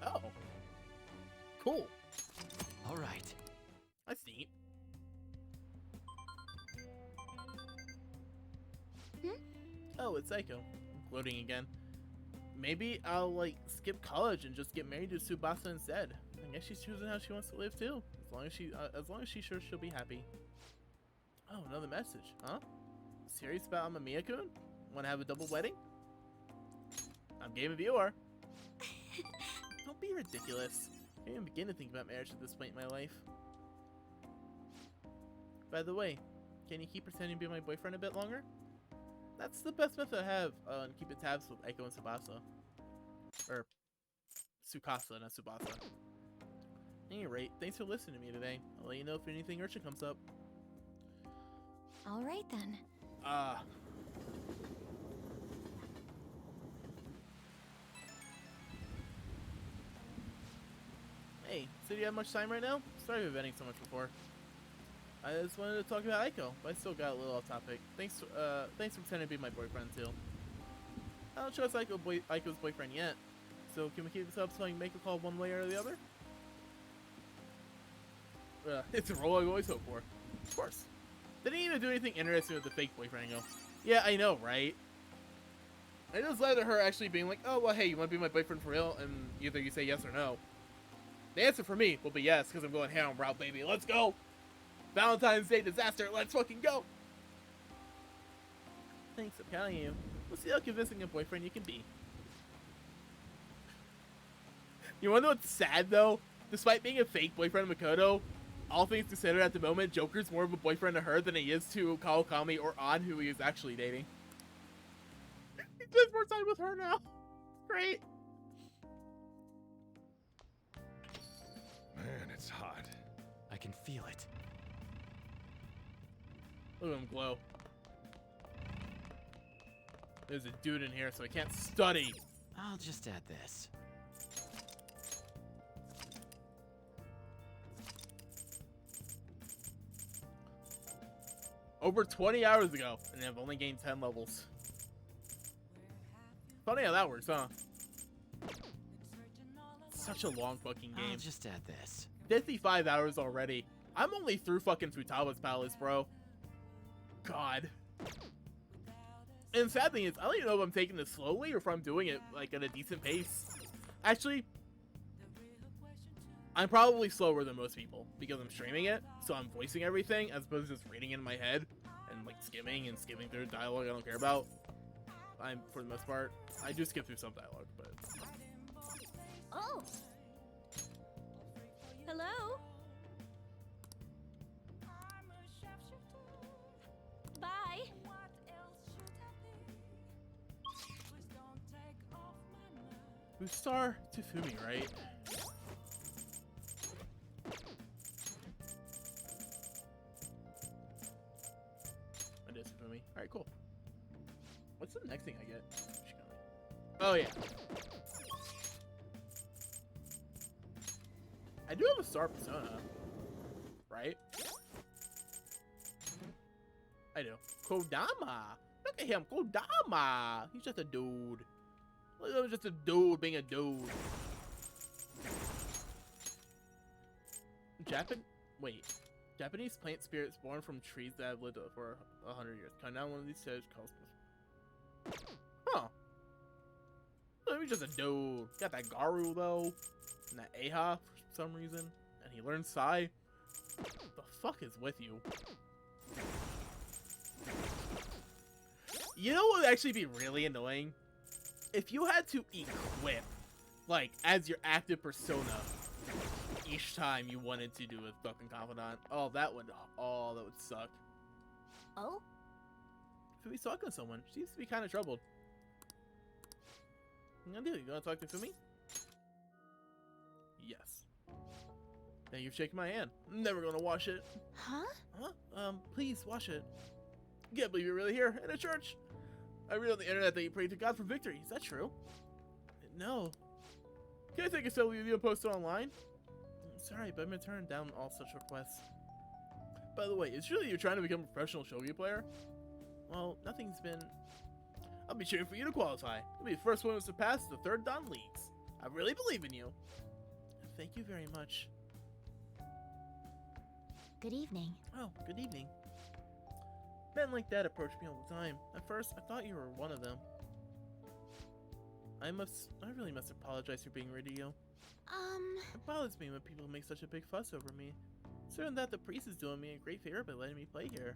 Oh. Cool. All right. That's neat. Oh, it's Aiko. Loading again. Maybe I'll, like, skip college and just get married to Tsubasa instead. I guess she's choosing how she wants to live, too. As long as she's sure she'll be happy. Oh, another message. Huh? Serious about Amamiya-kun? Want to have a double wedding? I'm game if you are. Don't be ridiculous. I can't even begin to think about marriage at this point in my life. By the way, can you keep pretending to be my boyfriend a bit longer? That's the best method I have on keeping tabs with Aiko and Tsubasa. Or, Tsukasa, not Tsubasa. At any rate, thanks for listening to me today. I'll let you know if anything urgent comes up. Alright then. Hey, so do you have much time right now? Sorry for venting so much before. I just wanted to talk about Aiko, but I still got a little off topic. Thanks for pretending to be my boyfriend too. I don't trust Aiko's boyfriend yet, so can we keep this up so I can make a call one way or the other? It's a role I always hope for. Of course. They didn't even do anything interesting with the fake boyfriend angle. Yeah, I know, right? I just led to her actually being like, oh, well, hey, you want to be my boyfriend for real? And either you say yes or no. The answer for me will be yes, because I'm going harem route, baby. Let's go! Valentine's Day disaster, let's fucking go! Thanks, I'm counting you. We'll see how convincing a boyfriend you can be. You wanna know what's sad, though? Despite being a fake boyfriend of Makoto, all things considered at the moment, Joker's more of a boyfriend to her than he is to Kawakami or An, who he is actually dating. He spends more time with her now. Great. Man, it's hot. I can feel it. Look at him glow. There's a dude in here, so I can't study. I'll just add this. Over 20 hours ago, and I've only gained 10 levels. Funny how that works, huh? Such a long fucking game. I'll just add this. 55 hours already. I'm only through fucking Futaba's Palace, bro. God. And the sad thing is, I don't even know if I'm taking this slowly or if I'm doing it, like, at a decent pace. Actually, I'm probably slower than most people because I'm streaming it, so I'm voicing everything as opposed to just reading it in my head and, like, skimming through dialogue I don't care about. For the most part, I do skip through some dialogue, but... Oh! Hello? Bye! Ustar Tufumi, right? It is Tufumi. Alright, cool. What's the next thing I get? Oh, yeah. I do have a star persona, right? I do. Kodama! Look at him, Kodama! He's just a dude. Look at him, just a dude being a dude. Japanese plant spirits born from trees that have lived for 100 years. Come down one of these stairs calls. Huh. Look, he's just a dude. Got that Garu though. And that Aha for some reason. And he learns Sai. What the fuck is with you? You know what would actually be really annoying? If you had to equip, like, as your active persona each time you wanted to do a fucking confidant. Oh, that would suck. Oh? Fumi's talking to someone. She seems to be kind of troubled. What are you gonna do? You gonna talk to Fumi? Yes. Now you've shaken my hand. I'm never gonna wash it. Huh? Huh? Please wash it. Can't believe you're really here in a church. I read on the internet that you prayed to God for victory. Is that true? No. Can I take a selfie with you and post it online? Sorry, but I'm gonna turn down all such requests. By the way, is really you're trying to become a professional shogi player? Well, nothing's been... I'll be cheering for you to qualify. You'll be the first one to surpass the 3rd Dan leagues. I really believe in you. Thank you very much. Good evening. Oh, good evening. Men like that approach me all the time. At first, I thought you were one of them. I really must apologize for being rude to you. It bothers me when people make such a big fuss over me. Certain that the priest is doing me a great favor by letting me play here.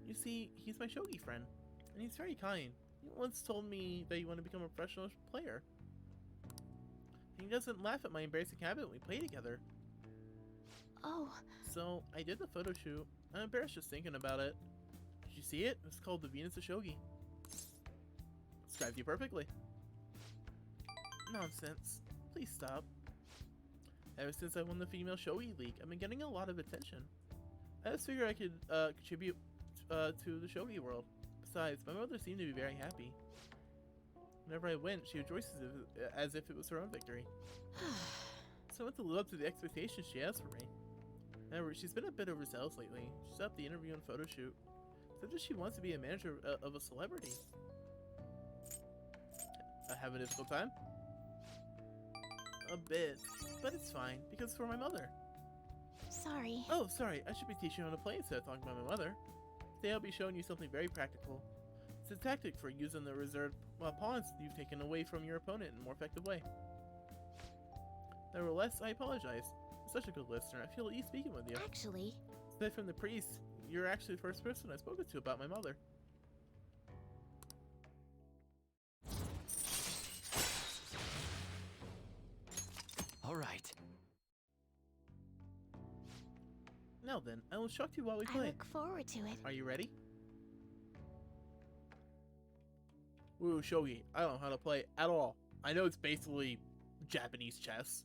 You see, he's my shogi friend, and he's very kind. He once told me that you want to become a professional player. He doesn't laugh at my embarrassing habit when we play together. Oh, So, I did the photo shoot. I'm embarrassed just thinking about it. Did you see it? It's called the Venus of Shogi. Described you perfectly. Nonsense. Please stop. Ever since I won the Female Shogi League, I've been getting a lot of attention. I just figured I could contribute to the Shogi world. Besides, my mother seemed to be very happy. Whenever I went, she rejoices as if it was her own victory. So I went to live up to the expectations she has for me. However, she's been a bit overzealous lately. She's up the interview and photo shoot. Said that she wants to be a manager of a celebrity. Have a difficult time? A bit, but it's fine, because it's for my mother. sorry. Oh, sorry, I should be teaching you how to play instead of talking about my mother. Today I'll be showing you something very practical. It's a tactic for using the reserved pawns you've taken away from your opponent in a more effective way. Nevertheless, I apologize. You're such a good listener, I feel at ease speaking with you. Actually, Aside from the priest, you're actually the first person I've spoken to about my mother. All right. Now then, I will instruct you while we I play. look forward to it. Are you ready? Woo, shogi. I don't know how to play at all. I know it's basically Japanese chess.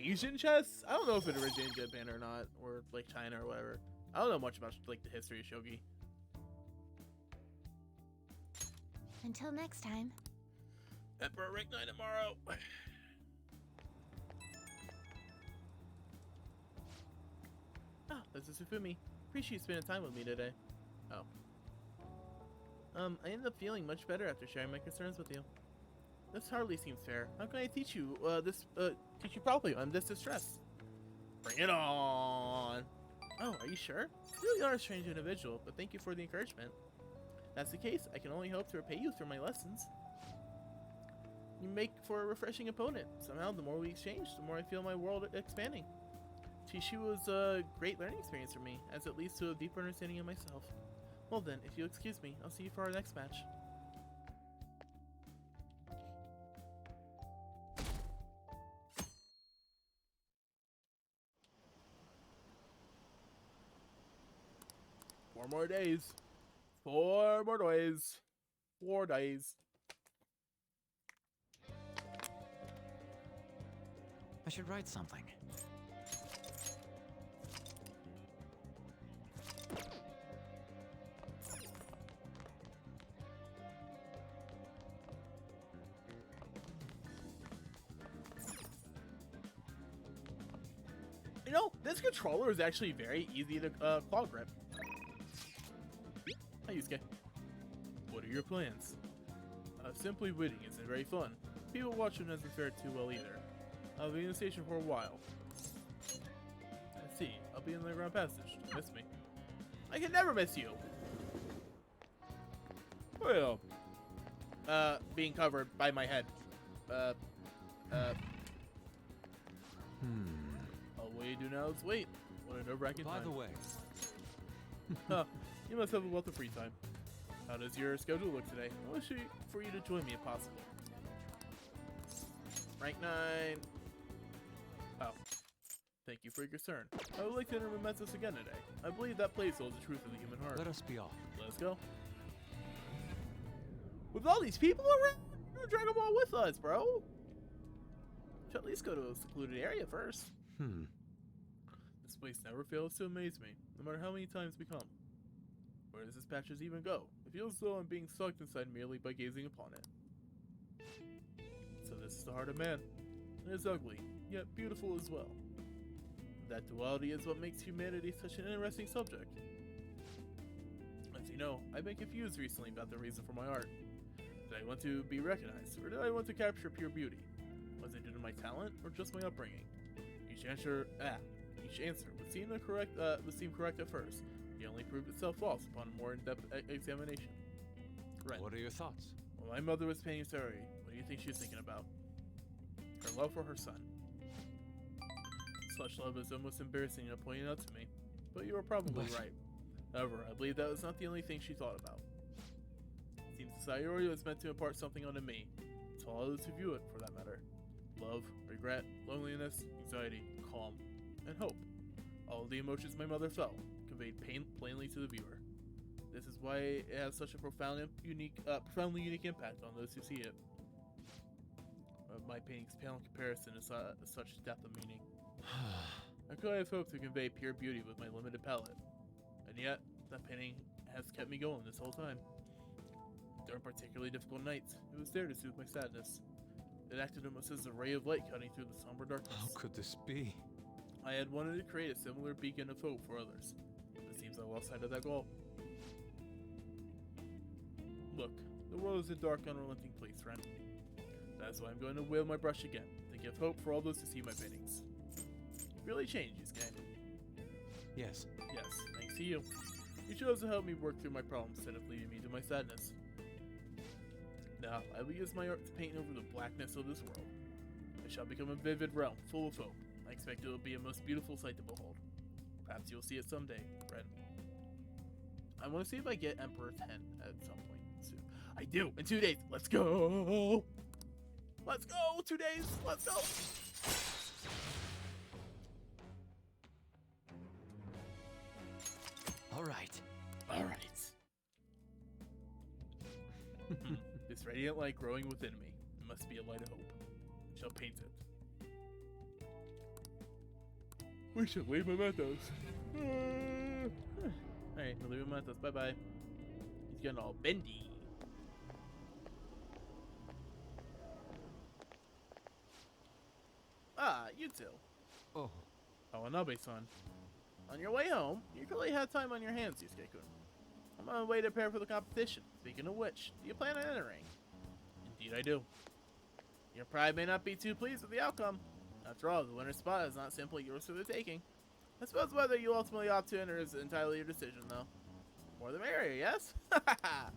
Asian chess? I don't know if it originated in Japan or not, or like China or whatever. I don't know much about like the history of shogi. Until next time. Emperor rank 9 tomorrow. Ah, this is Sufumi. Appreciate you spending time with me today. Oh. I ended up feeling much better after sharing my concerns with you. This hardly seems fair. How can I teach you teach you properly on this distress? Bring it on! Oh, are you sure? You really are a strange individual, but thank you for the encouragement. If that's the case, I can only hope to repay you through my lessons. You make for a refreshing opponent. Somehow, the more we exchange, the more I feel my world expanding. Chishu was a great learning experience for me, as it leads to a deeper understanding of myself. Well then, if you'll excuse me, I'll see you for our next match. Four more days. 4 more days. 4 days. I should write something. You know, this controller is actually very easy to claw grip. Hi, Yusuke. What are your plans? Simply winning isn't very fun. People watching doesn't fare too well either. I'll be in the station for a while. I see. I'll be in the underground passage. Don't miss me. I can never miss you! Well, being covered by my head. All we do now is wait. What a nerve-wracking time. By the way, Huh, you must have a lot of free time. How does your schedule look today? I wish for you to join me if possible. Rank 9. Oh. Thank you for your concern. I would like to enter Mementos again today. I believe that place holds the truth of the human heart. let us be off. Let's go. With all these people around, you're Dragon Ball with us, bro. Should at least go to a secluded area first. Hmm. This place never fails to amaze me, no matter how many times we come. Where does this patches even go? It feels as though I'm being sucked inside merely by gazing upon it. So this is the heart of man. It is ugly, yet beautiful as well. That duality is what makes humanity such an interesting subject. As you know, I've been confused recently about the reason for my art. Did I want to be recognized, or did I want to capture pure beauty? Was it due to my talent, or just my upbringing? Each answer would seem correct at first. It only proved itself false upon a more in-depth examination. Ren. What are your thoughts? When my mother was painting Saori, what do you think she was thinking about? Her love for her son. Such love is almost embarrassing to point out to me, but you are probably right. However, I believe that was not the only thing she thought about. It seems Saori was meant to impart something onto me, to all those who view it, for that matter. Love, regret, loneliness, anxiety, calm, and hope. All of the emotions my mother felt, conveyed plainly to the viewer. This is why it has such a profoundly unique impact on those who see it. My paintings pale in comparison to such depth of meaning. I could have hoped to convey pure beauty with my limited palette, and yet that painting has kept me going this whole time. During particularly difficult nights, it was there to soothe my sadness. It acted almost as a ray of light cutting through the somber darkness. How could this be? I had wanted to create a similar beacon of hope for others, but it seems I lost sight of that goal. Look, the world is a dark, unrelenting place, Ren. That's why I'm going to wield my brush again, to give hope for all those who see my paintings. You really changed, Yusuke. Yes. Yes, thanks to you. You chose to help me work through my problems instead of leading me to my sadness. Now, I will use my art to paint over the blackness of this world. It shall become a vivid realm, full of hope. I expect it will be a most beautiful sight to behold. Perhaps you'll see it someday, Ren. I want to see if I get Emperor 10 at some point soon. I do! In 2 days! Let's go! Let's go! 2 days! Let's go! All right. All right. This radiant light growing within me must be a light of hope. I shall paint it. We should leave mementos. Alright, we'll leave mementos. Bye bye. He's getting all bendy. Ah, you two. Oh. Kawanabe-san. On your way home, you clearly had time on your hands, Yusuke-kun. I'm on my way to prepare for the competition. Speaking of which, do you plan on entering? Indeed I do. Your pride may not be too pleased with the outcome. After all, the winner's spot is not simply yours for the taking. I suppose whether you ultimately opt to enter is entirely your decision, though. More the merrier, yes? I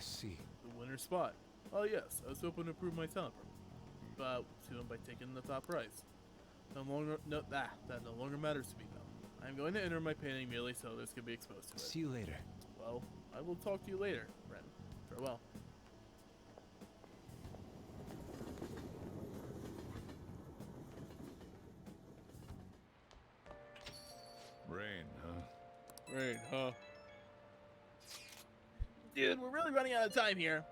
see. The winner's spot. Oh yes, I was hoping to prove my talent, but to him by taking the top prize. That no longer matters to me, though. I'm going to enter my painting merely so this can be exposed to it. See you later. Well, I will talk to you later, Ren. Farewell. Rain, huh? Right, huh? Dude, we're really running out of time here.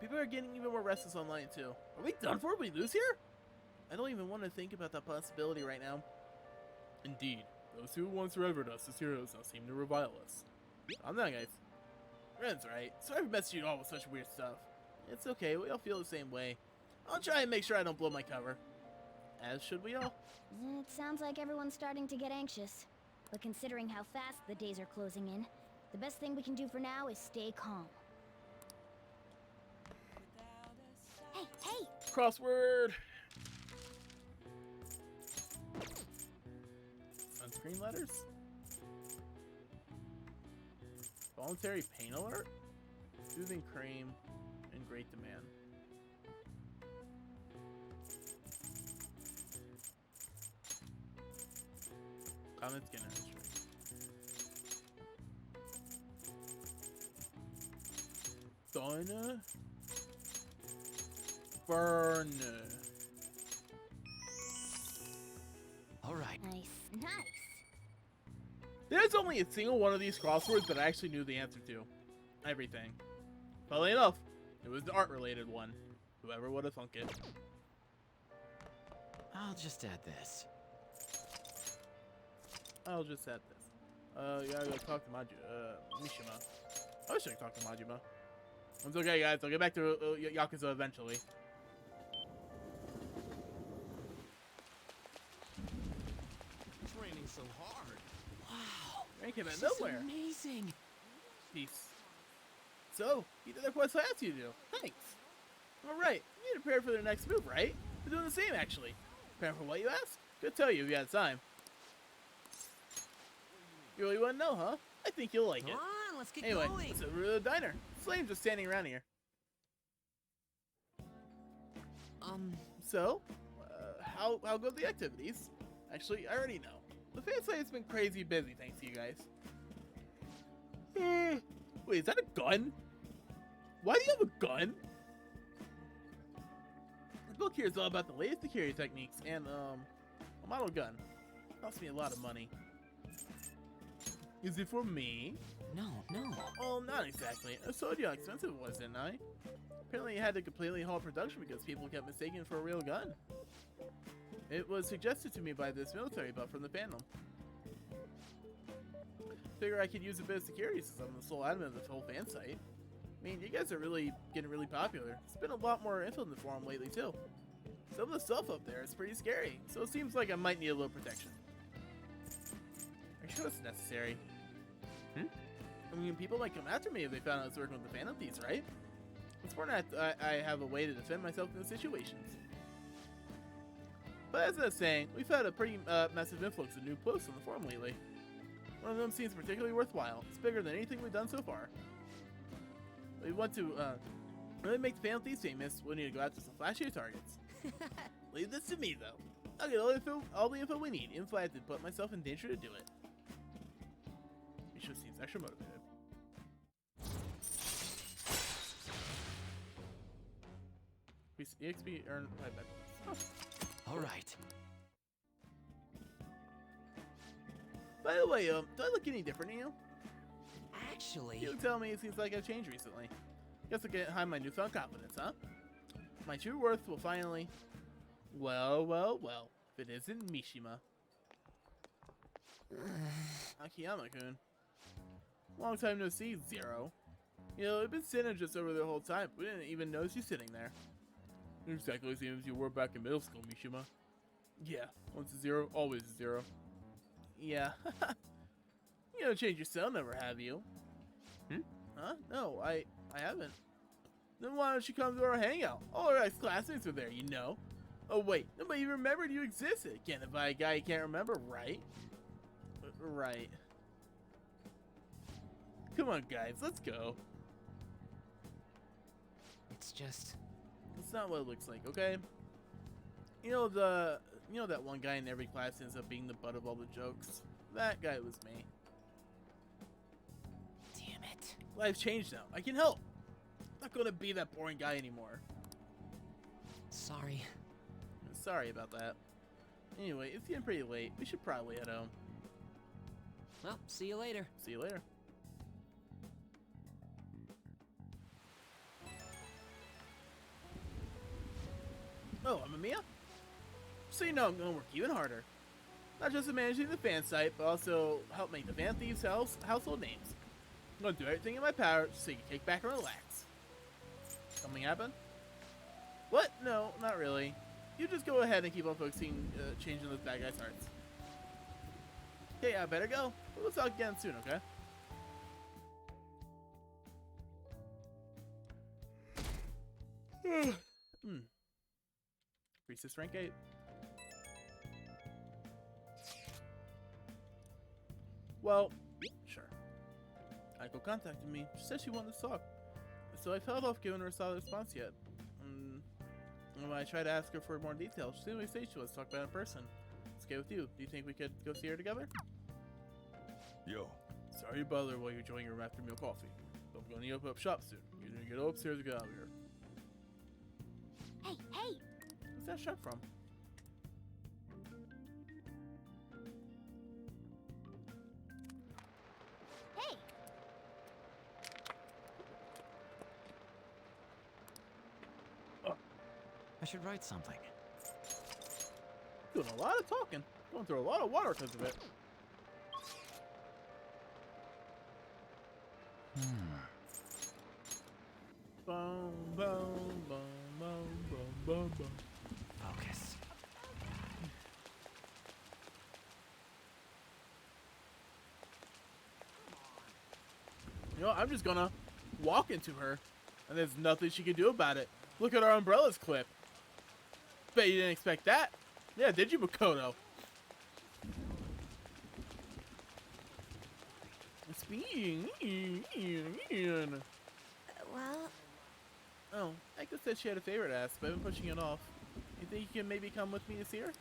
People are getting even more restless online, too. Are we done for if we lose here? I don't even want to think about that possibility right now. Indeed, those who once revered us as heroes now seem to revile us. I'm not, guys. Ren's right. Sorry for messing you all with such weird stuff. It's okay, we all feel the same way. I'll try and make sure I don't blow my cover. As should we all. It sounds like everyone's starting to get anxious. But considering how fast the days are closing in, the best thing we can do for now is stay calm. Hey, hey! Crossword! Sunscreen letters? Voluntary pain alert? Soothing cream in great demand. Common skin history. Donna? Burn. All right. Nice, nice. There's only a single one of these crosswords that I actually knew the answer to. Everything. Funnily enough, it was the art-related one, Whoever would have thunk it. I'll just add this. I'll just add this. You gotta go talk to Mishima. I wish I could talk to Majima. It's okay, guys. I'll get back to Yakuza eventually. Training so hard. Wow. Rain came out of This is nowhere. amazing. Peace. So, you did the quest I asked you to do. Thanks. Alright, you need to prepare for the next move, right? We're doing the same, actually. Prepare for what you asked? Could tell you if you had time. You really want to know, huh? I think you'll like Come it. on, let's get Anyway, going. let's over to the diner. Slane's just standing around here. So, how go the activities? Actually, I already know. The fan site's been crazy busy, thanks to you guys. Wait, is that a gun? Why do you have a gun? The book here is all about the latest security techniques and, a model gun. Cost me a lot of money. Is it for me? No. Oh, not exactly. I told you how expensive it was, didn't I? Apparently, I had to completely halt production because people kept mistaking it for a real gun. It was suggested to me by this military buff from the fandom. Figure I could use a bit of security since I'm the sole admin of the whole fan site. I mean, you guys are really getting really popular. There's been a lot more info in the forum lately, too. Some of the stuff up there is pretty scary, so it seems like I might need a little protection. Are you sure it's necessary? I mean, people might come after me if they found out I was working with the Phantom Thieves, right? It's important that I have a way to defend myself in those situations. But as I was saying, we've had a pretty massive influx of new posts on the forum lately. One of them seems particularly worthwhile. It's bigger than anything we've done so far. We want to really make the Phantom Thieves famous. We need to go after some flashier targets. Leave this to me, though. I'll get all the info we need, even if I have to put myself in danger to do it. Misha seems extra motivated. EXP earned 5 metals. All right. By the way, do I look any different to you? Actually, You tell me it seems like I've changed recently. Guess I can't hide my newfound confidence, huh? My true worth will finally... Well. If it isn't Mishima. Akiyama-kun. Long time no see, Zero. You know, I've been sitting just over there the whole time. We didn't even notice you sitting there. Exactly the same as you were back in middle school, Mishima. Yeah, once a zero, always a zero. Yeah. You don't change your cell number, have you? Huh? No, I haven't. Then why don't you come to our hangout? All our ex-classmates are there, you know. Oh wait, nobody even remembered you existed. Can't invite a guy you can't remember, right? Right. Come on, guys, let's go. It's just... It's not what it looks like, okay? You know that one guy in every class ends up being the butt of all the jokes? That guy was me. damn it. Life's changed now. I can help. I'm not gonna be that boring guy anymore. Sorry. Sorry about that. Anyway, it's getting pretty late. We should probably head home. Well, see you later. See you later. Oh, I'm Amia? So you know I'm gonna work even harder. Not just in managing the fan site, but also help make the Van Thieves household names. I'm gonna do everything in my power so you can kick back and relax. Something happen? What? No, not really. You just go ahead and keep on focusing, changing those bad guys' hearts. Okay, I better go. We'll talk again soon, okay? Priestess rank 8. Well, sure. Aiko contacted me. She said she wanted to talk. So I held off giving her a solid response yet. When I tried to ask her for more details, she didn't say she wants to talk about it in person. It's okay with you. Do you think we could go see her together? Yo, Sorry to bother while you're enjoying your after meal coffee. But I'm gonna need to open up shop soon. You're gonna get upstairs and get out of here. Hey! Where's that shop from? Hey! should write something. Doing a lot of talking. Going through a lot of water because of it. Boom, boom, boom, boom, boom, boom, boom. Focus. You know, I'm just gonna walk into her, and there's nothing she can do about it. Look at our umbrellas clip. Bet you didn't expect that. Yeah, did you, Makoto? It's me. Well, Oh, Echo said she had a favorite ask, but I've been pushing it off. You think you can maybe come with me to see her?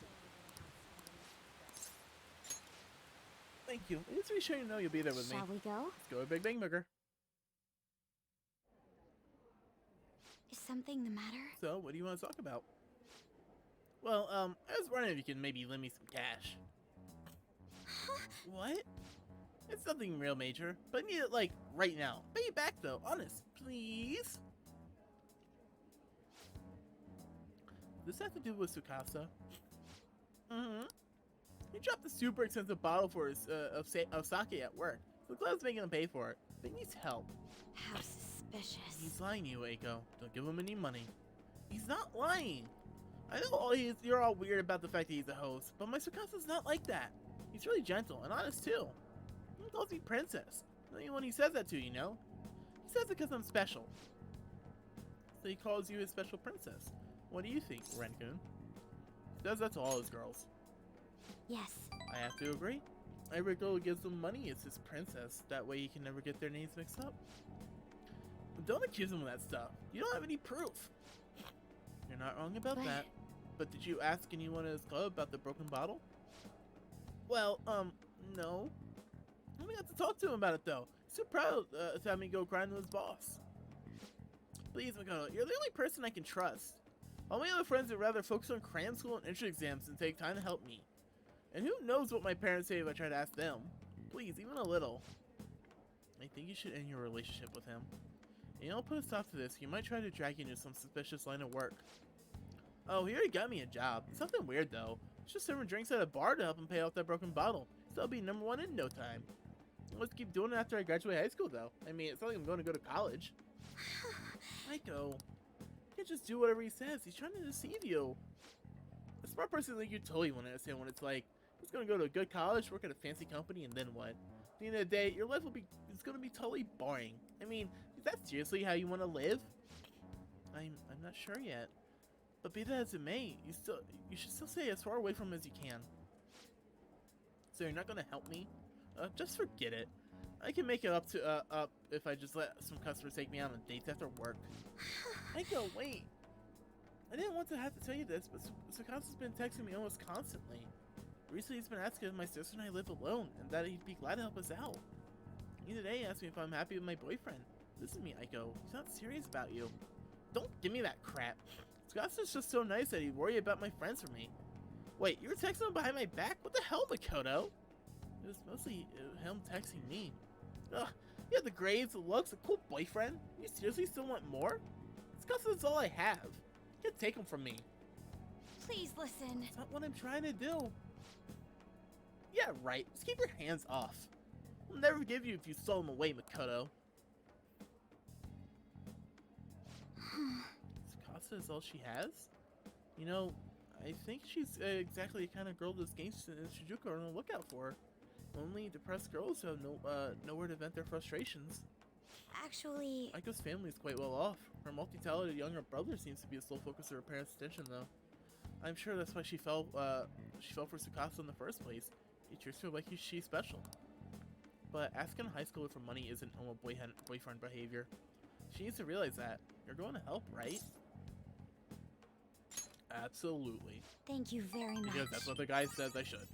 Thank you. It's really sure you know you'll be there with me. shall we go? Let's go, Big Bang Booger. Is something the matter? So, what do you want to talk about? Well, I was wondering if you can maybe lend me some cash. What? It's nothing real major, but I need it, like, right now. Pay it back, though. Honest, please. Does this have to do with Tsukasa? Mm-hmm. He dropped a super expensive bottle for his, of sake at work. So Cloud's making him pay for it, but he needs help. How suspicious. He's lying to you, Eiko. Don't give him any money. He's not lying. I know you're all weird about the fact that he's a host, but my Tsukasa's not like that. He's really gentle and honest too. He calls me princess. Not even when he says that to you, know? He says it because I'm special. So he calls you his special princess. What do you think, Renkun? He says that to all his girls. Yes. I have to agree. Every girl who gives him money is his princess. That way he can never get their names mixed up. But don't accuse him of that stuff. You don't have any proof. You're not wrong about that. But did you ask anyone at his club about the broken bottle? Well, no. We have to talk to him about it, though. He's so proud to have me go grind with his boss. Please, Makoto, you're the only person I can trust. All my other friends would rather focus on cram school and entrance exams than take time to help me. And who knows what my parents say if I try to ask them. Please, even a little. I think you should end your relationship with him. And I'll put a stop to this. He might try to drag you into some suspicious line of work. Oh, he already got me a job. Something weird, though. It's just serving drinks at a bar to help him pay off that broken bottle. So I'll be #1 in no time. Let's keep doing it after I graduate high school, though. I mean, it's not like I'm going to go to college. Maiko, you can't just do whatever he says. He's trying to deceive you. A smart person like you totally won't understand when it's like, he's going to go to a good college, work at a fancy company, and then what? At the end of the day, your life it's going to be totally boring. I mean, is that seriously how you want to live? I'm not sure yet. But be that as it may, you should still stay as far away from him as you can. So you're not gonna help me? Just forget it. I can make it up if I just let some customers take me out on dates after work. Eiko, wait. I didn't want to have to tell you this, but Tsukasa's been texting me almost constantly. Recently he's been asking if my sister and I live alone, and that he'd be glad to help us out. Even today he asked me if I'm happy with my boyfriend. Listen to me, Eiko. He's not serious about you. Don't give me that crap. Tsukasa's just so nice that he'd worry about my friends for me. Wait, you were texting him behind my back? What the hell, Makoto? It was mostly him texting me. Ugh, you have the grades, the looks, a cool boyfriend. You seriously still want more? Tsukasa's all I have. You can't take him from me. Please listen. That's not what I'm trying to do. Yeah, right. Just keep your hands off. I'll never forgive you if you stole him away, Makoto. Tsukasa is all she has? You know, I think she's exactly the kind of girl this gangster and Shijuku are on the lookout for. Only depressed girls who have nowhere to vent their frustrations. Actually, Aiko's family is quite well off. Her multi-talented younger brother seems to be the sole focus of her parents' attention, though. I'm sure that's why she fell for Tsukasa in the first place. He treats her like she's special. But asking a high schooler for money isn't normal boyfriend behavior. She needs to realize that. You're going to help, right? Absolutely. thank you very much. Because that's what the guy says I should.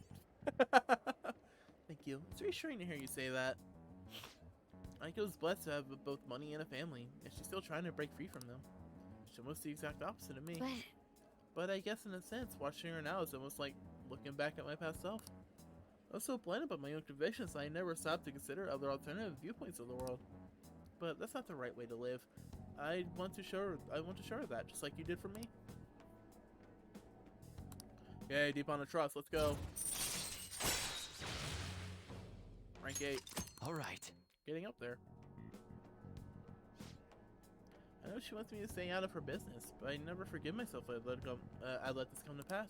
Thank you. It's reassuring to hear you say that. Aiko's blessed to have both money and a family, and she's still trying to break free from them. She's almost the exact opposite of me. But I guess in a sense, watching her now is almost like looking back at my past self. I was so blinded by my own convictions that I never stopped to consider other alternative viewpoints of the world. But that's not the right way to live. I want to show her that, just like you did for me. Yay, deep on the trust. Let's go. Rank 8. All right. Getting up there. I know she wants me to stay out of her business, but I never forgive myself if I let this come to pass.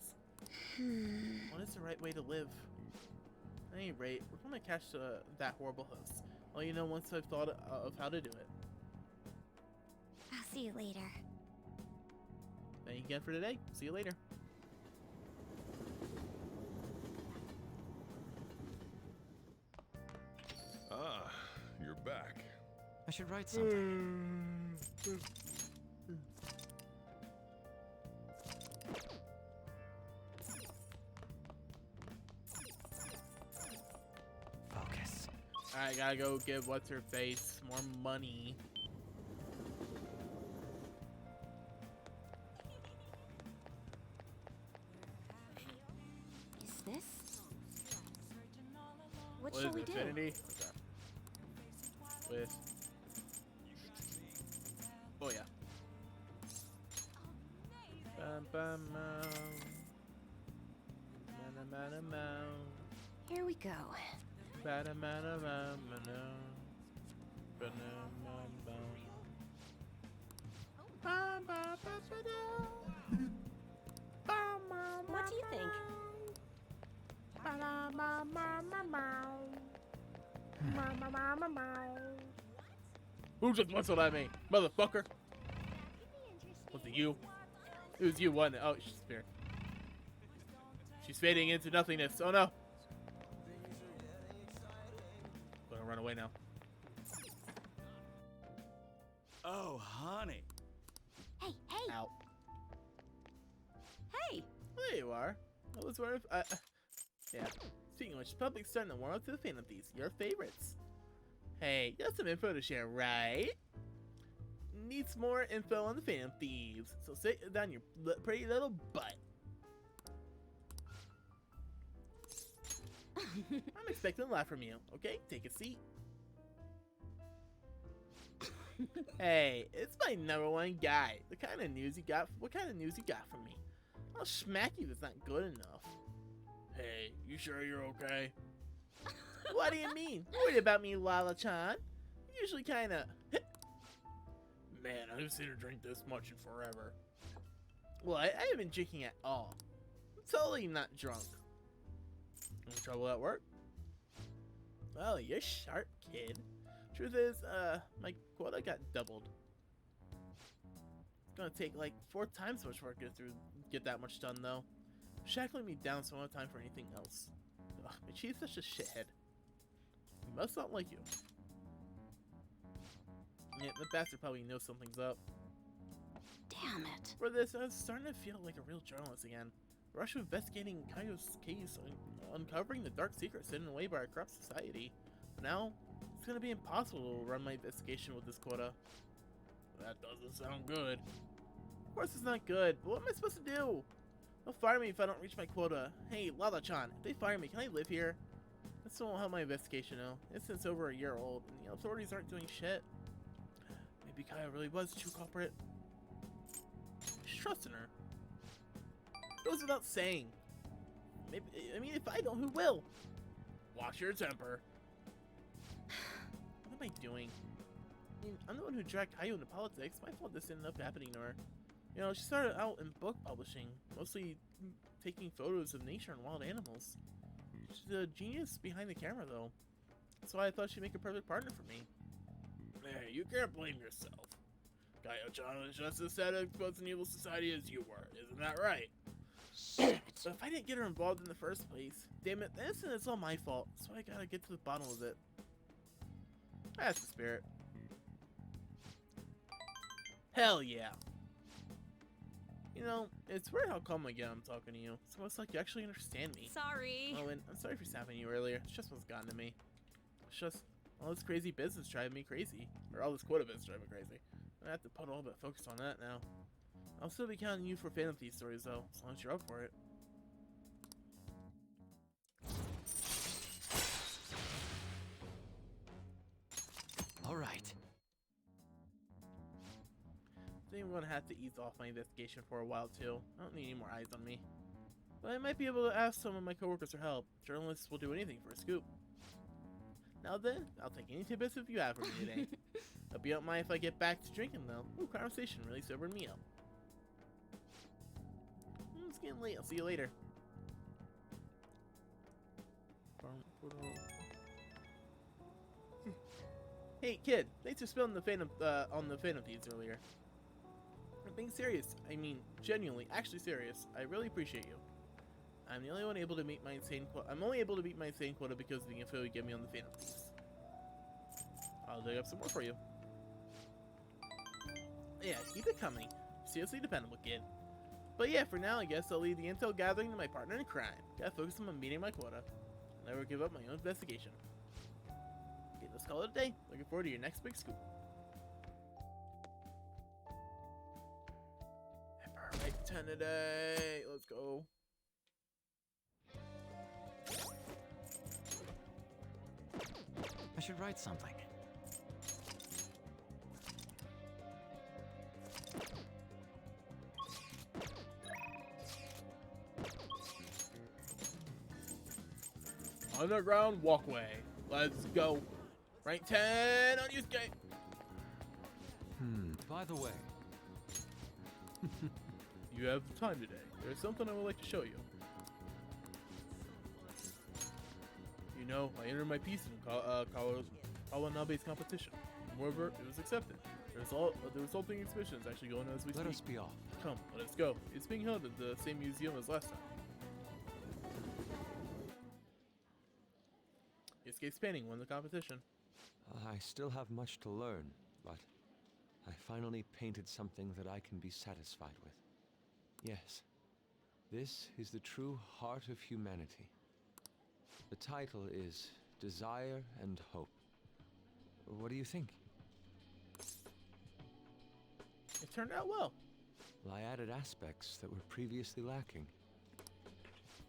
What is the right way to live? At any rate, we're gonna catch that horrible host. I'll let you know once I've thought of how to do it. I'll see you later. Thank you again for today. See you later. Ah, you're back. I should write something. Focus. Alright, gotta go give what's her face more money. Is this? What What shall is we it, do? Infinity? Okay. With. Oh yeah. Bam bam mow. Here we go. What do you think? Who just whistled at me? Motherfucker! Was it you? It was you, wasn't it? Oh, she's here. She's fading into nothingness. Oh no! Gonna run away now. Oh, honey. Hey, hey! Out. Hey! There you are. I was wondering if, yeah. Speaking of which, the public's starting to warm up to the Phantom Thieves, your favorites. Hey, you have some info to share, right? Needs more info on the Phantom Thieves, so sit down your pretty little butt. I'm expecting a lot from you, okay? Take a seat. Hey, it's my #1 guy. What kind of news you got for me? I'll smack you if it's not good enough. Hey, you sure you're okay? What do you mean? Worried about me, Lala-chan? Usually kinda... Man, I haven't seen her drink this much in forever. Well, I haven't been drinking at all. I'm totally not drunk. Any trouble at work? Well, you're sharp, kid. Truth is, my quota got doubled. It's gonna take like 4 times as much work to get that much done, though. Shackling me down so I don't have time for anything else. Ugh, my chief's such a shithead. He must not like you. Yeah, the bastard probably knows something's up. Damn it. For this, I was starting to feel like a real journalist again. Rush of investigating Kaio's case, uncovering the dark secrets hidden away by our corrupt society. But now, it's gonna be impossible to run my investigation with this quota. That doesn't sound good. Of course it's not good, but what am I supposed to do? They'll fire me if I don't reach my quota. Hey, Lala-chan, if they fire me, can I live here? This won't help my investigation, though. It's over a year old, and the authorities aren't doing shit. Maybe Kaio really was the true culprit. Just trusting her. Goes without saying. Maybe, I mean, if I don't, who will? Watch your temper. What am I doing? I mean, I'm the one who dragged Kaio into politics. My fault this ended up happening to her. You know, she started out in book publishing, mostly taking photos of nature and wild animals. She's a genius behind the camera, though. That's why I thought she'd make a perfect partner for me. Hey, you can't blame yourself. Kaio-chan was just as sad exposed an evil society as you were, isn't that right? Shit. So if I didn't get her involved in the first place, damn it, then it's all my fault. So I gotta get to the bottom of it. That's the spirit. Hell yeah. You know, it's weird how calm again I'm talking to you. It's almost like you actually understand me. Sorry. Oh, and I'm sorry for snapping you earlier. It's just what's gotten to me. It's just all this crazy business driving me crazy. Or all this quota business driving me crazy. I have to put a little bit of focus on that now. I'll still be counting you for Phantom Thief stories though, as long as you're up for it. Alright. I think I'm gonna have to ease off my investigation for a while too. I don't need any more eyes on me. but I might be able to ask some of my coworkers for help. Journalists will do anything for a scoop. Now then, I'll take any tidbits if you have for me today. Hope you don't mind if I get back to drinking, though. Ooh, conversation really sobered me up. It's getting late. I'll see you later. Hey, kid. Thanks for spilling the Phantom on the Phantom Thieves earlier. I'm being serious. I mean, genuinely, actually serious. I really appreciate you. I'm the only one able to meet my insane quota. I'm only able to meet my insane quota because of the info you give me on the Phantom Thieves. I'll dig up some more for you. Yeah, keep it coming. Seriously dependable, kid. But yeah, for now, I guess I'll leave the intel gathering to my partner in crime. Gotta focus on meeting my quota. I'll never give up my own investigation. Okay, let's call it a day. Looking forward to your next big scoop. Alright, 10 a day. Let's go. I should write something. Underground walkway. Let's go. Rank 10 on Yusuke. By the way, You have time today. There's something I would like to show you. You know, I entered my piece in Kawanabe's competition. Moreover, it was accepted. The resulting exhibition is actually going on as we let speak. us be off. Come, let us go. It's being held at the same museum as last time. Yusuke's painting won the competition. I still have much to learn, but I finally painted something that I can be satisfied with. Yes, this is the true heart of humanity. The title is Desire and Hope. What do you think? It turned out well. Well, I added aspects that were previously lacking.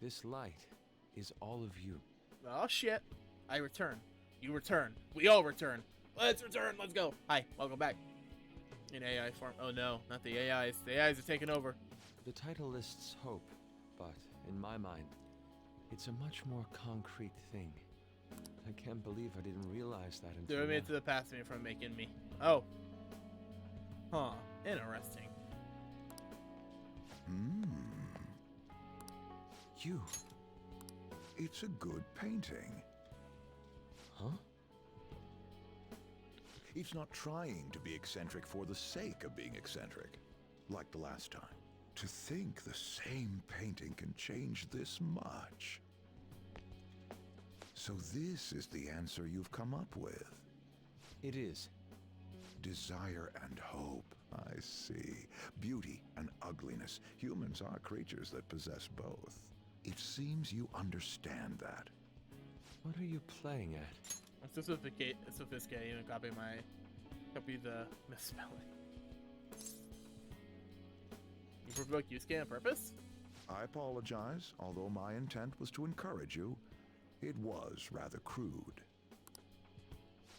This light is all of you. Oh shit. I return. You return. We all return. Let's return. Let's go. Hi. Welcome back. In AI form. Oh no, not the AIs. The AIs are taking over. The title lists hope, but in my mind, it's a much more concrete thing. I can't believe I didn't realize that until Threw me now. into the past me from making me. Oh. Huh. Interesting. You. It's a good painting. Huh? It's not trying to be eccentric for the sake of being eccentric, like the last time. To think the same painting can change this much. So this is the answer you've come up with. It is. Desire and hope. I see. Beauty and ugliness. Humans are creatures that possess both. It seems you understand that. What are you playing at? I'm so sophisticated and copy the misspelling. You provoked Yusuke on purpose? I apologize, although my intent was to encourage you. It was rather crude.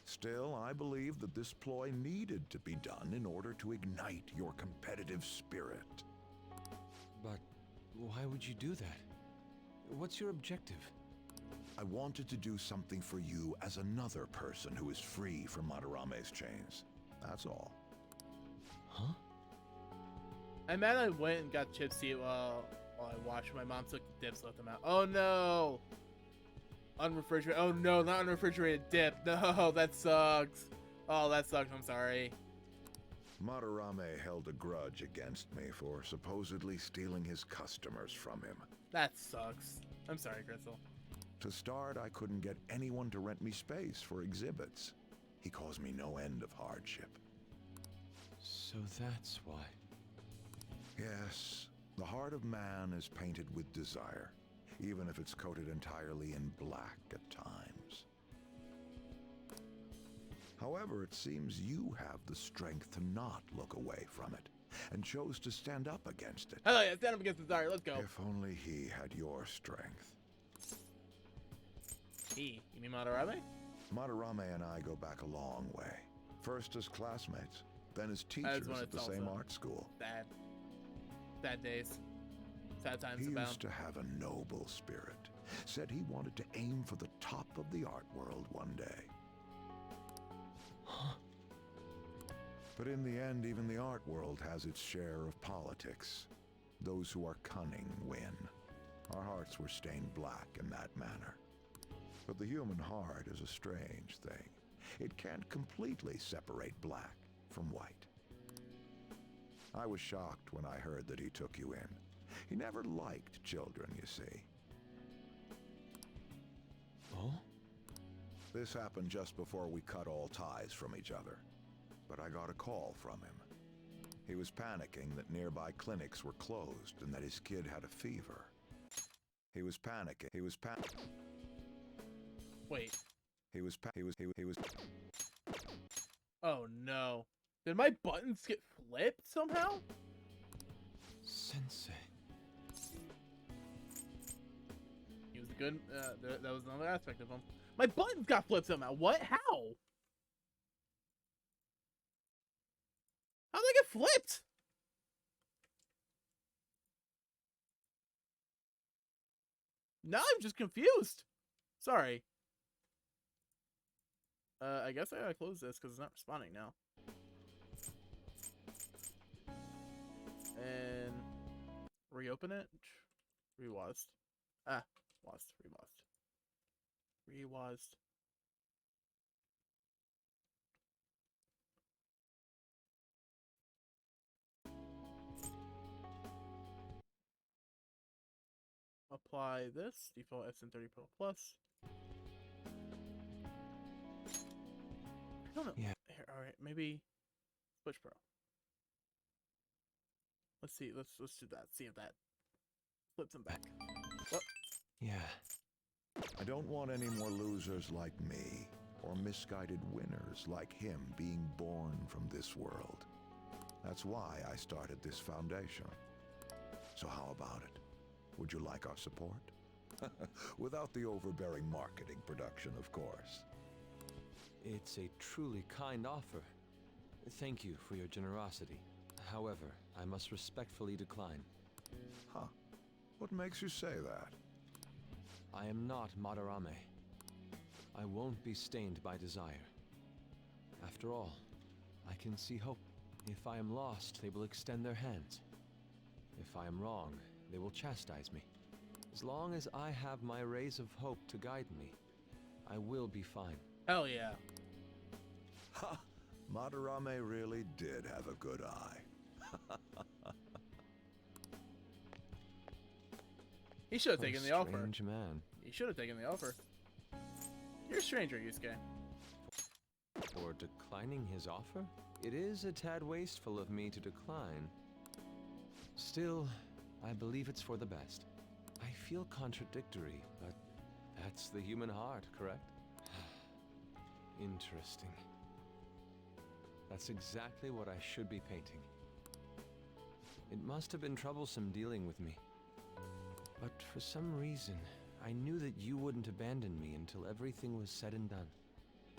Still, I believe that this ploy needed to be done in order to ignite your competitive spirit. But why would you do that? What's your objective? I wanted to do something for you as another person who is free from Madarame's chains. That's all. Huh? I meant I went and got chips to eat while I watched. My mom took dips, let them out. Oh no! Unrefrigerated. Oh no, not unrefrigerated dip. No, that sucks. Oh, that sucks. I'm sorry. Madarame held a grudge against me for supposedly stealing his customers from him. That sucks. I'm sorry, Crystal. To start, I couldn't get anyone to rent me space for exhibits. He caused me no end of hardship. So that's why. Yes, the heart of man is painted with desire, even if it's coated entirely in black at times. However, it seems you have the strength to not look away from it, and chose to stand up against it. Hell yeah, stand up against desire. Let's go. If only he had your strength. He? You mean Madarame? Madarame and I go back a long way. First as classmates, then as teachers when at it's the same also art school. Bad days. Sad times He abound. used to have a noble spirit. Said he wanted to aim for the top of the art world one day. But in the end, even the art world has its share of politics. Those who are cunning win. Our hearts were stained black in that manner. But the human heart is a strange thing. It can't completely separate black from white. I was shocked when I heard that he took you in. He never liked children, you see. Oh? This happened just before we cut all ties from each other. But I got a call from him. He was panicking that nearby clinics were closed and that his kid had a fever. He was panicking. Wait. He was. Oh no. Did my buttons get flipped somehow? Sensei. He was a good. That was another aspect of him. My buttons got flipped somehow. What? How? How did they get flipped? Now I'm just confused. Sorry. I guess I gotta close this because it's not responding now. And reopen it. Rewazed. Ah, lost. Rewazed. Apply this default SN30 Pro Plus. I don't know. Yeah. Here, all right, maybe Switch Pro. Let's see. Let's do that. See if that flips him back. Oh, Yeah. I don't want any more losers like me, or misguided winners like him being born from this world. That's why I started this foundation. So how about it? Would you like our support? Without the overbearing marketing production, of course. It's a truly kind offer. Thank you for your generosity. However, I must respectfully decline. Huh. What makes you say that? I am not Madarame. I won't be stained by desire. After all, I can see hope. If I am lost, they will extend their hands. If I am wrong, they will chastise me. As long as I have my rays of hope to guide me, I will be fine. hell yeah. Ha! Madarame really did have a good eye. He should have taken the offer. Strange man. He should have taken the offer. You're a stranger, Yusuke. For declining his offer? It is a tad wasteful of me to decline. Still, I believe it's for the best. I feel contradictory, but that's the human heart, correct? Interesting. That's exactly what I should be painting. It must have been troublesome dealing with me. But for some reason, I knew that you wouldn't abandon me until everything was said and done.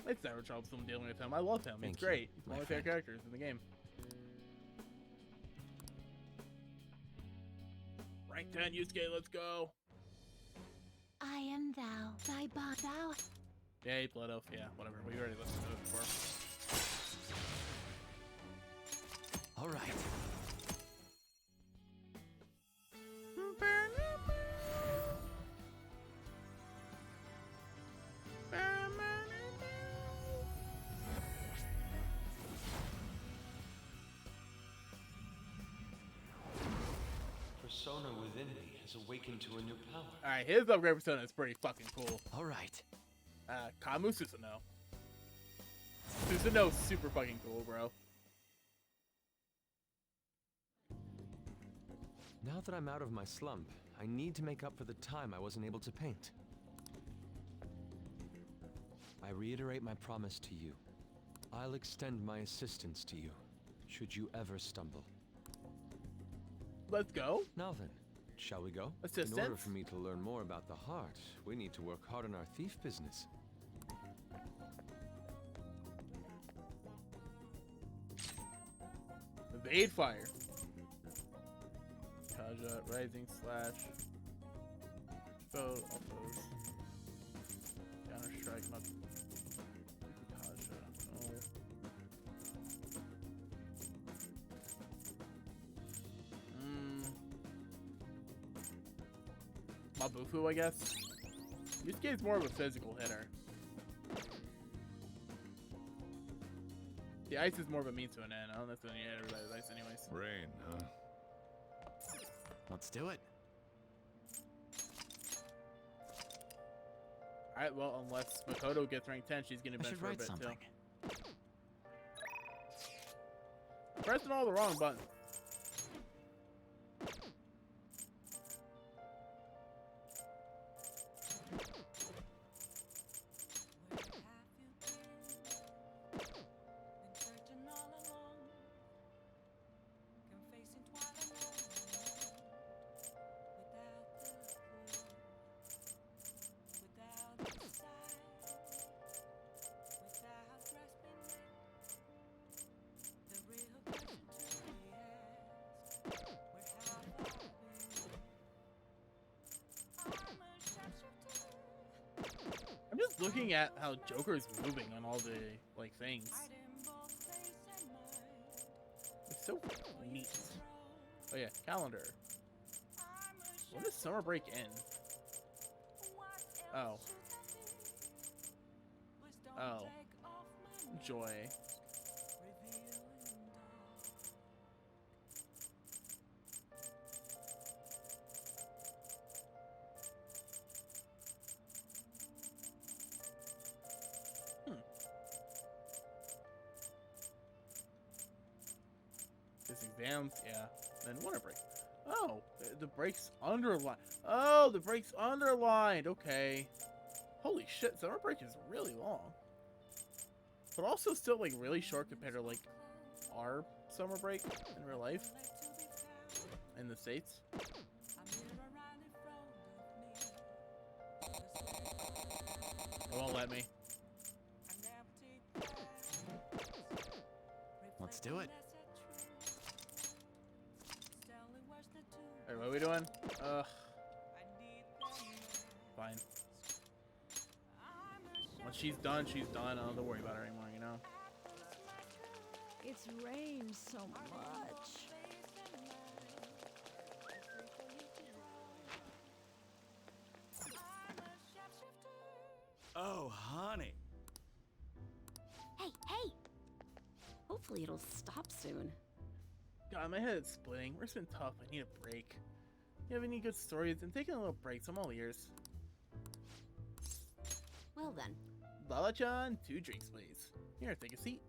It's never troublesome dealing with him. I love him. Thank He's you, great. He's one my of my favorite friend. characters in the game. Rank 10, Yusuke, let's go. I am thou, thy thou. Yay, Blood Elf. Yeah, whatever. We already listened to it before. All right. Persona within me has awakened to a new power. Alright, his upgrade persona is pretty fucking cool. All right. Kamu Susanoo. Susanoo's super fucking cool, bro. Now that I'm out of my slump, I need to make up for the time I wasn't able to paint. I reiterate my promise to you. I'll extend my assistance to you, should you ever stumble. Let's go. Now then, shall we go? In order Assistance? for me to learn more about the heart, we need to work hard on our thief business. Evade fire. Kaja, Rising Slash. Both, all those. Counter Strike, not Kaja. No. Mabufu, I guess. Yusuke's more of a physical hitter. The ice is more of a means to an end. I don't necessarily need everybody's ice anyways. Rain, huh? Let's do it. Alright, well, unless Makoto gets ranked 10, she's gonna I bench should for a write bit something. too. I'm pressing all the wrong buttons. I'm just looking at how Joker's moving on all the like things. It's so neat. Oh yeah, calendar. When does summer break end? Oh. Oh. Joy. This exams, yeah. Then winter break. Oh, the break's underlined. Oh, the break's underlined. Okay. Holy shit, summer break is really long. But also still like really short compared to like our summer break in real life. In the States. It won't let me. Let's do it. Alright, what are we doing? Fine. Once she's done, she's done. I don't have to worry about her anymore, you know? It's rained so much. Oh, honey. Hey, hey! Hopefully it'll stop soon. God, my head's splitting. Work's been tough. I need a break. You have any good stories? And taking a little breaks. I'm all ears. Well then. Lala-chan, 2 drinks, please. Here, take a seat.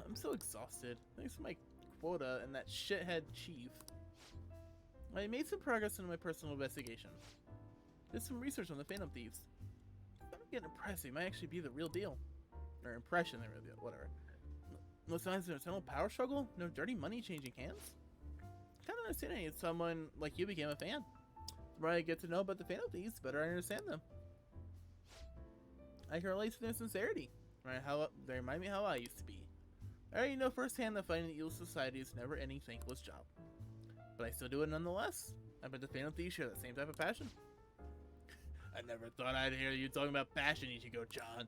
I'm so exhausted. Thanks for my quota and that shithead chief. I made some progress in my personal investigation. Did some research on the Phantom Thieves. I'm getting impressed. They might actually be the real deal. Or impression, the real deal. Whatever. No signs of an eternal power struggle? No dirty money changing hands? Kind of understanding if someone like you became a fan. The more I get to know about the Phantom Thieves, the better I understand them. I can relate to their sincerity. Right? They remind me how I used to be. I already know firsthand that fighting the evil society is a never-ending thankless job. But I still do it nonetheless. I bet the Phantom Thieves share that same type of passion. I never thought I'd hear you talking about passion, Ichigo-chan.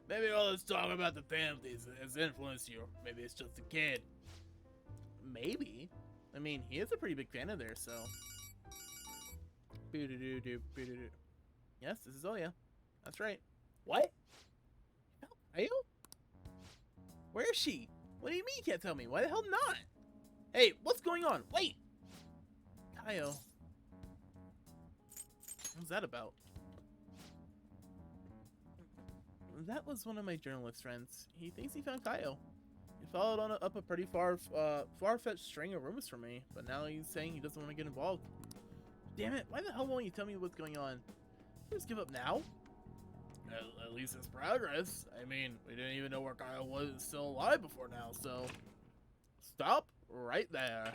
Maybe all this talk about the Phantom Thieves has influenced you. Maybe it's just a kid. Maybe. I mean, he is a pretty big fan of theirs, so. Yes, this is Oya. That's right. What? Are you? Where is she? What do you mean you can't tell me? Why the hell not? Hey, what's going on? Wait! Kaio. What's that about? That was one of my journalist friends. He thinks he found Kaio. He followed up a pretty far-fetched string of rumors from me, but now he's saying he doesn't want to get involved. Damn it, why the hell won't you tell me what's going on? Just give up now? At least it's progress. I mean, we didn't even know where Kaio was still alive before now, so... Stop right there.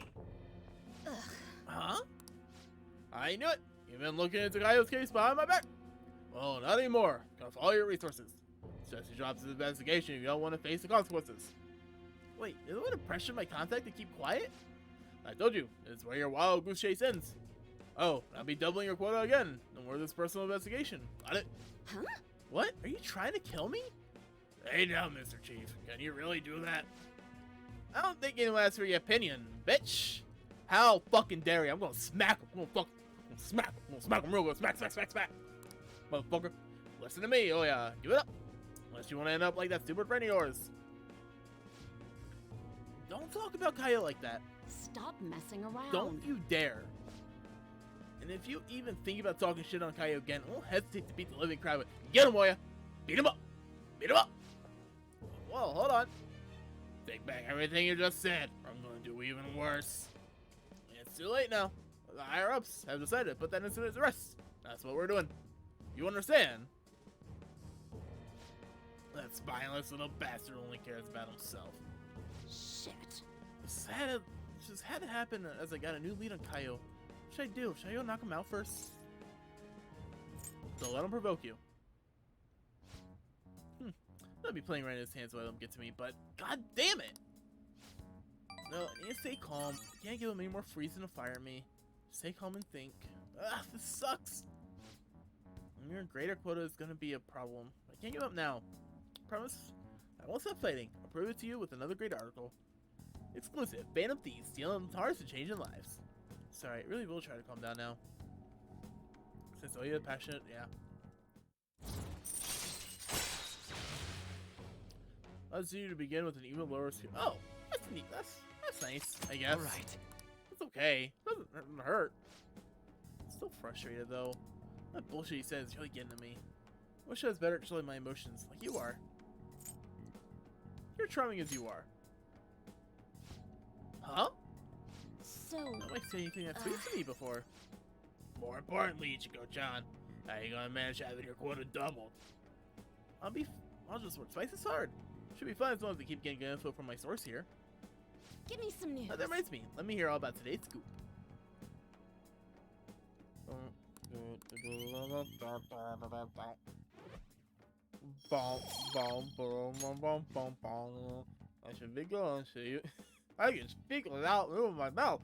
Ugh. Huh? I knew it! You've been looking into Kaio's case behind my back! Well, not anymore. Cut off all your resources. Suggest you drop this investigation if you don't want to face the consequences. Wait, is it want to pressure my contact to keep quiet? I told you, it's where your wild goose chase ends. Oh, I'll be doubling your quota again. No more of this personal investigation. Got it? Huh? What? Are you trying to kill me? Hey now, Mr. Chief. Can you really do that? I don't think anyone asked for your opinion, bitch. How fucking dare you? I'm gonna smack him. I'm gonna smack him real good. Smack, smack, smack, smack. Motherfucker. Listen to me. Oh yeah. Give it up. Unless you want to end up like that stupid friend of yours. Don't talk about Kyle like that. Stop messing around. Don't you dare. And if you even think about talking shit on Kyle again, I won't hesitate to beat the living crap out. Get him, Moya. Beat him up. Beat him up. Well, hold on. Take back everything you just said, or I'm gonna do even worse. It's too late now. The higher-ups have decided to put that incident to rest. That's what we're doing. You understand? That spineless little bastard only cares about himself. Shit. It just had to happen as I got a new lead on Kaio. What should I do? Should I go knock him out first? Don't let him provoke you. I'll be playing right in his hands while let him get to me, but god damn it! No, I need to stay calm. I can't give him any more reason to fire me. Stay calm and think. Ugh, this sucks! Your greater quota is gonna be a problem. I can't give up now. Promise, I won't stop fighting. I'll prove it to you with another great article. Exclusive, Phantom Thieves, stealing cars and changing lives. Sorry, I really will try to calm down now. Since all you have passionate, yeah. Let's do to begin with an even lower skill. Oh, that's neat. That's nice, I guess. Alright. It's okay. Doesn't hurt. Still frustrated though. That bullshit he said is really getting to me. Wish I was better at controlling my emotions, like you are. You're charming as you are. Huh? So. Not like saying anything that sweet to me before. More importantly, Ichigo-chan, how you gonna manage having your quota doubled? I'll just work twice as hard. Should be fun as long as I keep getting good info from my source here. Give me some news. That reminds me. Let me hear all about today's scoop. I should be going to you. I can speak without moving my mouth.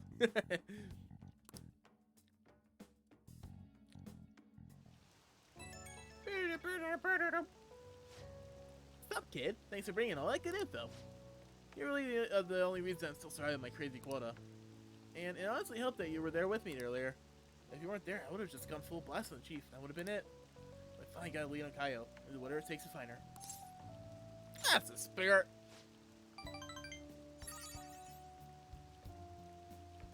What's up, kid? Thanks for bringing all that good info. You're really the only reason I'm still surviving my crazy quota. And it honestly helped that you were there with me earlier. If you weren't there, I would have just gone full blast on the chief. That would have been it. I finally got a lead on Kaio. Whatever it takes to find her. That's a spirit.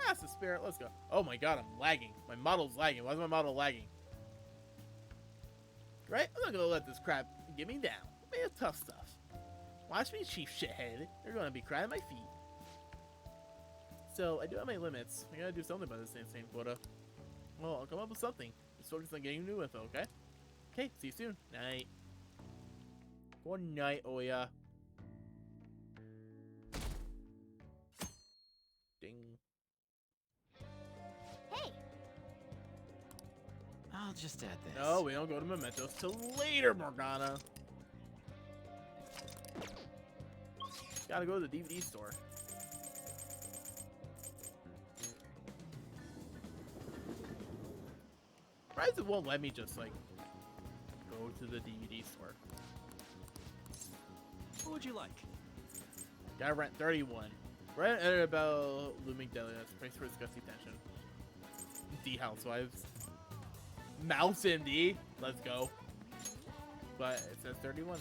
That's the spirit. Let's go. Oh my god, I'm lagging. My model's lagging. Why is my model lagging? Right? I'm not gonna let this crap get me down. I mean, it's tough stuff. Watch me, chief shithead. You're gonna be crying at my feet. So, I do have my limits. I gotta do something about this insane quota. Well, I'll come up with something. Just focus on getting new info, okay? Okay, see you soon. Night. Good night, Oya. Ding. Hey, I'll just add this. No, we don't go to Mementos till later, Morgana. Gotta go to the DVD store. Surprised it won't let me just, like, go to the DVD store. What would you like? Gotta rent 31. Right at about looming deadliness. Price for disgusting tension. D Housewives. Mouse MD. Let's go. But it says 31.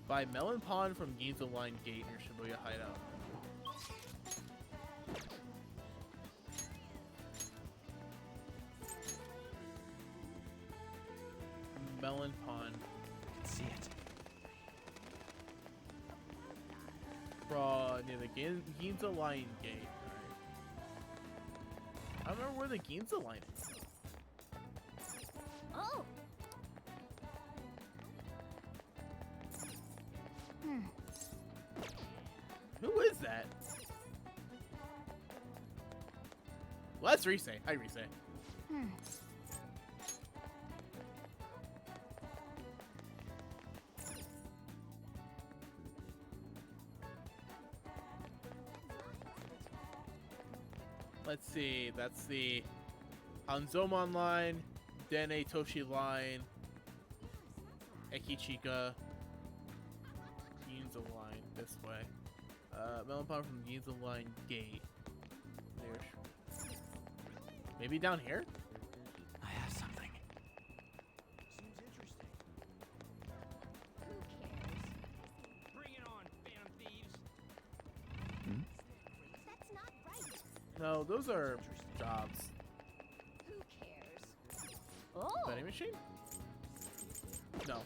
Buy Melon Pond from Ginza Line Gate near Shibuya Hideout. Melon Pond. I can see it. Near the Ginza Line Gate. Alright. I don't remember where the Ginza Line is. oh. Who is that? Well, that's Rise. Hi, Rise. Let's see. That's the Hanzomon line, Dene Toshi line, Ekichika, Ginza line this way. Melon Pond from Ginza line gate. There. Maybe down here? I have something. Seems interesting. Who cares? Bring it on, Phantom Thieves. That's not right. No, those are jobs. Who cares? Oh, Vending machine? No.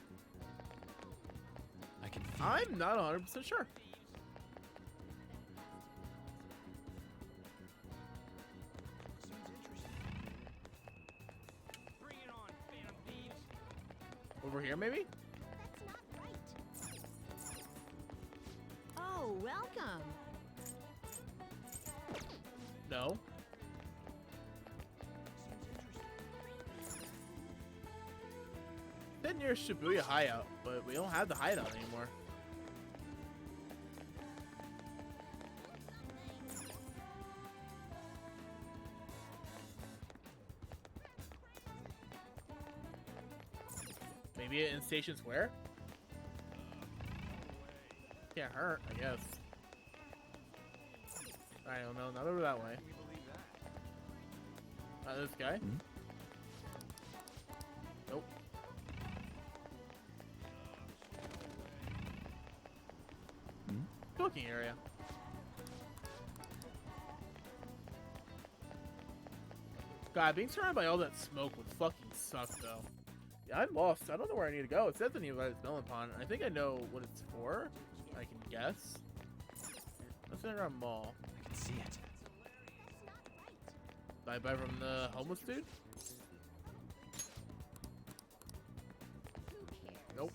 I can feel I'm not 100% sure. Seems interesting. Bring it on, Phantom Thieves. Over here, maybe? that's not right. Oh, welcome. No. Then near Shibuya Hideout, but we don't have the hideout anymore. Maybe in Station Square? Can't hurt, I guess. I don't know, not over that way. Can we believe that? This guy? Nope. Cooking area. God, being surrounded by all that smoke would fucking suck, though. Yeah, I'm lost. I don't know where I need to go. It says the nearby is Melon Pond. I think I know what it's for. I can guess. Let's enter a mall. I can see it. Bye-bye from the homeless dude? Who cares? Nope.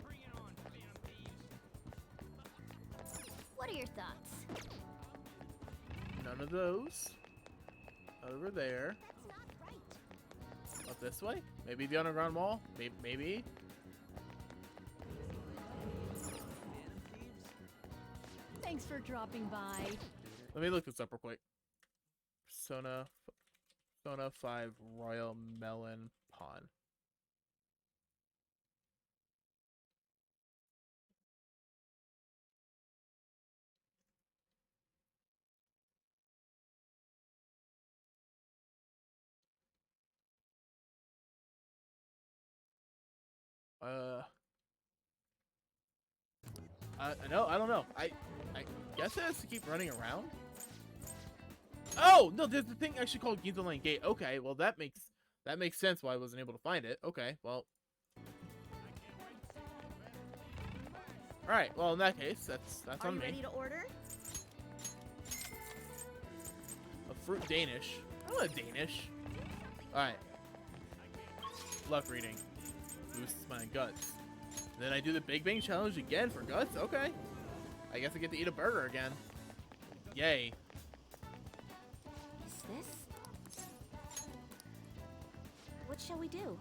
Bring it on, Phantom Thieves. What are your thoughts? None of those. Over there. That's not right. Up this way? Maybe the underground mall? Maybe? Thanks for dropping by. Let me look this up real quick. Persona 5 Royal Melon Pond. No, I don't know. I guess it has to keep running around. Oh no, there's the thing actually called Ginza Lane Gate. Okay, well that makes sense why I wasn't able to find it. Okay, well. All right, well in that case, that's Are on you me. ready to order? A fruit Danish. I want a Danish. All right. Luck reading boosts my guts. Then I do the Big Bang Challenge again for guts? Okay. I guess I get to eat a burger again. Yay. Is this? What shall we do?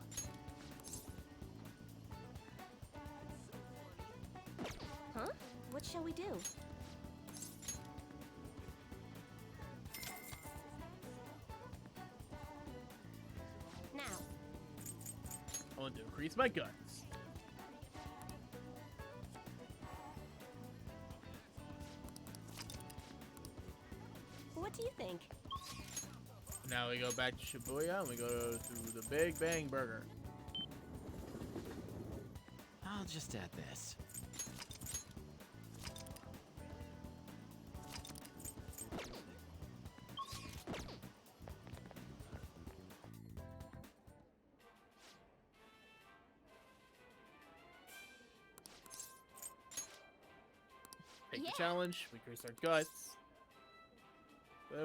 Huh? What shall we do? Now. I want to increase my guts. What do you think? Now we go back to Shibuya and we go to the Big Bang Burger. I'll just add this. Take Yeah. the challenge, we increase our guts.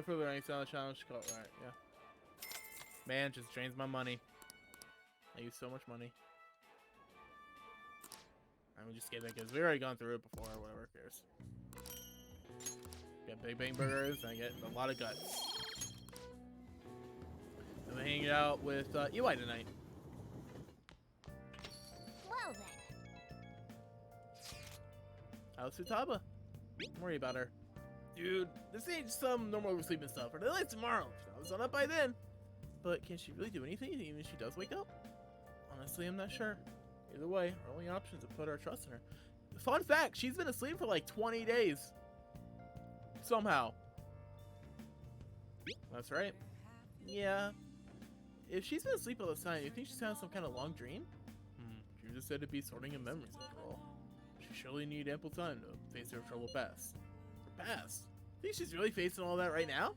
For the rank challenge, alright, yeah. Man, just drains my money. I use so much money. And we just get that because we already gone through it before, or whatever, who cares. Get Big Bang Burgers, and I get a lot of guts. I'm hanging out with EY tonight. Well then. How's Futaba? Don't worry about her. Dude, this ain't some normal oversleeping stuff. Or like tomorrow. I was on up by then. But can she really do anything even if she does wake up? Honestly, I'm not sure. Either way, our only option is to put our trust in her. Fun fact, she's been asleep for like 20 days. Somehow. That's right. Yeah. If she's been asleep all this time, you think she's having some kind of long dream? She just said to be sorting her memories after all. She surely need ample time to face her troubled past. Her past? Think she's really facing all that right now?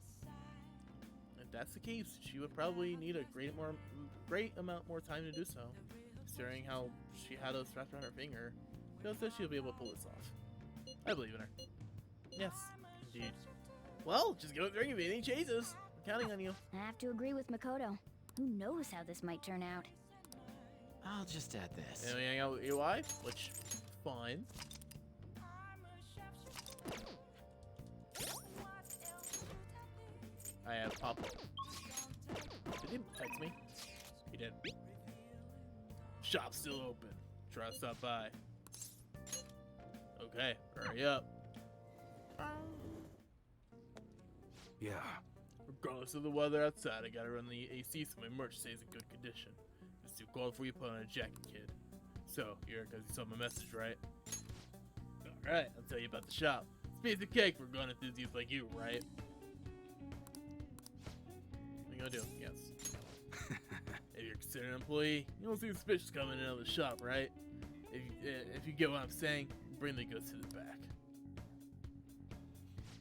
If that's the case, she would probably need a great amount more time to do so. Considering how she had us wrapped around her finger, she says she'll be able to pull this off. I believe in her. Yes, indeed. Well, just go through if anything changes. I'm counting on you. I have to agree with Makoto. Who knows how this might turn out? I'll just add this. And we hang out with your wife, which, fine. I have Papa. Did he text me? He did. Shop's still open. Try to stop by. Okay, hurry up. Yeah. Regardless of the weather outside, I gotta run the AC so my merch stays in good condition. It's too cold for you to put on a jacket, kid. So, you're because you saw my message, right? Alright, I'll tell you about the shop. It's a piece of cake for gun enthusiasts like you, right? What are you gonna do? Yes. If you're considered an employee, you don't see suspicious coming in out of the shop, right? If you get what I'm saying, bring the goods to the back.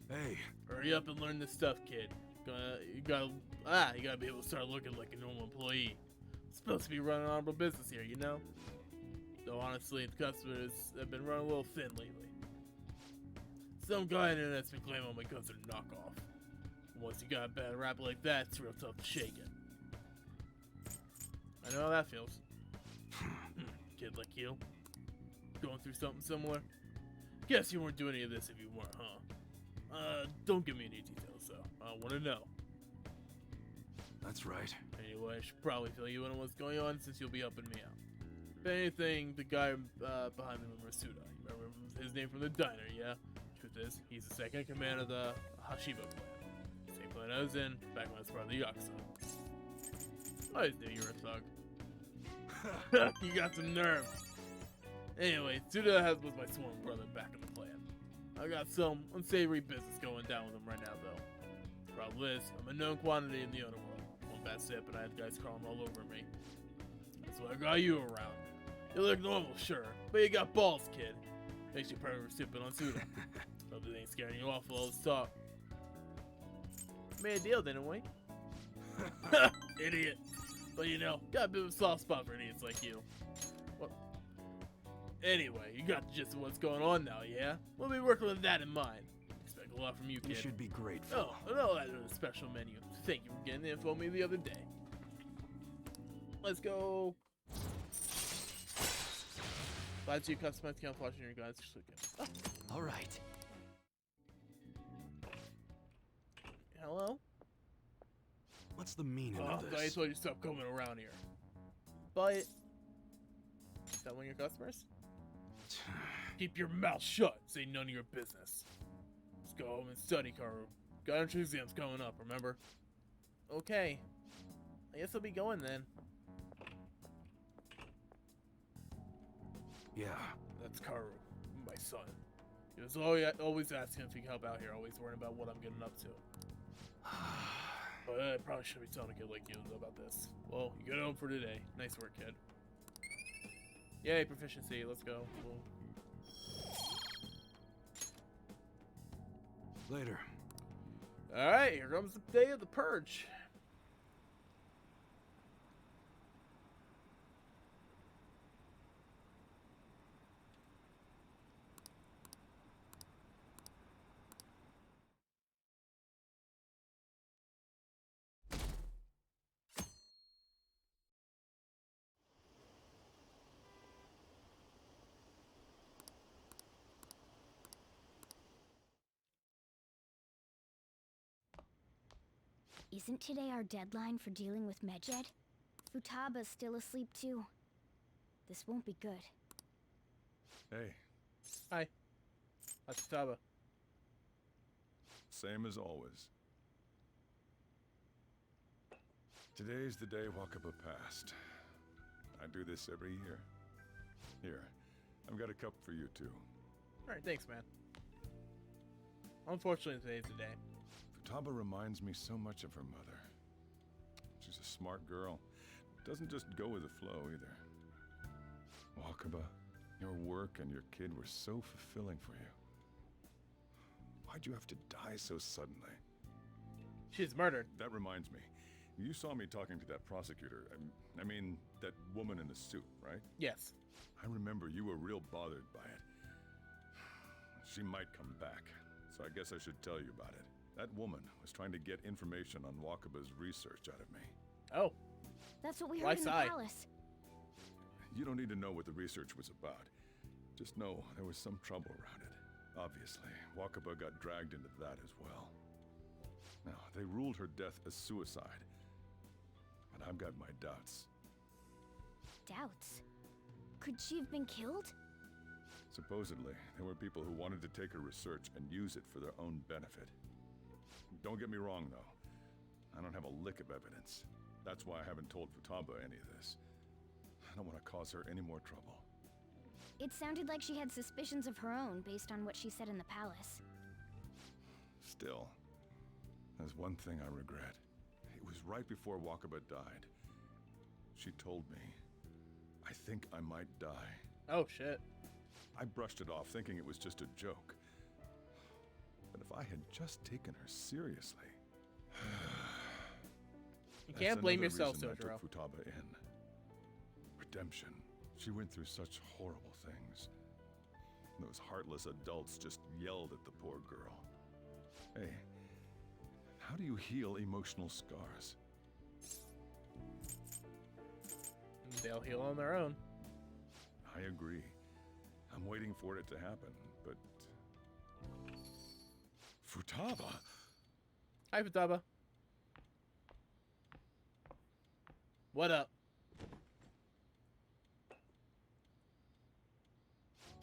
Hey. Hurry up and learn this stuff, kid. You gotta be able to start looking like a normal employee. Supposed to be running an honorable business here, you know? Though honestly, the customers have been running a little thin lately. Some guy on the internet's been claiming all my guns are knockoff. Once you got a bad rap like that, it's real tough to shake it. I know how that feels. Kid like you. Going through something similar? Guess you weren't doing any of this if you weren't, huh? Don't give me any details, though. I want to know. That's right. Anyway, I should probably fill you in on what's going on since you'll be helping me out. If anything, the guy behind me was Masuda. You remember his name from the diner, yeah? Truth is, he's the second in command of the Hashiba clan. Same clan I was in, back when I was part of the Yakuza. I always knew you were a thug. You got some nerve. Anyway, Tsuda was my sworn brother back in the clan. I got some unsavory business going down with him right now, though. Problem is, I'm a known quantity in the underworld. One bad step and I had guys crawling all over me. That's why I got you around. You look normal, sure, but you got balls, kid. Makes you perfect for sipping on Tsuda. Hope this ain't scaring you off with all this talk. Made a deal, didn't we? Idiot. But you know, got a bit of a soft spot for idiots like you. What? Anyway, you got the gist of what's going on now, yeah? We'll be working with that in mind. Expect a lot from you, kid. You should be grateful. Oh, no, that was a special menu. Thank you for getting the info me the other day. Let's go. Glad you customized camouflage in your guys. Oh. All right. Hello? What's the meaning of I this? told you to stop coming around here. But is that one of your customers? Keep your mouth shut. Say none of your business. Let's go home and study, Karu. Got entrance exams coming up, remember? Okay. I guess I'll be going then. Yeah. That's Karu, my son. He was always asking if he can help out here, always worrying about what I'm getting up to. But I probably shouldn't be telling a kid like you about this. Well, you get home for today. Nice work, kid. Yay, proficiency. Let's go. Cool. Later. Alright, here comes the day of the purge. Isn't today our deadline for dealing with Medjed? Futaba's still asleep too. This won't be good. Hey. Hi. That's Taba. Same as always. Today's the day Wakaba passed. I do this every year. Here, I've got a cup for you too. Alright, thanks, man. Unfortunately, today's the day. Futaba reminds me so much of her mother. She's a smart girl. Doesn't just go with the flow either. Wakaba, your work and your kid were so fulfilling for you. Why'd you have to die so suddenly? She's murdered. That reminds me. You saw me talking to that prosecutor. I mean, that woman in the suit, right? Yes. I remember you were real bothered by it. She might come back, so I guess I should tell you about it. That woman was trying to get information on Wakaba's research out of me. Oh. That's what we Why heard in the sigh? palace. You don't need to know what the research was about. Just know there was some trouble around it. Obviously, Wakaba got dragged into that as well. Now, they ruled her death as suicide. But I've got my doubts. Doubts? Could she have been killed? Supposedly, there were people who wanted to take her research and use it for their own benefit. Don't get me wrong, though. I don't have a lick of evidence. That's why I haven't told Futaba any of this. I don't want to cause her any more trouble. It sounded like she had suspicions of her own based on what she said in the palace. Still, there's one thing I regret. It was right before Wakaba died. She told me, I think I might die. Oh, shit. I brushed it off, thinking it was just a joke. But if I had just taken her seriously... You That's can't blame another yourself, reason I Sojiro. took Futaba in. Redemption. She went through such horrible things. Those heartless adults just yelled at the poor girl. Hey, how do you heal emotional scars? They'll heal on their own. I agree. I'm waiting for it to happen, but... Futaba? Hi, Futaba. What up?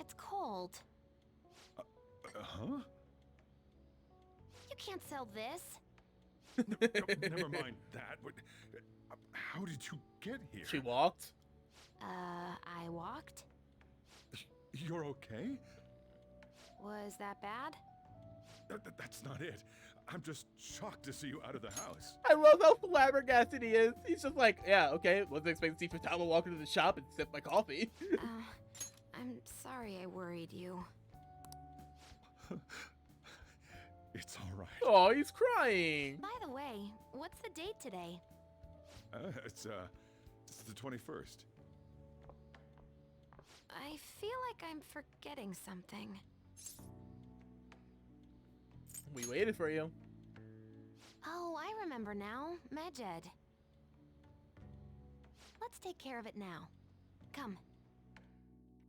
It's cold. Huh? You can't sell this. Never mind that. But, how did you get here? She walked? I walked? You're okay? Was that bad? That's not it. I'm just shocked to see you out of the house. I love how flabbergasted he is. He's just like, yeah, okay, wasn't expecting to see Futaba walk into the shop and sip my coffee. I'm sorry I worried you. It's all right. Oh, he's crying. By the way, what's the date today? It's the 21st. I feel like I'm forgetting something. We waited for you. Oh, I remember now. Medjed. Let's take care of it now. Come.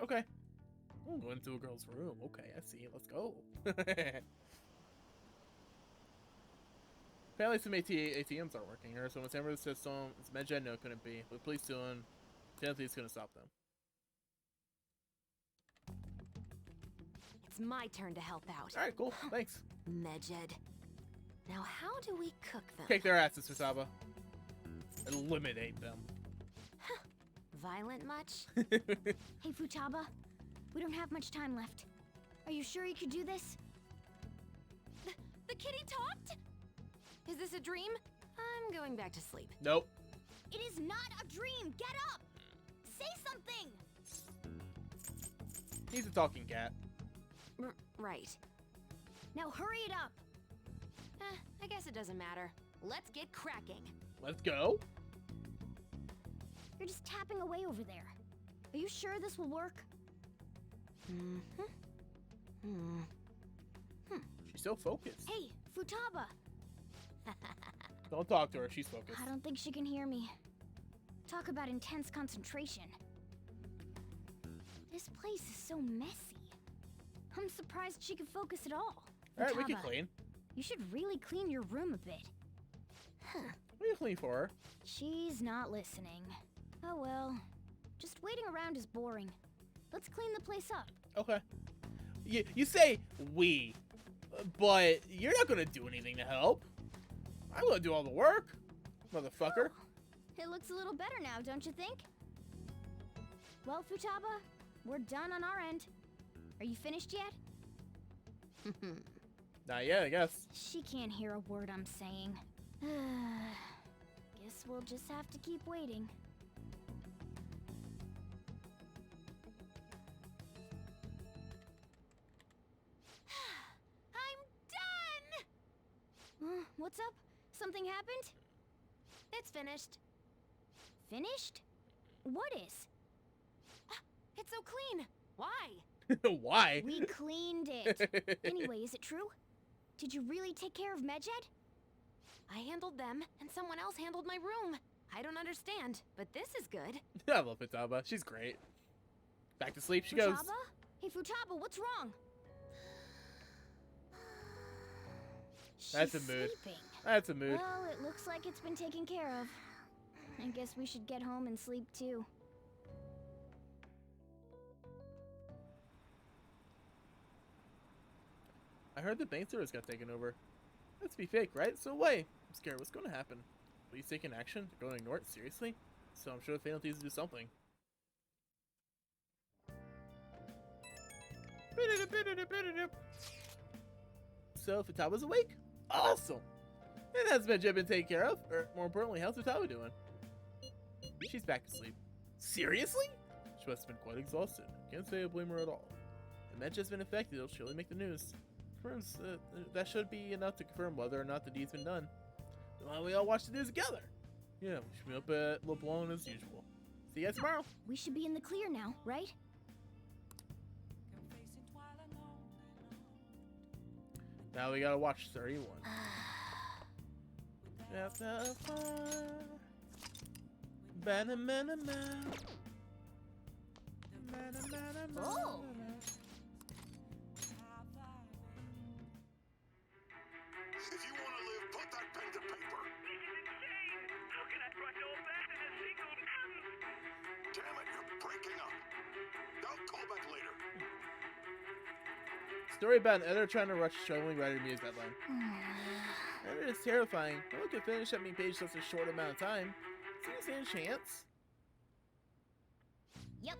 Okay. Oh, go into a girl's room. Okay, I see. Let's go. Apparently some ATMs aren't working here, so when San Francisco system, it's Medjed, no, it couldn't be. But please soon. Apparently it's gonna stop them. It's my turn to help out. Alright, cool. Thanks. Medjed. Now how do we cook them? Kick their asses, Futaba. Eliminate them. Violent much? Hey, Futaba. We don't have much time left. Are you sure you could do this? The kitty talked? Is this a dream? I'm going back to sleep. Nope. It is not a dream! Get up! Say something! He's a talking cat. Right. Now hurry it up! I guess it doesn't matter. Let's get cracking. Let's go. You're just tapping away over there. Are you sure this will work? She's so focused. Hey, Futaba! Don't talk to her. She's focused. I don't think she can hear me. Talk about intense concentration. This place is so messy. I'm surprised she could focus at all. Alright, we can Futaba, clean. You should really clean your room a bit. We can clean for her. She's not listening. Oh well. Just waiting around is boring. Let's clean the place up. Okay. You say we. but you're not gonna do anything to help. I'm gonna do all the work, motherfucker. It looks a little better now, don't you think? Well, Futaba, we're done on our end. Are you finished yet? Not yet, I guess. She can't hear a word I'm saying. Guess we'll just have to keep waiting. I'm done! What's up? Something happened? It's finished. Finished? What is? It's so clean. Why? Why? We cleaned it. Anyway, is it true? Did you really take care of Medjed? I handled them, and someone else handled my room. I don't understand, but this is good. I love Futaba. She's great. Back to sleep she goes. Futaba? Hey, Futaba, what's wrong? That's a She's mood. sleeping. That's a mood. Well, it looks like it's been taken care of. I guess we should get home and sleep too. I heard the bank service got taken over. That's be fake, right? So wait. I'm scared. What's going to happen? Will you take an action? They're going to ignore it? Seriously? So I'm sure the Fatal needs to do something. So Futaba's awake? Awesome! And has Medjed been taken care of? Or more importantly, how's Futaba doing? She's back to sleep. Seriously? She must have been quite exhausted. Can't say I blame her at all. If Medjed's been affected, it'll surely make the news. Confirms that should be enough to confirm whether or not the deed's been done. Then why don't we all watch the news together? Yeah, we should be up at LeBlanc as usual. See you guys tomorrow. We should be in the clear now, right? Now we gotta watch 31. After fire, Oh. If you want to live, put that pen to paper. How can I trust old fashioned in a single Damn it, you're breaking up. I'll call back later. Story about an editor trying to rush struggling writer to meet his deadline. Editor is terrifying. No one can finish that many pages in such a short amount of time. Is there any chance? Yep.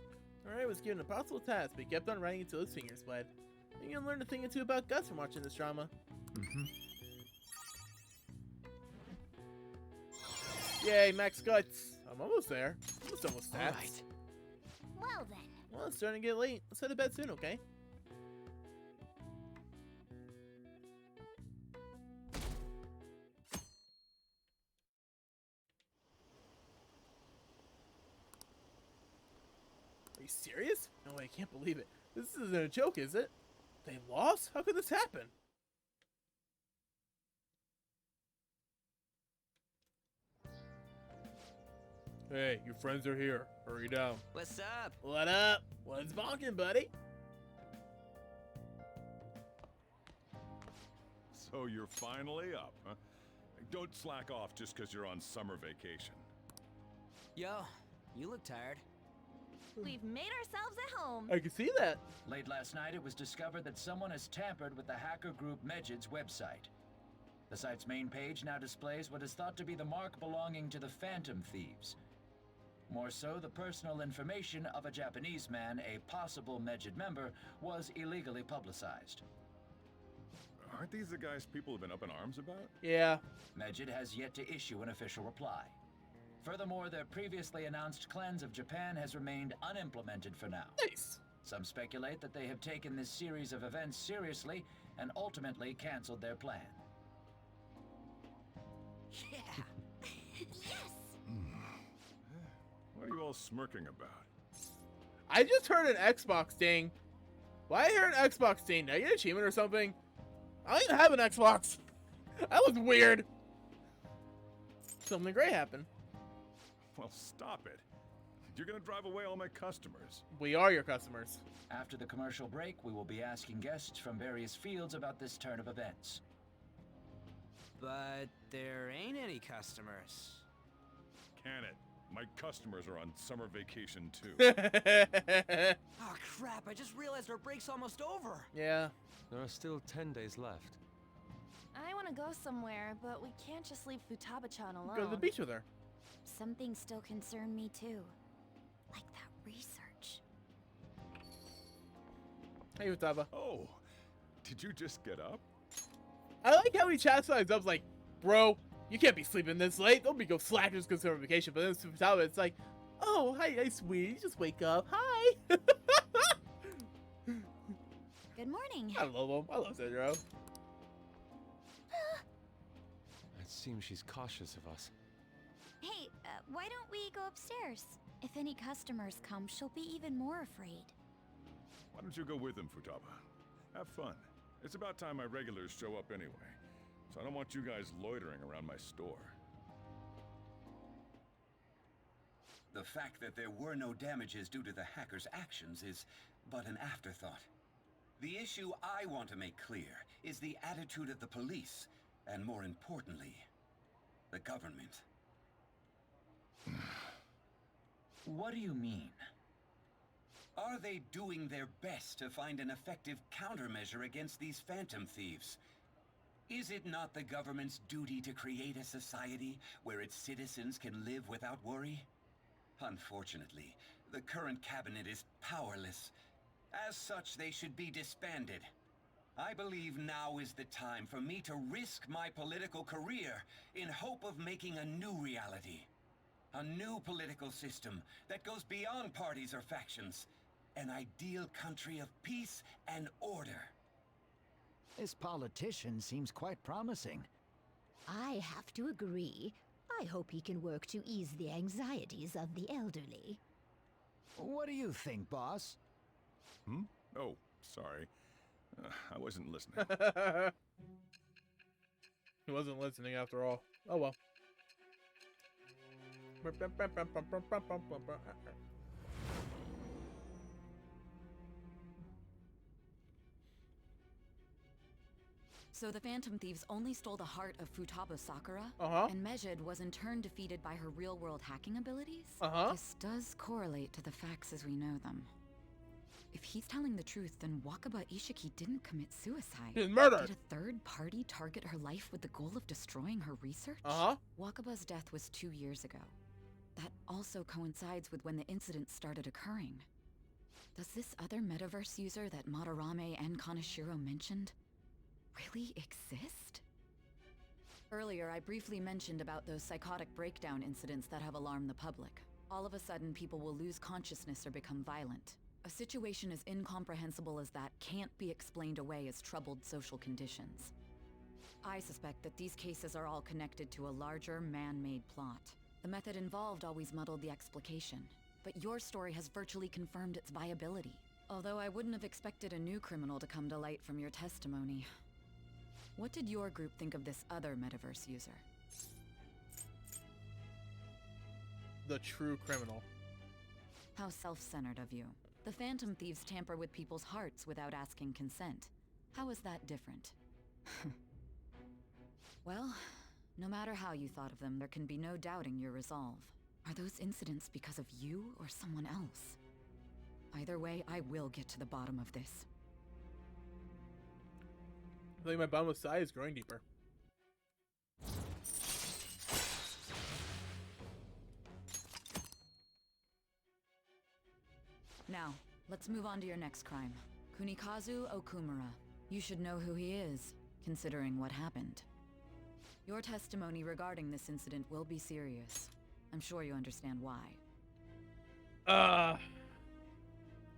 Alright, was given a possible task, but he kept on writing until his fingers bled. You can learn a thing or two about Gus from watching this drama. Yay, max guts. I'm almost there. Almost done with stats. All right. Well then. Well, it's starting to get late. Let's head to bed soon, okay? Are you serious? No way, I can't believe it. This isn't a joke, is it? They lost? How could this happen? Hey, your friends are here. Hurry down. What's up? What up? What's bonking, buddy? So you're finally up, huh? Don't slack off just because you're on summer vacation. Yo, you look tired. We've made ourselves at home. I can see that. Late last night, it was discovered that someone has tampered with the hacker group Medjed's website. The site's main page now displays what is thought to be the mark belonging to the Phantom Thieves. More so, the personal information of a Japanese man, a possible Medjed member, was illegally publicized. Aren't these the guys people have been up in arms about? Yeah. Medjed has yet to issue an official reply. Furthermore, their previously announced cleanse of Japan has remained unimplemented for now. Nice. Some speculate that they have taken this series of events seriously and ultimately canceled their plan. Yeah. What are you all smirking about? I just heard an Xbox ding. Why I hear an Xbox ding? Did I get an achievement or something? I don't even have an Xbox. That was weird. Something great happened. Well, stop it. You're gonna drive away all my customers. We are your customers. After the commercial break, we will be asking guests from various fields about this turn of events. But there ain't any customers. Can it? My customers are on summer vacation too. Oh crap, I just realized our break's almost over. Yeah. There are still 10 days left. I want to go somewhere, but we can't just leave Futaba-chan alone. Go to the beach with her. Some things still concern me too. Like that research. Hey, Futaba. Oh, did you just get up? I like how he chastises up like, bro, you can't be sleeping this late. Don't be go slackers because they're on vacation. But then Futaba, it's like, oh, hi, sweetie. Just wake up. Hi. Good morning. I love him. I love Sandro. It seems she's cautious of us. Hey, why don't we go upstairs? If any customers come, she'll be even more afraid. Why don't you go with him, Futaba? Have fun. It's about time my regulars show up anyway. So I don't want you guys loitering around my store. The fact that there were no damages due to the hackers' actions is but an afterthought. The issue I want to make clear is the attitude of the police, and more importantly, the government. What do you mean? Are they doing their best to find an effective countermeasure against these phantom thieves? Is it not the government's duty to create a society where its citizens can live without worry? Unfortunately, the current cabinet is powerless. As such, they should be disbanded. I believe now is the time for me to risk my political career in hope of making a new reality. A new political system that goes beyond parties or factions. An ideal country of peace and order. This politician seems quite promising. I have to agree. I hope he can work to ease the anxieties of the elderly. What do you think, boss? Hmm? Oh, sorry. I wasn't listening. He wasn't listening after all. Oh well. So the Phantom Thieves only stole the heart of Futaba Sakura, and Mejid was in turn defeated by her real-world hacking abilities? This does correlate to the facts as we know them. If he's telling the truth, then Wakaba Ishiki didn't commit suicide. He was murdered. Did a third party target her life with the goal of destroying her research? Wakaba's death was 2 years ago. That also coincides with when the incident started occurring. Does this other metaverse user that Madarame and Kaneshiro mentioned really exist? Earlier, I briefly mentioned about those psychotic breakdown incidents that have alarmed the public. All of a sudden, people will lose consciousness or become violent. A situation as incomprehensible as that can't be explained away as troubled social conditions. I suspect that these cases are all connected to a larger, man-made plot. The method involved always muddled the explication, but your story has virtually confirmed its viability. Although I wouldn't have expected a new criminal to come to light from your testimony. What did your group think of this other metaverse user? The true criminal. How self-centered of you. The Phantom Thieves tamper with people's hearts without asking consent. How is that different? Well, no matter how you thought of them, there can be no doubting your resolve. Are those incidents because of you or someone else? Either way, I will get to the bottom of this. I think my boundless sigh is growing deeper. Now, let's move on to your next crime. Kunikazu Okumura. You should know who he is, considering what happened. Your testimony regarding this incident will be serious. I'm sure you understand why.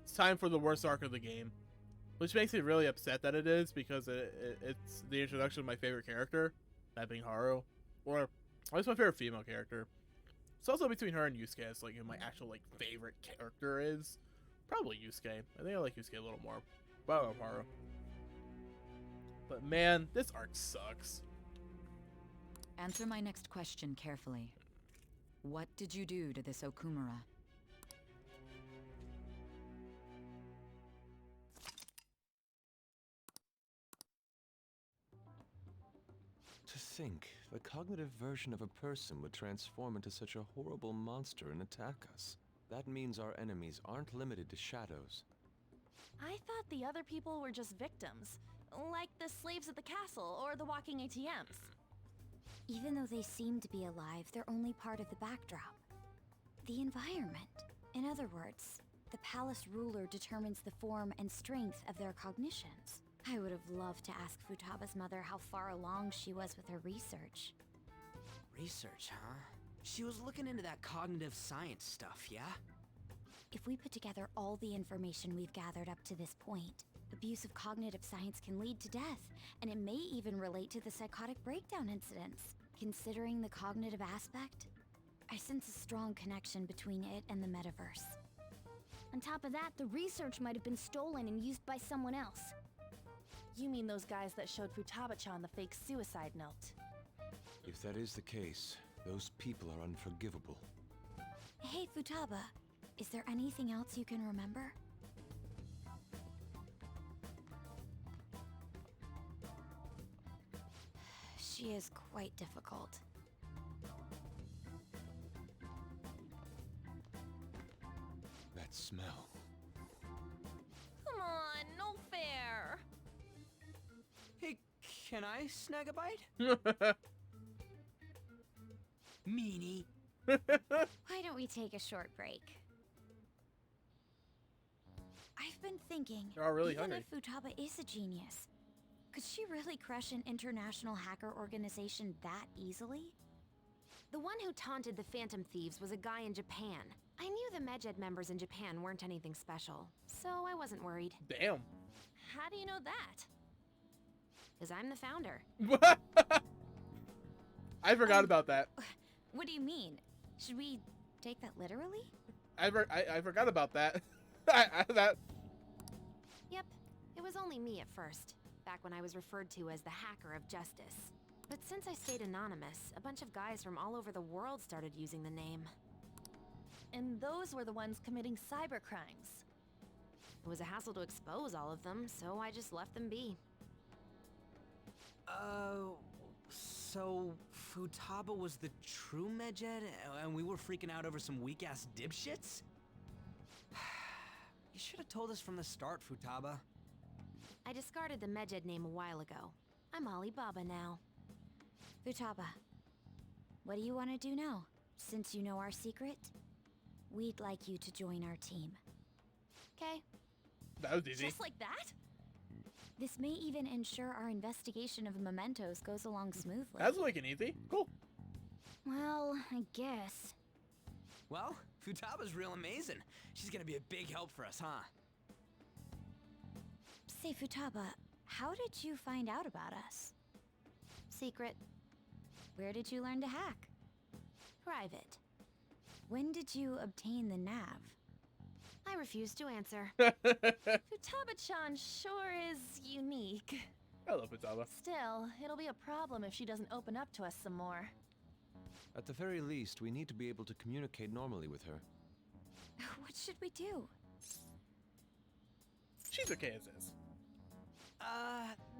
It's time for the worst arc of the game. Which makes me really upset that it is, because it's the introduction of my favorite character, that being Haru. Or, at least my favorite female character. It's also between her and Yusuke as like who my actual like favorite character is. Probably Yusuke. I think I like Yusuke a little more. But I love Haru. But man, this arc sucks. Answer my next question carefully. What did you do to this Okumura? To think, the cognitive version of a person would transform into such a horrible monster and attack us. That means our enemies aren't limited to shadows. I thought the other people were just victims, like the slaves at the castle or the walking ATMs. Even though they seem to be alive, they're only part of the backdrop. The environment. In other words, the palace ruler determines the form and strength of their cognitions. I would have loved to ask Futaba's mother how far along she was with her research. Research, huh? She was looking into that cognitive science stuff, yeah? If we put together all the information we've gathered up to this point, abuse of cognitive science can lead to death, and it may even relate to the psychotic breakdown incidents. Considering the cognitive aspect, I sense a strong connection between it and the metaverse. On top of that, the research might have been stolen and used by someone else. You mean those guys that showed Futaba-chan the fake suicide note? If that is the case, those people are unforgivable. Hey, Futaba, is there anything else you can remember? She is quite difficult. That smell. Come on, no fair! Hey, can I snag a bite? Meanie. Why don't we take a short break? I've been thinking, You're really even hungry. if Futaba is a genius, could she really crush an international hacker organization that easily? The one who taunted the Phantom Thieves was a guy in Japan. I knew the Medjed members in Japan weren't anything special, so I wasn't worried. Damn. How do you know that? Because I'm the founder. I forgot about that. What do you mean? Should we take that literally? I forgot about that. That. Yep, it was only me at first, back when I was referred to as the Hacker of Justice. But since I stayed anonymous, a bunch of guys from all over the world started using the name. And those were the ones committing cyber crimes. It was a hassle to expose all of them, so I just left them be. So Futaba was the true Medjed, and we were freaking out over some weak-ass dipshits? You should have told us from the start, Futaba. I discarded the Medjed name a while ago. I'm Alibaba now. Futaba, what do you want to do now? Since you know our secret, we'd like you to join our team. Okay. That was easy. Just like that? This may even ensure our investigation of mementos goes along smoothly. That's looking easy. Cool. Well, I guess. Well, Futaba's real amazing. She's gonna be a big help for us, huh? Say, Futaba, how did you find out about us? Secret. Where did you learn to hack? Private. When did you obtain the nav? I refuse to answer. Futaba-chan sure is unique. Hello, Futaba. Still, it'll be a problem if she doesn't open up to us some more. At the very least, we need to be able to communicate normally with her. What should we do? She's okay as is.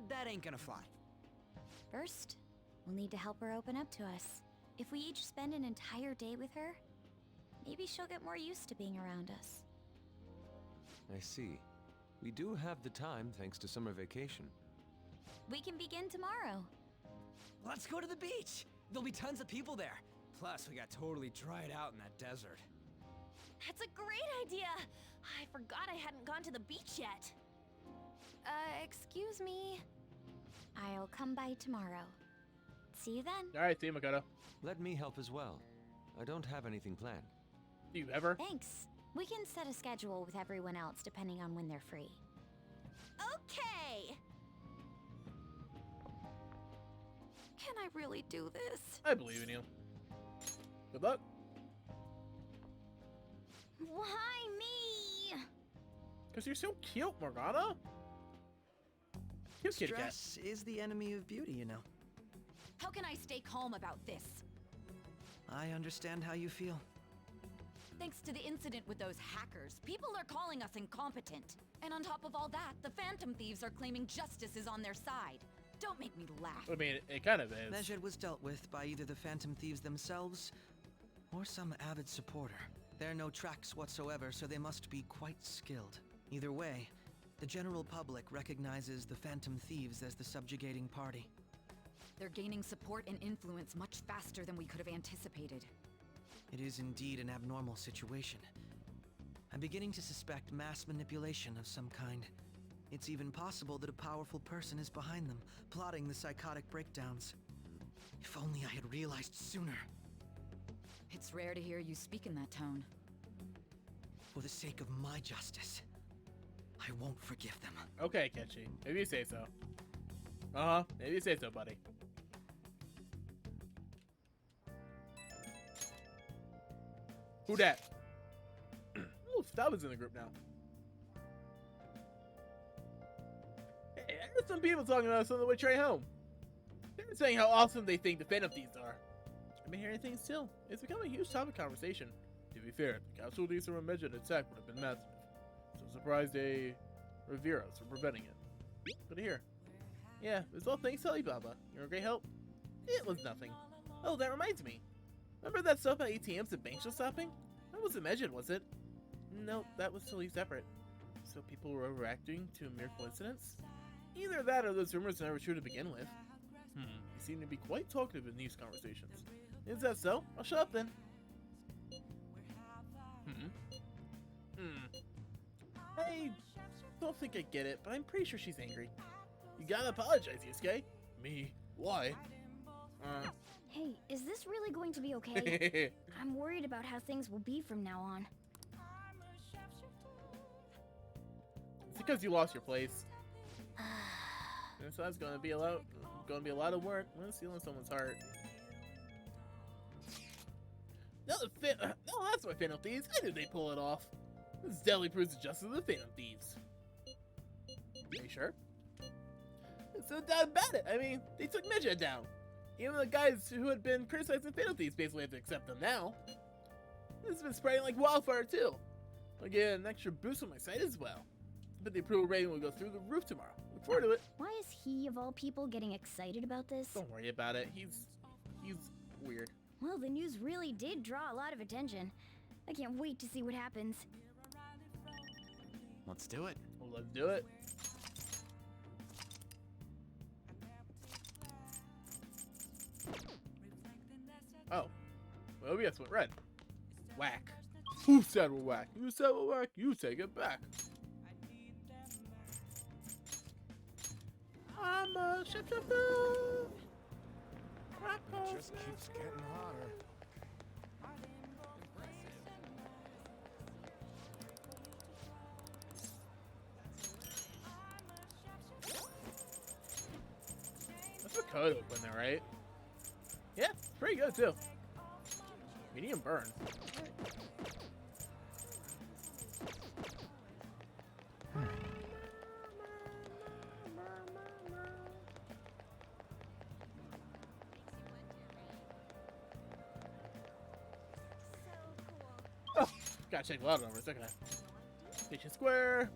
That ain't gonna fly. First, we'll need to help her open up to us. If we each spend an entire day with her, maybe she'll get more used to being around us. I see. We do have the time thanks to summer vacation. We can begin tomorrow. Let's go to the beach! There'll be tons of people there. Plus, we got totally dried out in that desert. That's a great idea! I forgot I hadn't gone to the beach yet. Excuse me? I'll come by tomorrow. See you then. All right, see you, Makoto. Let me help as well. I don't have anything planned. Do you ever? Thanks. We can set a schedule with everyone else depending on when they're free. Okay! Can I really do this? I believe in you. Good luck. Why me? Because you're so cute, Morgana. Cute kitty cat. Stress is the enemy of beauty, you know. How can I stay calm about this? I understand how you feel. Thanks to the incident with those hackers, people are calling us incompetent. And on top of all that, the Phantom Thieves are claiming justice is on their side. Don't make me laugh. I mean, it kind of is. Medjed was dealt with by either the Phantom Thieves themselves or some avid supporter. There are no tracks whatsoever, so they must be quite skilled. Either way, the general public recognizes the Phantom Thieves as the subjugating party. They're gaining support and influence much faster than we could have anticipated. It is indeed an abnormal situation. I'm beginning to suspect mass manipulation of some kind. It's even possible that a powerful person is behind them, plotting the psychotic breakdowns. If only I had realized sooner. It's rare to hear you speak in that tone. For the sake of my justice, I won't forgive them. Okay, Kenshi. Maybe you say so. Maybe you say so, buddy. Who dat? Oh, Futaba's in the group now. Hey, I heard some people talking about us on the way train home. They were saying how awesome they think the Phantom Thieves are. I've been hearing things too. It's become a huge topic of conversation. To be fair, the casualties from a Medjed attack would have been massive. So I'm surprised they revere us for preventing it. Good to hear. Yeah, it's all thanks to Alibaba. You're a great help. It was nothing. Oh, that reminds me. Remember that stuff about ATMs and banks just stopping? That wasn't Medjed, was it? No, that was totally separate. So people were overreacting to a mere coincidence? Either that or those rumors never true to begin with. You seem to be quite talkative in these conversations. Is that so? I'll shut up then. I don't think I get it, but I'm pretty sure she's angry. You gotta apologize, Yusuke. Me? Why? Hey, is this really going to be okay? I'm worried about how things will be from now on. It's because you lost your place. And so that's gonna be a lot of work when stealing someone's heart. No, that's my Phantom Thieves. I knew they'd pull it off. This definitely proves the justice of the Phantom Thieves. Are you sure? It's no doubt about it. I mean, they took Medjed down. Even the guys who had been criticizing Phantom Thieves basically have to accept them now. This has been spreading like wildfire too. I'll get an extra boost on my site as well. But the approval rating will go through the roof tomorrow. Look forward to it. Why is he, of all people, getting excited about this? Don't worry about it. He's weird. Well, the news really did draw a lot of attention. I can't wait to see what happens. Let's do it. Well, let's do it. Oh. Well, yes, went red. Whack. Who said we're whack? You said we're whack. You take it back. I'm a chef. It just keeps getting hotter. That's a code open there, right? Yeah, pretty good too. Medium burn. Oh, gotta check loud numbers, don't I? Station Square.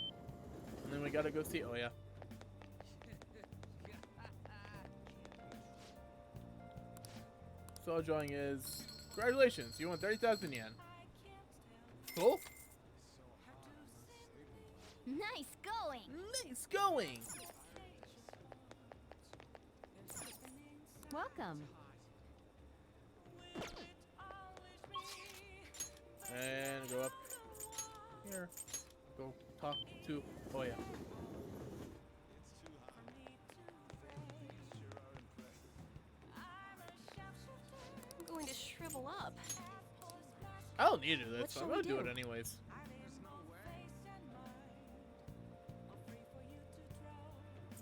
And then we gotta go see. Oh, yeah. So, drawing is. Congratulations, you won 30,000 yen. Cool. Nice going! Nice going! Welcome. And go up here. Go talk to. Oh, yeah. I'm going to shrivel up. I don't need to do What this, so shall I'm we gonna do do? it anyways.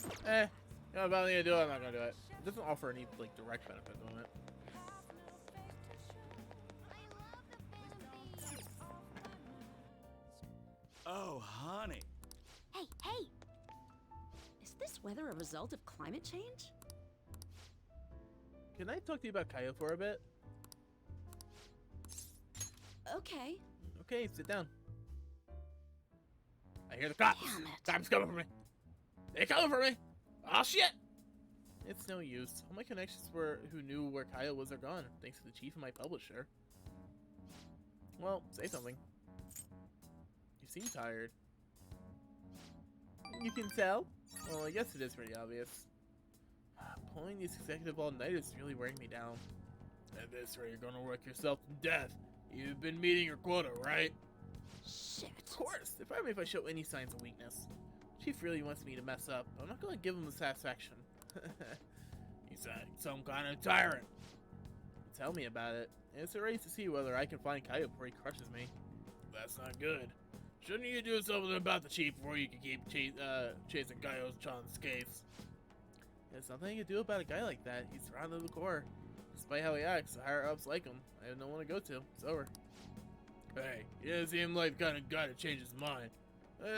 You know, if I'm gonna do it, I'm not gonna do it. It doesn't offer any like direct benefit at the moment. Oh, honey. Hey, hey! Is this weather a result of climate change? Can I talk to you about Kaio for a bit? Okay. Okay, sit down. I hear the cops. Damn it. Time's coming for me. They're coming for me. Oh shit! It's no use. All my connections who knew where Kaya was are gone, thanks to the chief and my publisher. Well, say something. You seem tired. You can tell? Well, I guess it is pretty obvious. Pulling these executive all-nighters is really wearing me down. At this rate, you're gonna work yourself to death. You've been meeting your quota, right? Shit. Of course! They fire me if I show any signs of weakness. Chief really wants me to mess up, but I'm not gonna give him the satisfaction. He's some kind of tyrant. Tell me about it. It's a race to see whether I can find Kaya before he crushes me. That's not good. Shouldn't you do something about the chief before you can keep chasing Kaio's scapes? There's nothing I can do about a guy like that. He's surrounded to the core. Despite how he acts, the higher ups like him. I have no one to go to. It's over. Hey, he doesn't seem like the kind of guy to change his mind.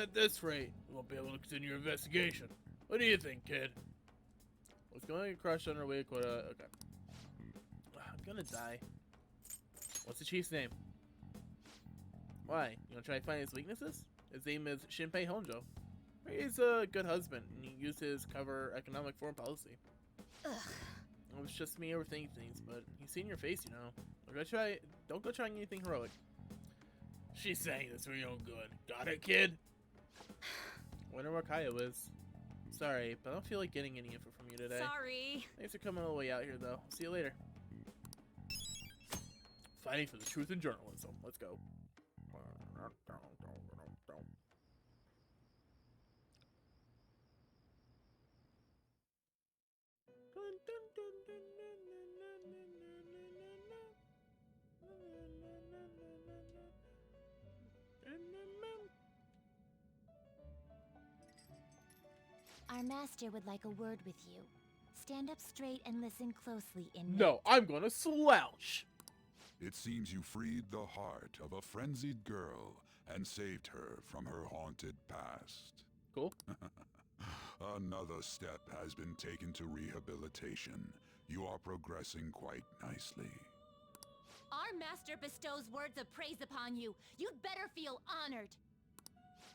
At this rate, we won't be able to continue your investigation. What do you think, kid? What's going to crush on our way to quota? Okay. I'm gonna die. What's the chief's name? Why? You wanna try to find his weaknesses? His name is Shinpei Honjo. He's a good husband, and he used his cover economic foreign policy. Ugh. It was just me overthinking things, but you see in your face, you know. Don't go trying anything heroic. She's saying this for your own good. Got it, kid? Wonder where Kaya is. Sorry, but I don't feel like getting any info from you today. Sorry. Thanks for coming all the way out here, though. See you later. Fighting for the truth in journalism. Let's go. Our master would like a word with you. Stand up straight and listen closely, inmate. No, I'm gonna slouch. It seems you freed the heart of a frenzied girl and saved her from her haunted past. Cool. Another step has been taken to rehabilitation. You are progressing quite nicely. Our master bestows words of praise upon you. You'd better feel honored.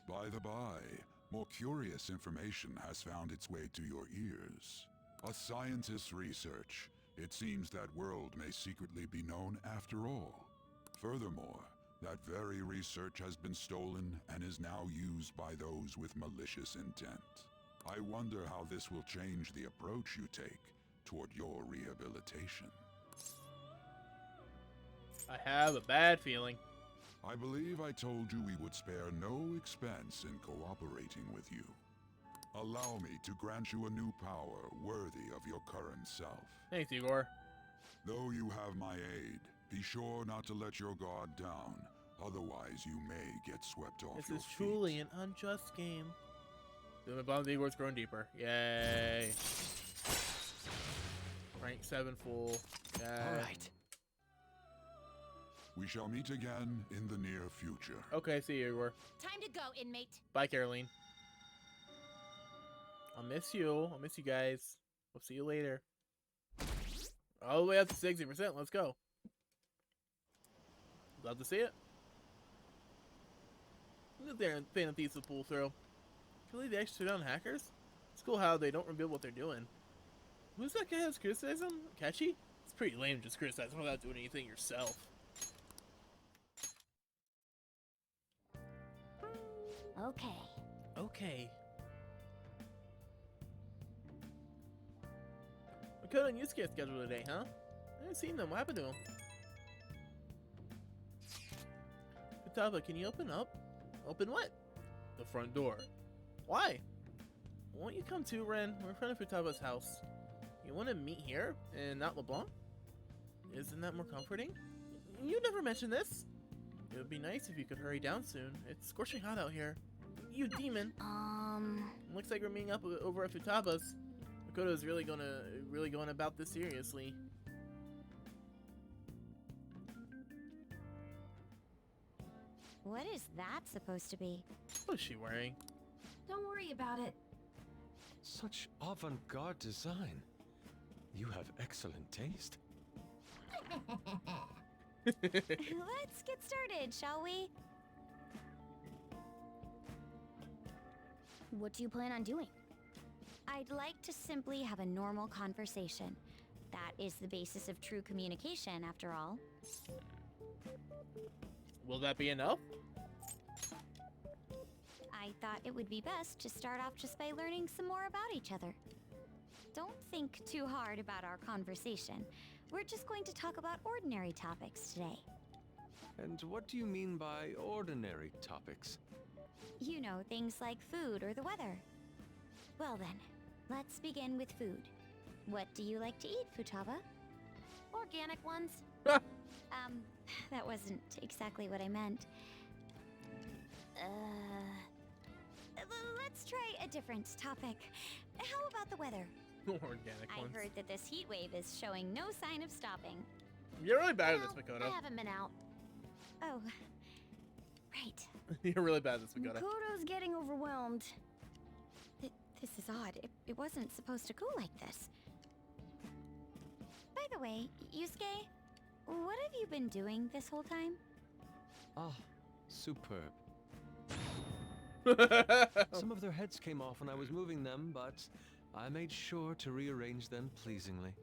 By the by, more curious information has found its way to your ears. A scientist's research. It seems that world may secretly be known after all. Furthermore, that very research has been stolen and is now used by those with malicious intent. I wonder how this will change the approach you take toward your rehabilitation. I have a bad feeling. I believe I told you we would spare no expense in cooperating with you. Allow me to grant you a new power worthy of your current self. Thanks, Igor. Though you have my aid, be sure not to let your guard down. Otherwise, you may get swept off your This is truly an unjust game. The bond of Igor's growing deeper. Yay. Rank 7 full. Yay. Alright. We shall meet again in the near future. Okay, see you, Igor. Time to go, inmate. Bye, Caroline. I'll miss you. I'll miss you guys. We'll see you later. All the way up to 60%. Let's go. Love to see it. Look there and Phantom Thieves will pull through. Really, they actually down hackers? It's cool how they don't reveal what they're doing. Who's that guy that's criticizing them? Catchy? It's pretty lame to just criticize them without doing anything yourself. Okay. Okay. Makoto and Yusuke scheduled today, huh? I haven't seen them. What happened to them? Futaba, can you open up? Open what? The front door. Why? Won't you come too, Ren? We're in front of Futaba's house. You want to meet here and not LeBlanc? Isn't that more comforting? You never mentioned this. It would be nice if you could hurry down soon. It's scorching hot out here. You demon. Looks like we're meeting up over at Futaba's. Makoto's really going about this seriously. What is that supposed to be? What is she wearing? Don't worry about it. Such avant-garde design. You have excellent taste. Let's get started, shall we? What do you plan on doing? I'd like to simply have a normal conversation. That is the basis of true communication, after all. Will that be enough? I thought it would be best to start off just by learning some more about each other. Don't think too hard about our conversation. We're just going to talk about ordinary topics today. And what do you mean by ordinary topics? You know, things like food or the weather. Well then, let's begin with food. What do you like to eat, Futaba? Organic ones. That wasn't exactly what I meant. Let's try a different topic. How about the weather? Organic ones. I heard that this heat wave is showing no sign of stopping. You're really bad at this, Makoto. I haven't been out. Oh, right. You're really bad at this, Makoto. Makoto's getting overwhelmed. This is odd. It wasn't supposed to go like this. By the way, Yusuke, what have you been doing this whole time? Ah, superb. Some of their heads came off when I was moving them, but I made sure to rearrange them pleasingly.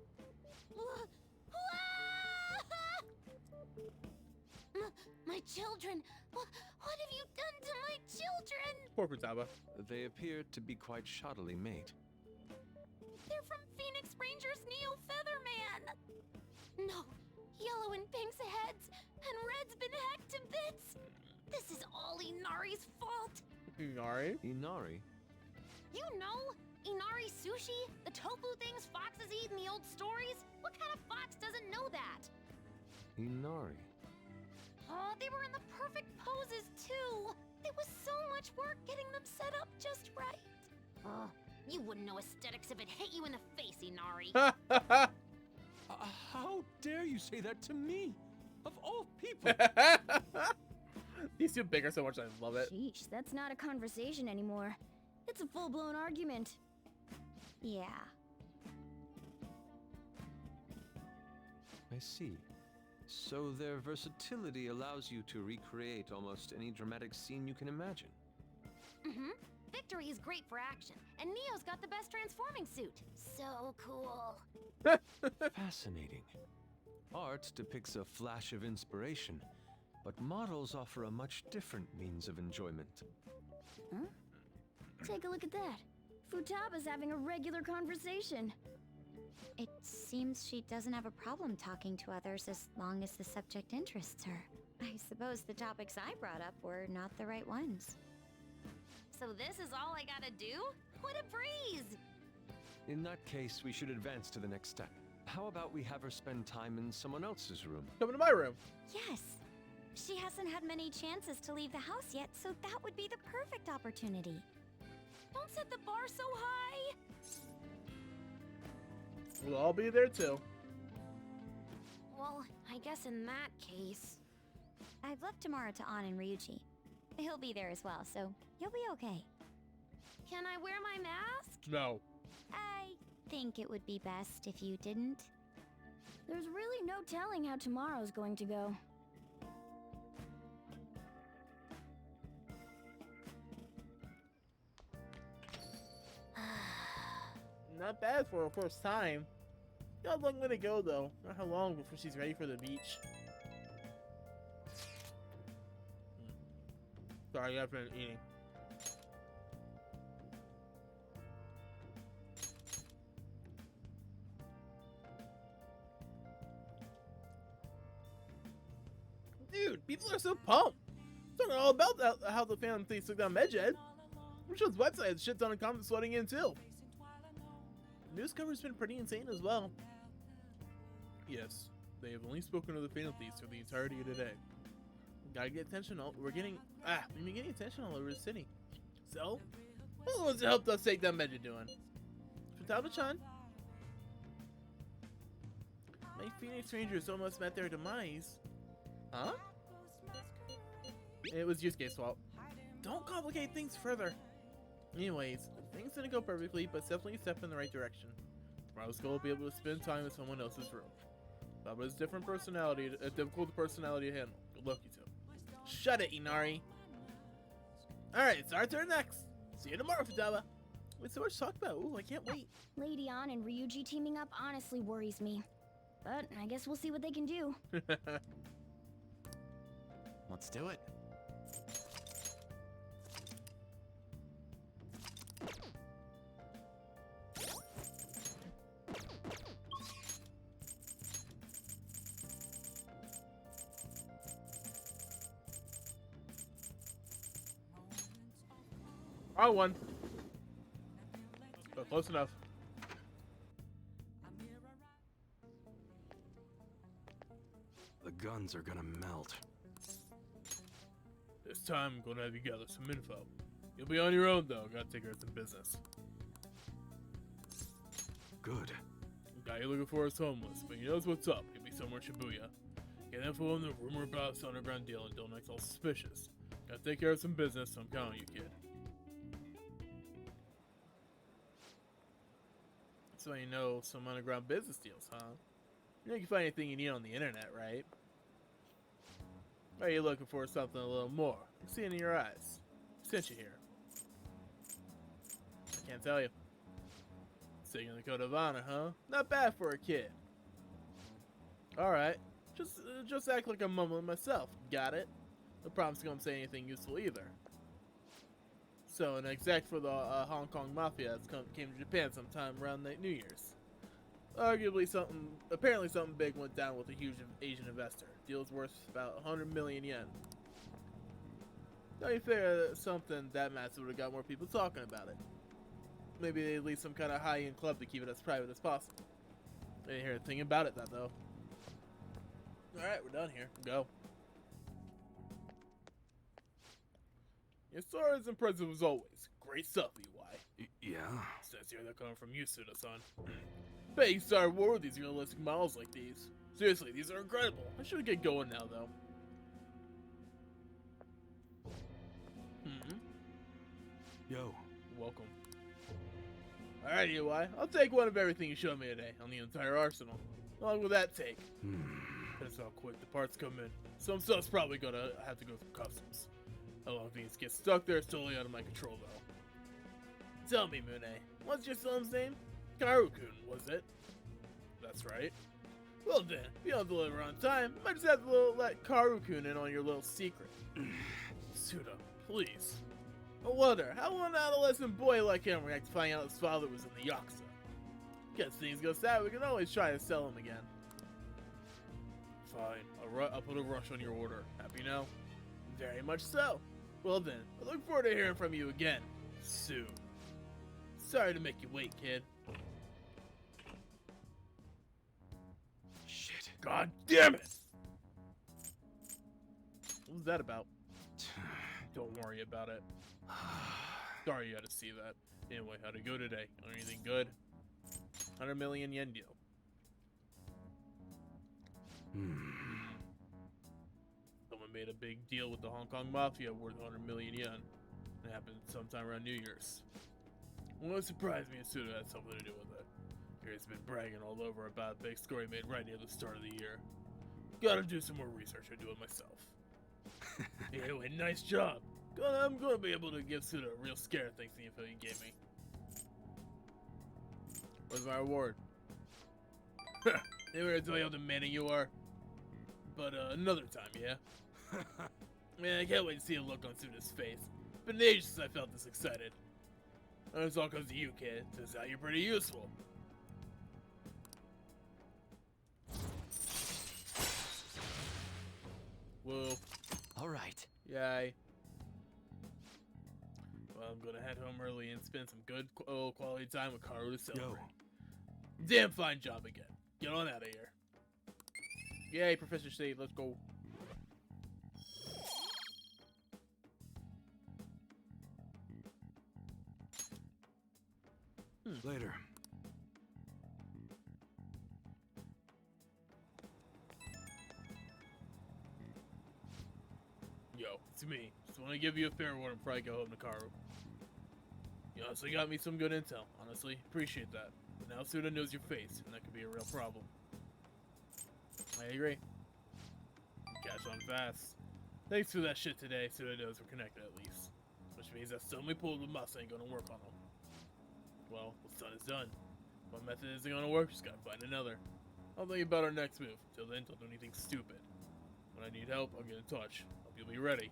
My children! What have you done to my children? Poor Futaba. They appear to be quite shoddily made. They're from Phoenix Rangers Neo Featherman! No, Yellow and Pink's heads, and Red's been hacked to bits! This is all Inari's fault! Inari? Inari? You know, Inari sushi? The tofu things foxes eat in the old stories? What kind of fox doesn't know that? Inari? Oh, they were in the perfect poses, too! There was so much work getting them set up just right. Oh, you wouldn't know aesthetics if it hit you in the face, Inari. How dare you say that to me? Of all people! These two bigger so much, I love it. Sheesh, that's not a conversation anymore. It's a full-blown argument. Yeah. I see. So their versatility allows you to recreate almost any dramatic scene you can imagine. Mm-hmm. Victory is great for action, and Neo's got the best transforming suit. So cool. Fascinating. Art depicts a flash of inspiration, but models offer a much different means of enjoyment. Huh? Take a look at that. Futaba's having a regular conversation. It seems she doesn't have a problem talking to others as long as the subject interests her. I suppose the topics I brought up were not the right ones. So this is all I gotta do? What a breeze! In that case, we should advance to the next step. How about we have her spend time in someone else's room? Come into my room. Yes. She hasn't had many chances to leave the house yet, so that would be the perfect opportunity. Don't set the bar so high! We'll all be there too. Well, I guess in that case... I've left tomorrow to An and Ryuji. He'll be there as well, so you'll be okay. Can I wear my mask? No. I think it would be best if you didn't. There's really no telling how tomorrow's going to go. Not bad for her first time. Got a long way to go though. Not how long before she's ready for the beach. Sorry, I've been eating. Dude, people are so pumped. Talking all about how the Phantom Thief took down Medjed. Which's website has shit ton of comments flooding in too. News coverage has been pretty insane as well. Yes, they have only spoken of the Phantom Thieves for the entirety of today. Gotta get attention. We've been getting attention all over the city. So, who's the ones that helped us take down Medjed doing? Futaba-chan. My Phoenix Rangers almost met their demise. Huh? It was Yusuke's fault. Don't complicate things further. Anyways, things didn't go perfectly, but it's definitely a step in the right direction. Tomorrow's goal will be able to spend time in someone else's room. Baba's different personality, a difficult personality to handle. Good luck, you two. Shut it, Inari. Alright, it's our turn next. See you tomorrow, Futaba. Wait, so much to talk about. Ooh, I can't wait. Lady On and Ryuji teaming up honestly worries me. But I guess we'll see what they can do. Let's do it. I won. But close enough. The guns are gonna melt. This time I'm gonna have you gather some info. You'll be on your own though, gotta take care of some business. Good. The guy you're looking for is homeless, but he knows what's up. He'll be somewhere in Shibuya. Get info on the rumor about this underground deal and don't act all suspicious. Gotta take care of some business, so I'm counting on you, kid. So you know some underground business deals, huh? You know you can find anything you need on the internet, right? Or are you looking for something a little more? I see it in your eyes. Sent you here. I can't tell you. Singing the code of honor, huh? Not bad for a kid. Alright. Just act like I'm mumbling myself. Got it? No promise to come say anything useful either. So, an exec for the Hong Kong Mafia came to Japan sometime around New Year's. Apparently something big went down with a huge Asian investor. Deal's worth about 100 million yen. Now you figure something that massive would have got more people talking about it. Maybe they leave some kind of high-end club to keep it as private as possible. I didn't hear a thing about it, that though. Alright, we're done here. Go. Your story is impressive as always. Great stuff, EY. Yeah? Says here they're coming from Yusuda-san. Bet you started war with these realistic models like these. Seriously, these are incredible. I should get going now, though. Yo. Welcome. Alright, UI. I'll take one of everything you showed me today on the entire arsenal. How long will that take? Depends how quick the parts come in. Some stuff's probably gonna have to go through customs. How long things get stuck there is totally out of my control, though. Tell me, Mune, what's your son's name? Karu-kun, was it? That's right. Well then, if you don't deliver on time, I might just have to let Karu-kun in on your little secret. Suda, please. I wonder, how will an adolescent boy like him react to finding out his father was in the Yakuza? Guess things go south, we can always try to sell him again. Fine, I'll put a rush on your order. Happy now? Very much so. Well then, I look forward to hearing from you again. Soon. Sorry to make you wait, kid. Shit. God damn it! What was that about? Don't worry about it. Sorry you had to see that. Anyway, how'd it go today? Anything good? 100 million yen deal. Someone made a big deal with the Hong Kong Mafia worth 100 million yen. It happened sometime around New Year's. Well, it surprised me Suda had something to do with it. He's been bragging all over about a big score he made right near the start of the year. Gotta do some more research or do it myself. Anyway, nice job. I'm gonna be able to give Suda a real scare thanks to the info you gave me. Where's my reward? Never gonna tell you how demanding you are. But another time, yeah? Man, I can't wait to see a look on Suda's face. Been ages since I felt this excited. And it's all because of you, kid. Turns out you're pretty useful. Whoa. Alright. Yay. Well, I'm gonna head home early and spend some good quality time with Karu to celebrate. Damn fine job again. Get on out of here. Yay, Professor Steve, let's go. Later. Yo, it's me. Just want to give you a fair warning before I go home to Karu. You honestly got me some good intel. Honestly, appreciate that. But now Suda knows your face, and that could be a real problem. I agree. Catch on fast. Thanks for that shit today, Suda knows we're connected at least. Which means that Stommy pulled with Masa ain't gonna work on him. Well, what's done is done. If one method isn't gonna work, just gotta find another. I'll think about our next move. Till then, don't do anything stupid. When I need help, I'll get in touch. Hope you'll be ready.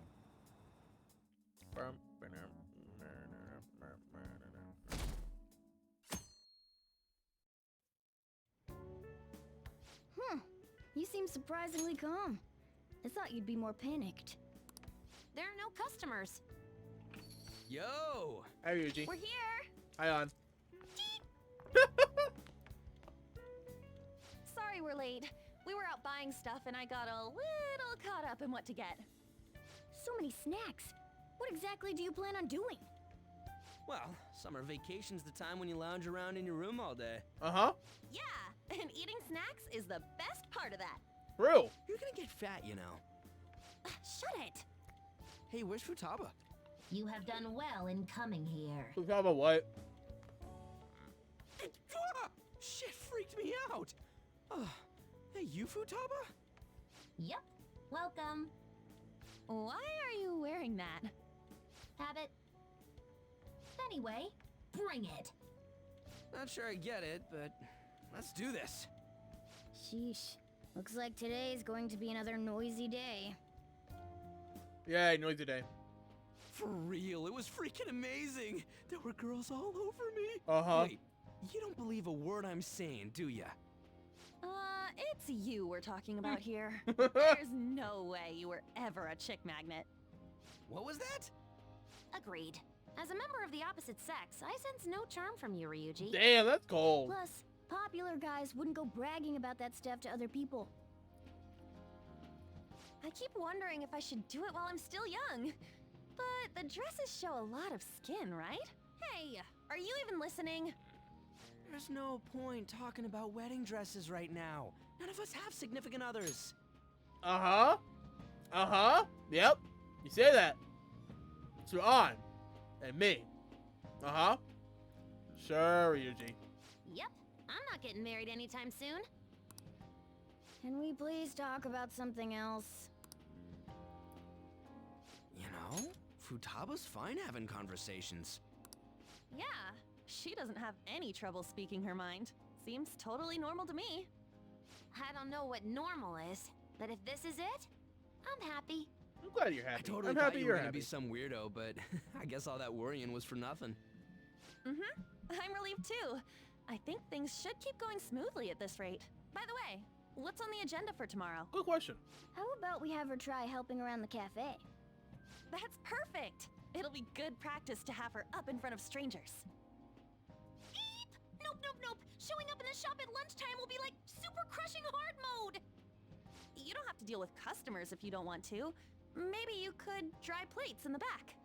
You seem surprisingly calm. I thought you'd be more panicked. There are no customers. Yo! Hi, Ryuji. We're here. Hi, On. Sorry we're late. We were out buying stuff and I got a little caught up in what to get. So many snacks. What exactly do you plan on doing? Well, summer vacation's the time when you lounge around in your room all day. Uh-huh. Yeah, and eating snacks is the best part of that. True. You're gonna get fat, you know. Shut it. Hey, where's Futaba? You have done well in coming here. Futaba what? Shit freaked me out. Hey, you Futaba? Yep. Welcome. Why are you wearing that? Habit. Anyway, bring it. Not sure I get it, but let's do this. Sheesh. Looks like today's going to be another noisy day. Yeah, noisy day. For real, it was freaking amazing. There were girls all over me. Uh-huh. Wait, you don't believe a word I'm saying, do ya? It's you we're talking about here. There's no way you were ever a chick magnet. What was that? Agreed. As a member of the opposite sex, I sense no charm from you, Ryuji. Damn, that's cold. Plus, popular guys wouldn't go bragging about that stuff to other people. I keep wondering if I should do it while I'm still young. But the dresses show a lot of skin, right? Hey, are you even listening? There's no point talking about wedding dresses right now. None of us have significant others. Uh-huh. Uh-huh. Yep. You say that. So On. And me. Uh-huh. Sure, Ryuji. Yep, I'm not getting married anytime soon. Can we please talk about something else? You know, Futaba's fine having conversations. Yeah, she doesn't have any trouble speaking her mind. Seems totally normal to me. I don't know what normal is, but if this is it, I'm happy. I'm glad you're happy. I totally I'm thought happy you you're were gonna happy. be some weirdo, but I guess all that worrying was for nothing. Mm-hmm. I'm relieved too. I think things should keep going smoothly at this rate. By the way, what's on the agenda for tomorrow? Good question. How about we have her try helping around the cafe? That's perfect! It'll be good practice to have her up in front of strangers. Eep! Nope, nope, nope! Showing up in the shop at lunchtime will be like super crushing hard mode! You don't have to deal with customers if you don't want to. Maybe you could dry plates in the back.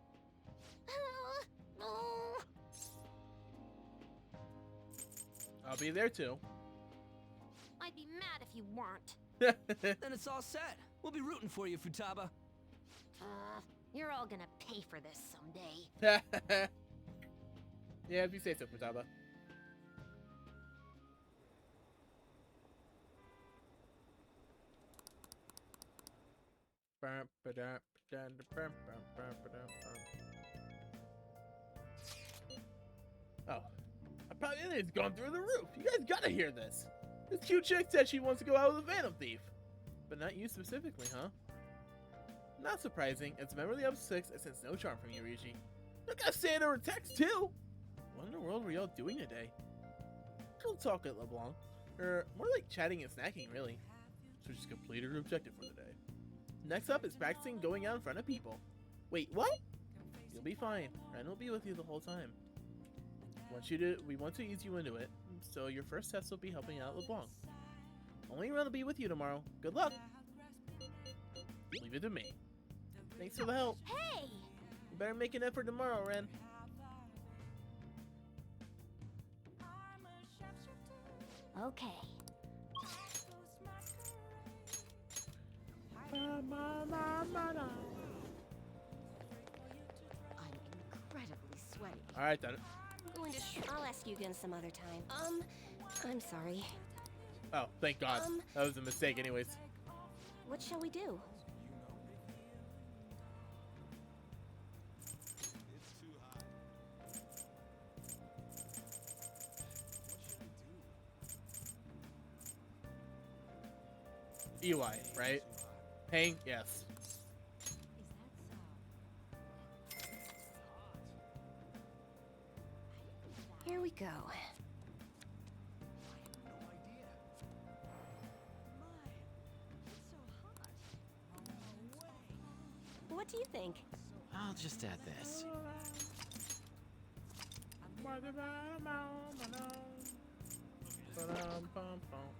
I'll be there too. I'd be mad if you weren't. Then it's all set. We'll be rooting for you, Futaba. You're all gonna pay for this someday. Yeah, if you say so, Futaba. Oh, it's gone through the roof. You guys gotta hear this. This cute chick said she wants to go out with a Phantom Thief. But not you specifically, huh? Not surprising. As a member of the Opposite Six, I sense no charm from you, Ryuji. I gotta say it over text, too. What in the world were y'all doing today? Don't talk at LeBlanc. Or more like chatting and snacking, really. So just completed her objective for the day. Next up is practicing going out in front of people. Wait, what? You'll be fine. Ren will be with you the whole time. We want to ease you into it, so your first test will be helping out LeBlanc. Only Ren will be with you tomorrow. Good luck! Leave it to me. Thanks for the help. Hey! You better make an effort tomorrow, Ren. Okay. I'm incredibly sweaty. Alright, done it. I'll ask you again some other time. I'm sorry. Oh, thank God. That was a mistake anyways. What shall we do? EY, right? Paying? Yes. Here we go. What do you think? I'll just add this.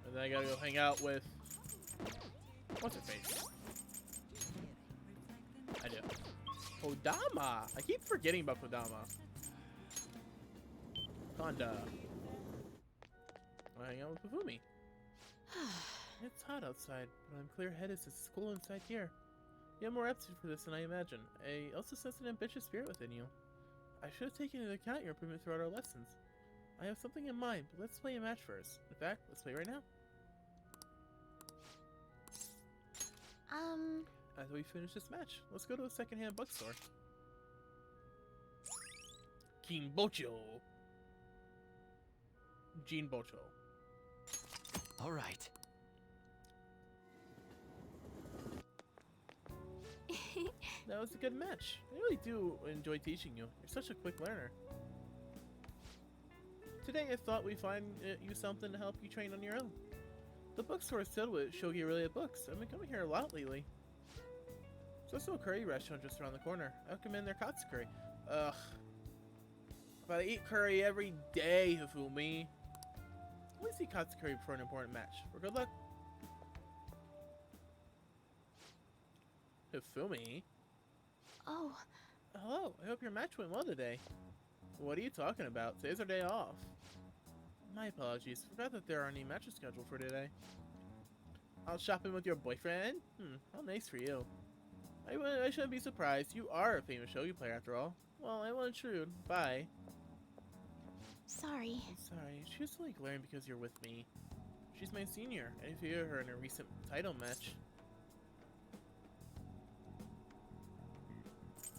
And then I gotta go hang out with... What's her face? I do. Kodama! I keep forgetting about Kodama. Konda. I'll hang out with Fufumi. It's hot outside, but I'm clear-headed since it's cool inside here. You have more aptitude for this than I imagine. I also sense an ambitious spirit within you. I should have taken into account your improvement throughout our lessons. I have something in mind, but let's play a match first. In fact, let's play right now. After we finish this match, let's go to a secondhand bookstore. Kinbocho. Jinbocho. All right. That was a good match. I really do enjoy teaching you. You're such a quick learner. Today I thought we'd find you something to help you train on your own. The bookstore is filled with shogi-related books. I've been coming here a lot lately. There's also a curry restaurant just around the corner. I recommend their katsu curry. Ugh. But I eat curry every day, Hifumi. Always eat katsu curry before an important match. For good luck. Hifumi? Oh. Hello, I hope your match went well today. What are you talking about? Today's our day off. My apologies. Forgot that there aren't any matches scheduled for today. Out shopping with your boyfriend? How nice for you. I shouldn't be surprised. You are a famous shogi player after all. Well, I won't intrude. Bye. Sorry. I'm sorry. She was only glaring because you're with me. She's my senior. I feared her in a recent title match.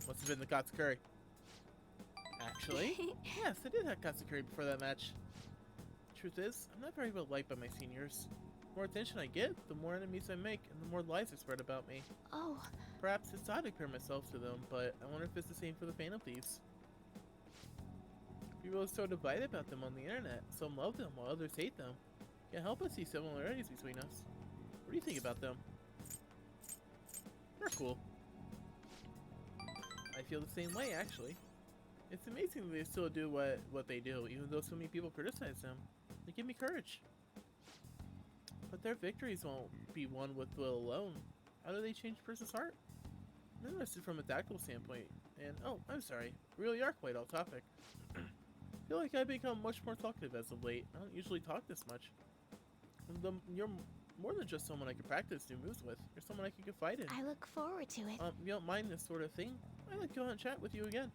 Must have been the katsu curry. Actually, yes, I did have katsu curry before that match. Truth is, I'm not very well liked by my seniors. The more attention I get, the more enemies I make, and the more lies I spread about me. Oh. Perhaps it's odd to compare myself to them, but I wonder if it's the same for the Phantom Thieves. People are so divided about them on the internet. Some love them, while others hate them. Can't help but see similarities between us. What do you think about them? They're cool. I feel the same way, actually. It's amazing that they still do what they do, even though so many people criticize them. They give me courage. But their victories won't be won with will alone. How do they change a person's heart? I'm interested from a tactical standpoint. And, oh, I'm sorry. We really are quite off topic. I feel like I've become much more talkative as of late. I don't usually talk this much. You're more than just someone I can practice new moves with. You're someone I can confide in. I look forward to it. You don't mind this sort of thing? I'd like to go out and chat with you again.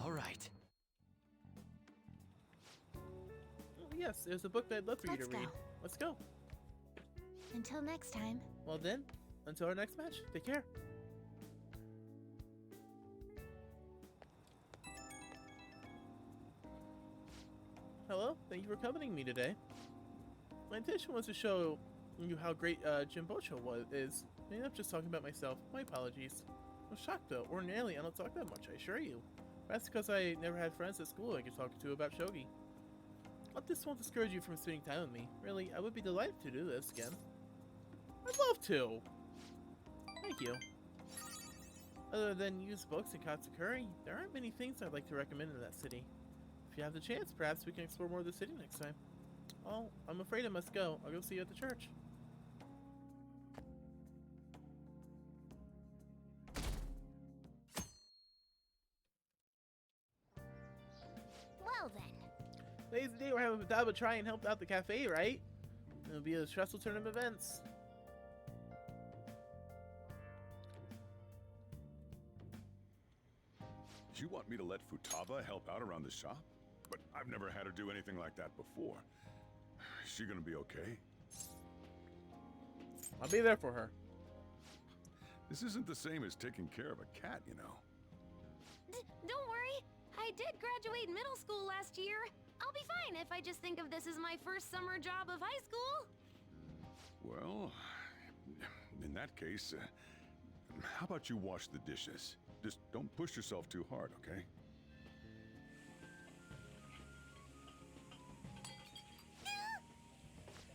All right. Oh, yes, there's a book that I'd love for you to read. Let's go. Until next time. Well then, until our next match. Take care. Hello, thank you for accompanying me today. My intention was to show you how great Jinbocho is. I'm not just talking about myself. My apologies. I'm shocked though. Ordinarily, I don't talk that much, I assure you. That's because I never had friends at school I could talk to about shogi. But this won't discourage you from spending time with me. Really, I would be delighted to do this again. I'd love to. Thank you. Other than used books and katsu curry, there aren't many things I'd like to recommend in that city. If you have the chance, perhaps we can explore more of the city next time. Oh, I'm afraid I must go. I'll go see you at the church. Well then. Today's the day we're having a VTUBER try and help out the cafe, right? It'll be a stressful turn of events. You want me to let Futaba help out around the shop? But I've never had her do anything like that before. Is she gonna be okay? I'll be there for her. This isn't the same as taking care of a cat, you know. Don't worry. I did graduate middle school last year. I'll be fine if I just think of this as my first summer job of high school. Well, in that case, how about you wash the dishes? Just don't push yourself too hard, okay?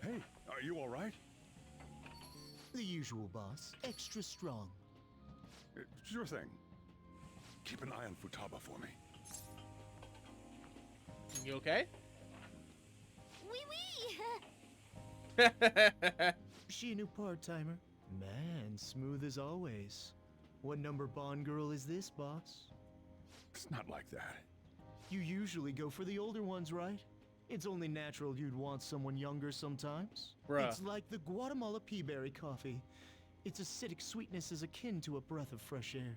Hey, are you all right? The usual, boss. Extra strong. Sure thing. Keep an eye on Futaba for me. You okay? Wee She a new part-timer? Man, smooth as always. What number Bond girl is this, boss? It's not like that. You usually go for the older ones, right? It's only natural you'd want someone younger sometimes. Bruh. It's like the Guatemala peaberry coffee. Its acidic sweetness is akin to a breath of fresh air.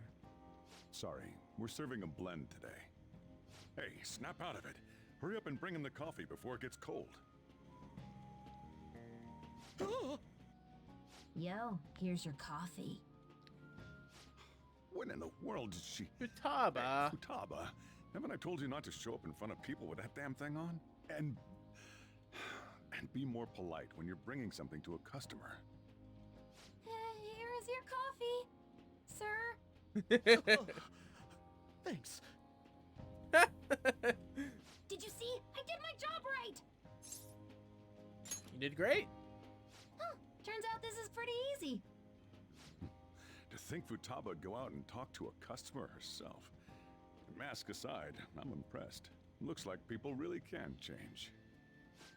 Sorry, we're serving a blend today. Hey, snap out of it. Hurry up and bring in the coffee before it gets cold. Yo, here's your coffee. When in the world did she... Futaba. Hey, Futaba. Haven't I told you not to show up in front of people with that damn thing on? And be more polite when you're bringing something to a customer. Here is your coffee, sir. Thanks. Did you see? I did my job right! You did great. Huh, turns out this is pretty easy. To think Futaba would go out and talk to a customer herself. Mask aside, I'm impressed. Looks like people really can change.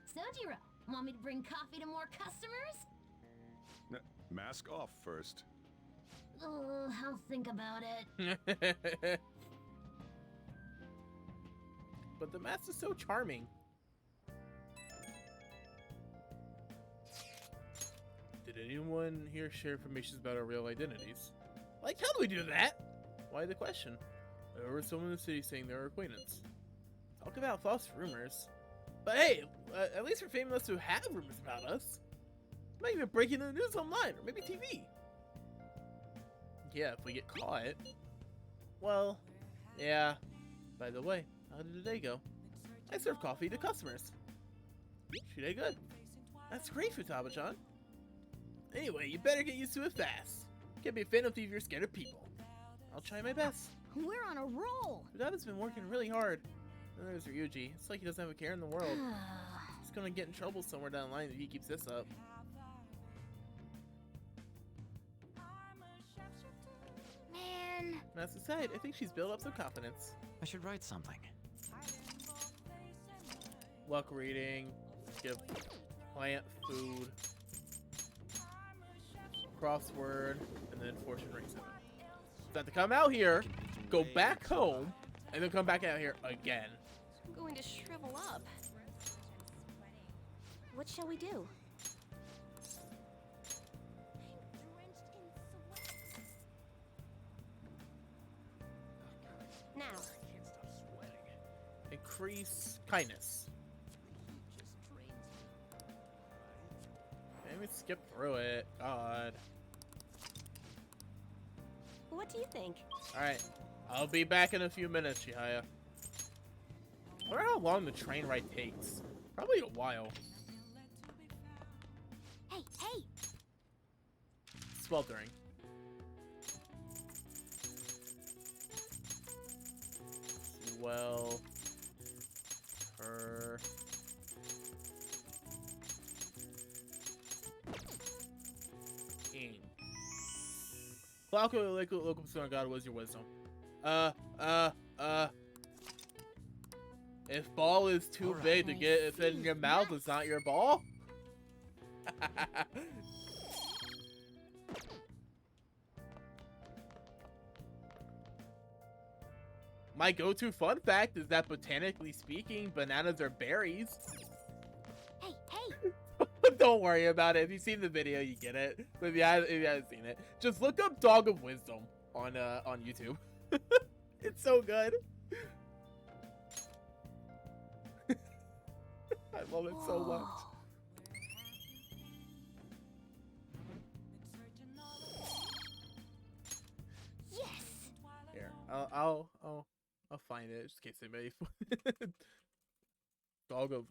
Sojiro, want me to bring coffee to more customers? Mask off first. Oh, I'll think about it. But the mask is so charming. Did anyone here share information about our real identities? Like, how do we do that? Why the question? There was someone in the city saying they're our acquaintance. Talk about false rumors. But hey, at least we're famous to have rumors about us. Might even breaking the news online, or maybe TV. Yeah, if we get caught. Well, yeah. By the way, how did the day go? I serve coffee to customers. She did good. That's great, Futaba-chan. Anyway, you better get used to it fast. Can't be a Phantom Thief if you're scared of people. I'll try my fast. We're on a roll. Futaba's been working really hard. Then there's Ryuji. It's like he doesn't have a care in the world. He's gonna get in trouble somewhere down the line if he keeps this up. Man. That's aside, I think she's built up some confidence. I should write something. Luck reading, skip, plant food, crossword, and then fortune ring 7. So I have to come out here, go back home, and then come back out here again. I'm going to shrivel up. What shall we do? Now. Increase kindness. Maybe skip through it. God. What do you think? Alright. I'll be back in a few minutes, Chihaya. I wonder how long the train ride takes. Probably a while. Hey, hey! Sweltering. Well. Her. Ing. Glauco, local son God, was your wisdom. If ball is too big to get fit in your mouth, it's not your ball? My go-to fun fact is that botanically speaking, bananas are berries. Hey, hey! Don't worry about it. If you've seen the video, you get it. But if you haven't seen it, just look up Dog of Wisdom on YouTube. It's so good. I love it so much. Yes. Here, I'll I'll find it just in case anybody. Dog of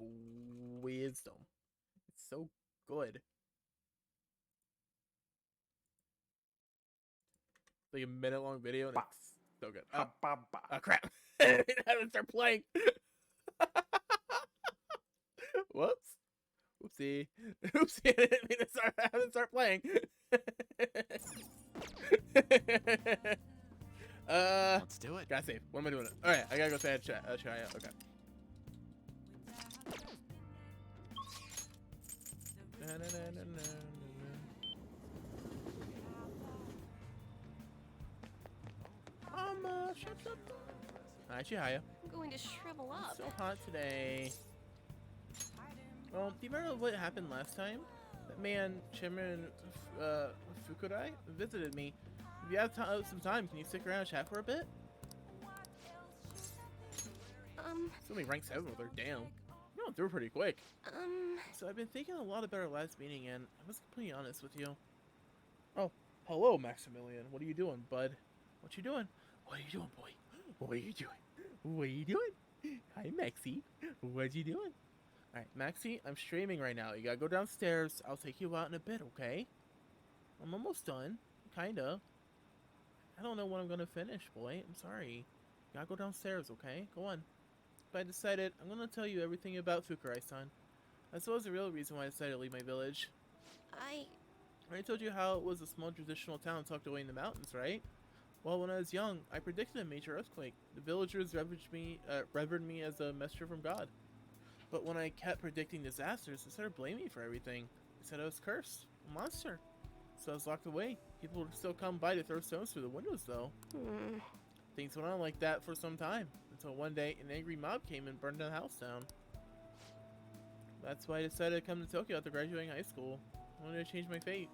Wisdom. It's so good. Like a minute-long video, and it's so good. Oh crap! I didn't start playing. Whoops. Oopsie. Oopsie. I didn't mean to start playing. Let's do it. Gotta save. What am I doing? All right, I gotta go say try out. Okay. Hi, Chihaya. I'm going to shrivel up. It's so hot today. Well, do you remember what happened last time? That man, Chairman Fukurai, visited me. If you have some time, can you stick around and chat for a bit? It's only rank 7 with her. Damn. You went through pretty quick. So I've been thinking a lot about our last meeting, and I was completely honest with you. Oh, hello, Maximilian. What are you doing, bud? What you doing? What are you doing, boy? What are you doing? What are you doing? Hi, Maxie. What you doing? Alright, Maxie, I'm streaming right now. You gotta go downstairs. I'll take you out in a bit, okay? I'm almost done. Kinda. I don't know when I'm gonna finish, boy. I'm sorry. You gotta go downstairs, okay? Go on. But I decided I'm gonna tell you everything about Fukurai-san. As well as the real reason why I decided to leave my village. I already told you how it was a small traditional town tucked away in the mountains, right? Well, when I was young, I predicted a major earthquake. The villagers revered me as a messenger from God. But when I kept predicting disasters, they started blaming me for everything. They said I was cursed, a monster. So I was locked away. People would still come by to throw stones through the windows, though. Things went on like that for some time, until one day an angry mob came and burned the house down. That's why I decided to come to Tokyo after graduating high school. I wanted to change my fate.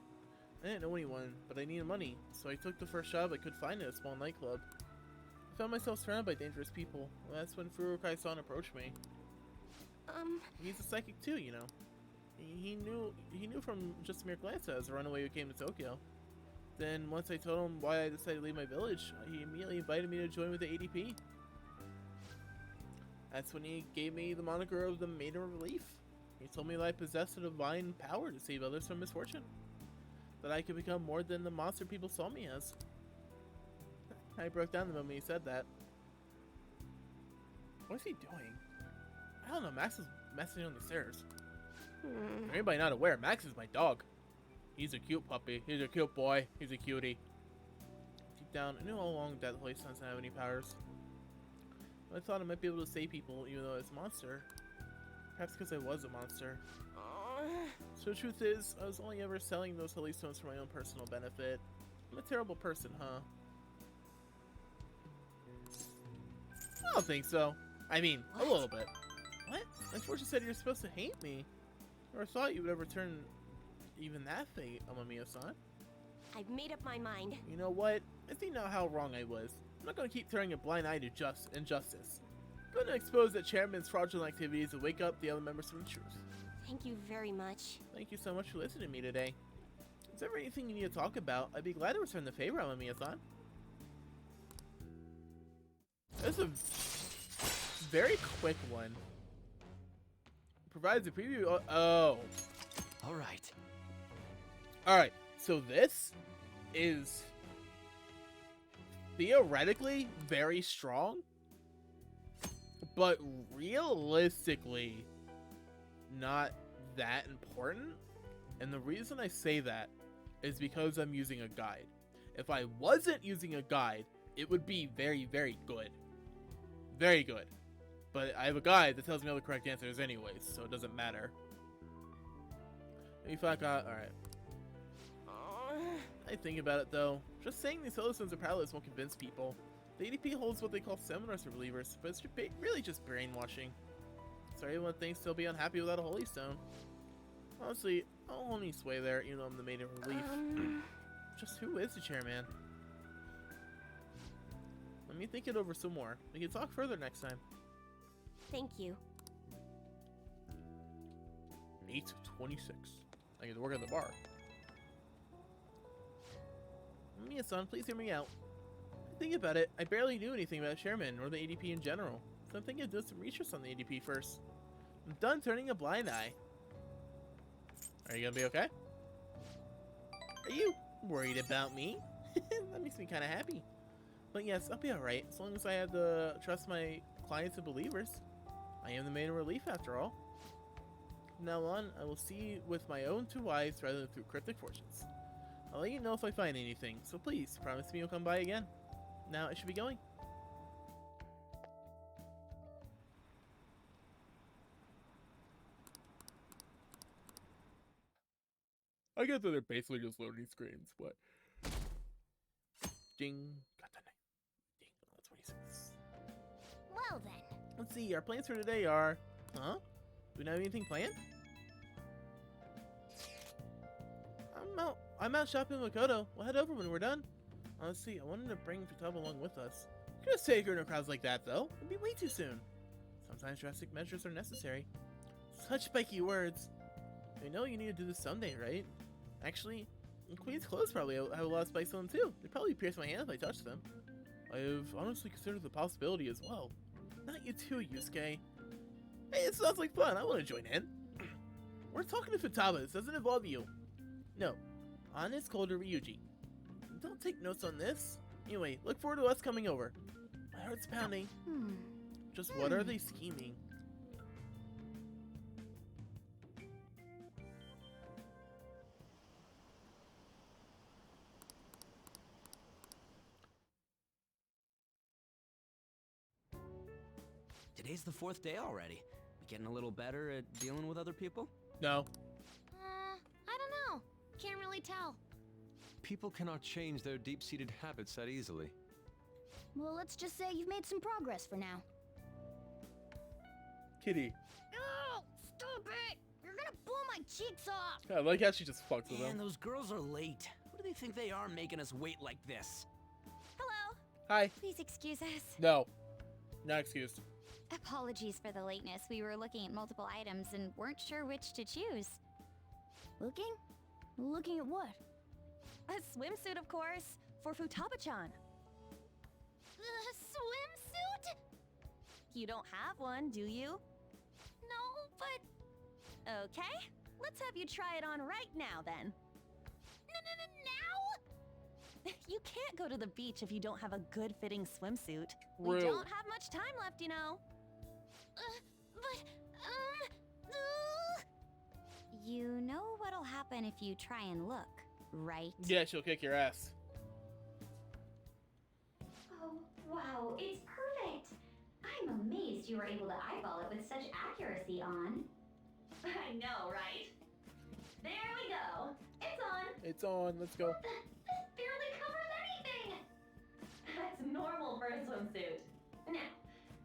I didn't know anyone, but I needed money, so I took the first job I could find at a small nightclub. I found myself surrounded by dangerous people. Well, that's when Furukai-san approached me. He's a psychic too, you know. He knew from just a mere glance that I was a runaway who came to Tokyo. Then once I told him why I decided to leave my village, he immediately invited me to join with the ADP. That's when he gave me the moniker of the Maiden of Relief. He told me that I possessed a divine power to save others from misfortune. That I could become more than the monster people saw me as. I broke down the moment he said that. What is he doing? I don't know, Max is messing on the stairs. For anybody not aware, Max is my dog. He's a cute puppy. He's a cute boy. He's a cutie. Deep down, I knew all along that Holy Sun doesn't have any powers. I thought I might be able to save people even though it's a monster. Perhaps because I was a monster. So the truth is, I was only ever selling those holy stones for my own personal benefit. I'm a terrible person, huh? I don't think so. I mean, a little bit. What? My fortune said you're supposed to hate me. Never thought you would ever turn even that fate, Amamiya-san. I've made up my mind. You know what? I see now how wrong I was. I'm not gonna keep turning a blind eye to injustice. I'm gonna expose the chairman's fraudulent activities and wake up the other members from the truth. Thank you very much. Thank you so much for listening to me today. Is there anything you need to talk about? I'd be glad to return the favor, Amamiya-san. This is a very quick one. Provides a preview. Oh. Alright. Alright, so this is theoretically very strong, but realistically not that important. And the reason I say that is because I'm using a guide. If I wasn't using a guide, it would be very, very good. Very good. But I have a guide that tells me all the correct answers anyways, so it doesn't matter. If I got... Alright. I think about it though. Just saying these holy stones are powerless won't convince people. The ADP holds what they call seminars for believers, but it's really just brainwashing. Sorry, everyone thinks they'll be unhappy without a holy stone. Honestly, I'll only sway there, even though I'm the Maiden of Relief. Just who is the chairman? Let me think it over some more. We can talk further next time. Thank you. 8:26. I get to work at the bar. Mia-san, please hear me out. I Think about it, I barely knew anything about Sherman or the ADP in general, so I'm thinking of doing some research on the ADP first. I'm done turning a blind eye. Are you gonna be okay? Are you worried about me? That makes me kind of happy. But yes, I'll be alright, as long as I have to trust my clients and believers. I am the main relief after all. From now on, I will see with my own 2 eyes rather than through cryptic fortunes. I'll let you know if I find anything, so please, promise me you'll come by again. Now, I should be going. I guess that they're basically just loading screens, but... Ding. Got the name. Ding. Oh, that's 26. Well then. Let's see, our plans for today are... Huh? Do we not have anything planned? I'm out shopping with Makoto. We'll head over when we're done. Let's see, I wanted to bring Futaba along with us. You could have saved her in crowds like that, though. It'd be way too soon. Sometimes drastic measures are necessary. Such spiky words. I know you need to do this someday, right? Actually, Queen's clothes probably have a lot of spice on them too. They'd probably pierce my hand if I touched them. I've honestly considered the possibility as well. Not you too, Yusuke. Hey, it sounds like fun. I want to join in. We're talking to Futaba. This doesn't involve you. No. On is cold to Ryuji. Don't take notes on this. Anyway, look forward to us coming over. My heart's pounding. Just what are they scheming? Today's the 4th day already. You getting a little better at dealing with other people? No. I don't know. Can't really tell. People cannot change their deep-seated habits that easily. Well, let's just say you've made some progress for now. Kitty. Oh, stop it! You're gonna blow my cheeks off! I like how she just fucks with Man, them. those girls are late. Who do they think they are making us wait like this? Hello. Hi. Please excuse us. No. Not excused. Apologies for the lateness. We were looking at multiple items and weren't sure which to choose. Looking? Looking at what? A swimsuit, of course, for Futaba-chan. The swimsuit? You don't have one, do you? No, but... Okay, let's have you try it on right now, then. Now? You can't go to the beach if you don't have a good-fitting swimsuit. Rude. We don't have much time left, you know. You know what'll happen if you try and look, right? Yeah, she'll kick your ass. Oh, wow, it's perfect! I'm amazed you were able to eyeball it with such accuracy on. I know, right? There we go. It's on. It's on, let's go. This barely covers anything. That's normal for a swimsuit. Now,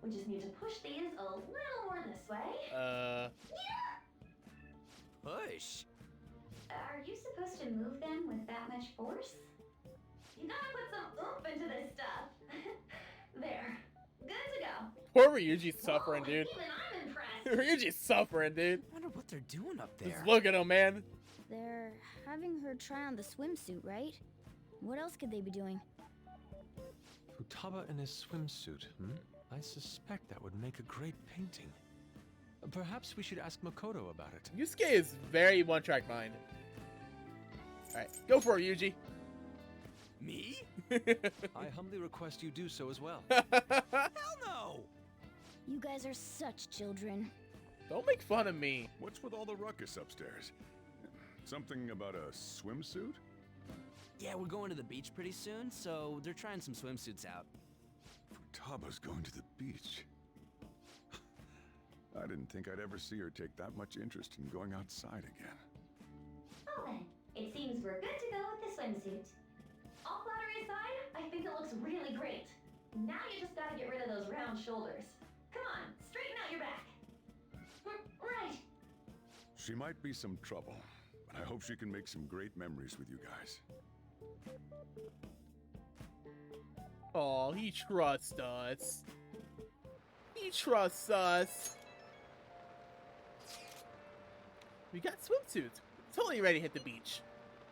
we just need to push these a little more this way. Yeah! Push? Are you supposed to move them with that much force? You gotta put some oomph into this stuff. There. Good to go. Poor Ryuji's suffering, Whoa, dude. Even I'm impressed. Ryuji's suffering, dude. I wonder what they're doing up there. Just look at him, man. They're having her try on the swimsuit, right? What else could they be doing? Futaba in his swimsuit, I suspect that would make a great painting. Perhaps we should ask Makoto about it. Yusuke is very one-track mind. Alright, go for it, Yuji. Me? I humbly request you do so as well. Hell no! You guys are such children. Don't make fun of me. What's with all the ruckus upstairs? Something about a swimsuit? Yeah, we're going to the beach pretty soon, so they're trying some swimsuits out. Futaba's going to the beach. I didn't think I'd ever see her take that much interest in going outside again. Well then, it seems we're good to go with the swimsuit. All flattery aside, I think it looks really great. Now you just gotta get rid of those round shoulders. Come on, straighten out your back. Right. She might be some trouble, but I hope she can make some great memories with you guys. Aw, he trusts us. He trusts us. We got swimsuits. Totally ready to hit the beach.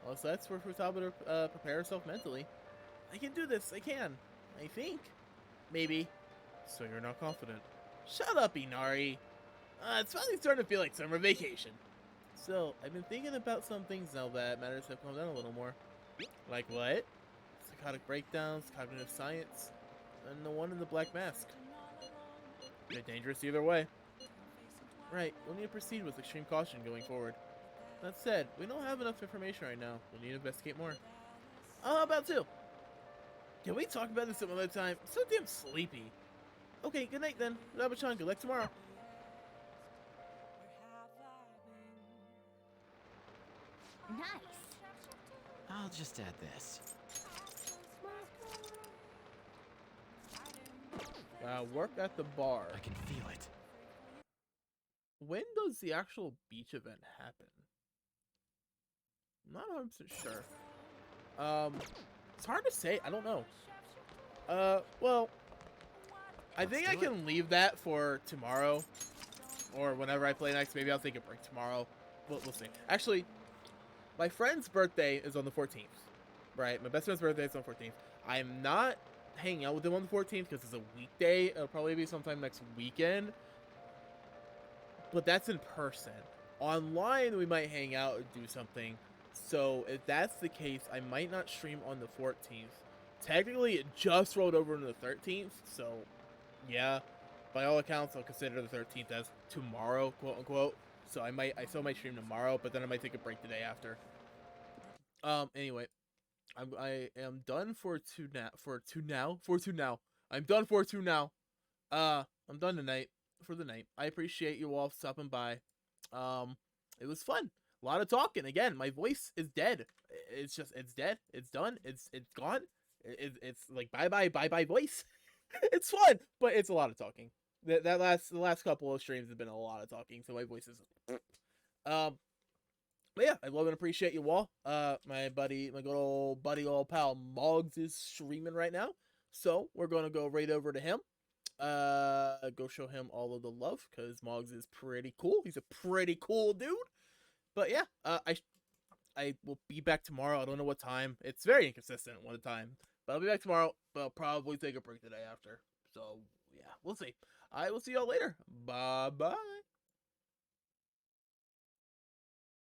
Well, so that's where Futaba to prepare herself mentally. I can do this. I can. I think. Maybe. So you're not confident. Shut up, Inari. It's finally starting to feel like summer vacation. So, I've been thinking about some things now that matters have calmed down a little more. Like what? Psychotic breakdowns, cognitive science, and the one in the black mask. They're dangerous either way. Right, we'll need to proceed with extreme caution going forward. That said, we don't have enough information right now. We'll need to investigate more. How about two? Can we talk about this some other time? I'm so damn sleepy. Okay, good night then. Rabachan, good luck tomorrow. Nice. I'll just add this. Work at the bar. I can feel it. When does the actual beach event happen? I'm not 100% sure. It's hard to say. I don't know. Well, I think I can leave that for tomorrow, or whenever I play next. Maybe I'll take a break tomorrow. We'll see. Actually, my friend's birthday is on the 14th. Right, my best friend's birthday is on the 14th. I'm not hanging out with him on the 14th because it's a weekday. It'll probably be sometime next weekend. But that's in person. Online, we might hang out and do something. So if that's the case, I might not stream on the 14th. Technically, it just rolled over into the 13th. So, yeah. By all accounts, I'll consider the 13th as tomorrow, quote unquote. So I still might stream tomorrow, but then I might take a break the day after. Anyway, I am done for two now. I'm done for two now. I'm done tonight for the night. I appreciate you all stopping by. It was fun. A lot of talking. Again, my voice is dead. It's dead. It's done. It's gone. It's like bye voice. It's fun, but it's a lot of talking. The last couple of streams have been a lot of talking, so my voice is but yeah, I love and appreciate you all. My good old buddy, old pal Moggs is streaming right now, so we're gonna go right over to him. Go show him all of the love, because Moggs is pretty cool. He's a pretty cool dude. But yeah, I will be back tomorrow. I don't know what time. It's very inconsistent what time. But I'll be back tomorrow. But I'll probably take a break the day after. So yeah, we'll see. I will see y'all later. Bye bye.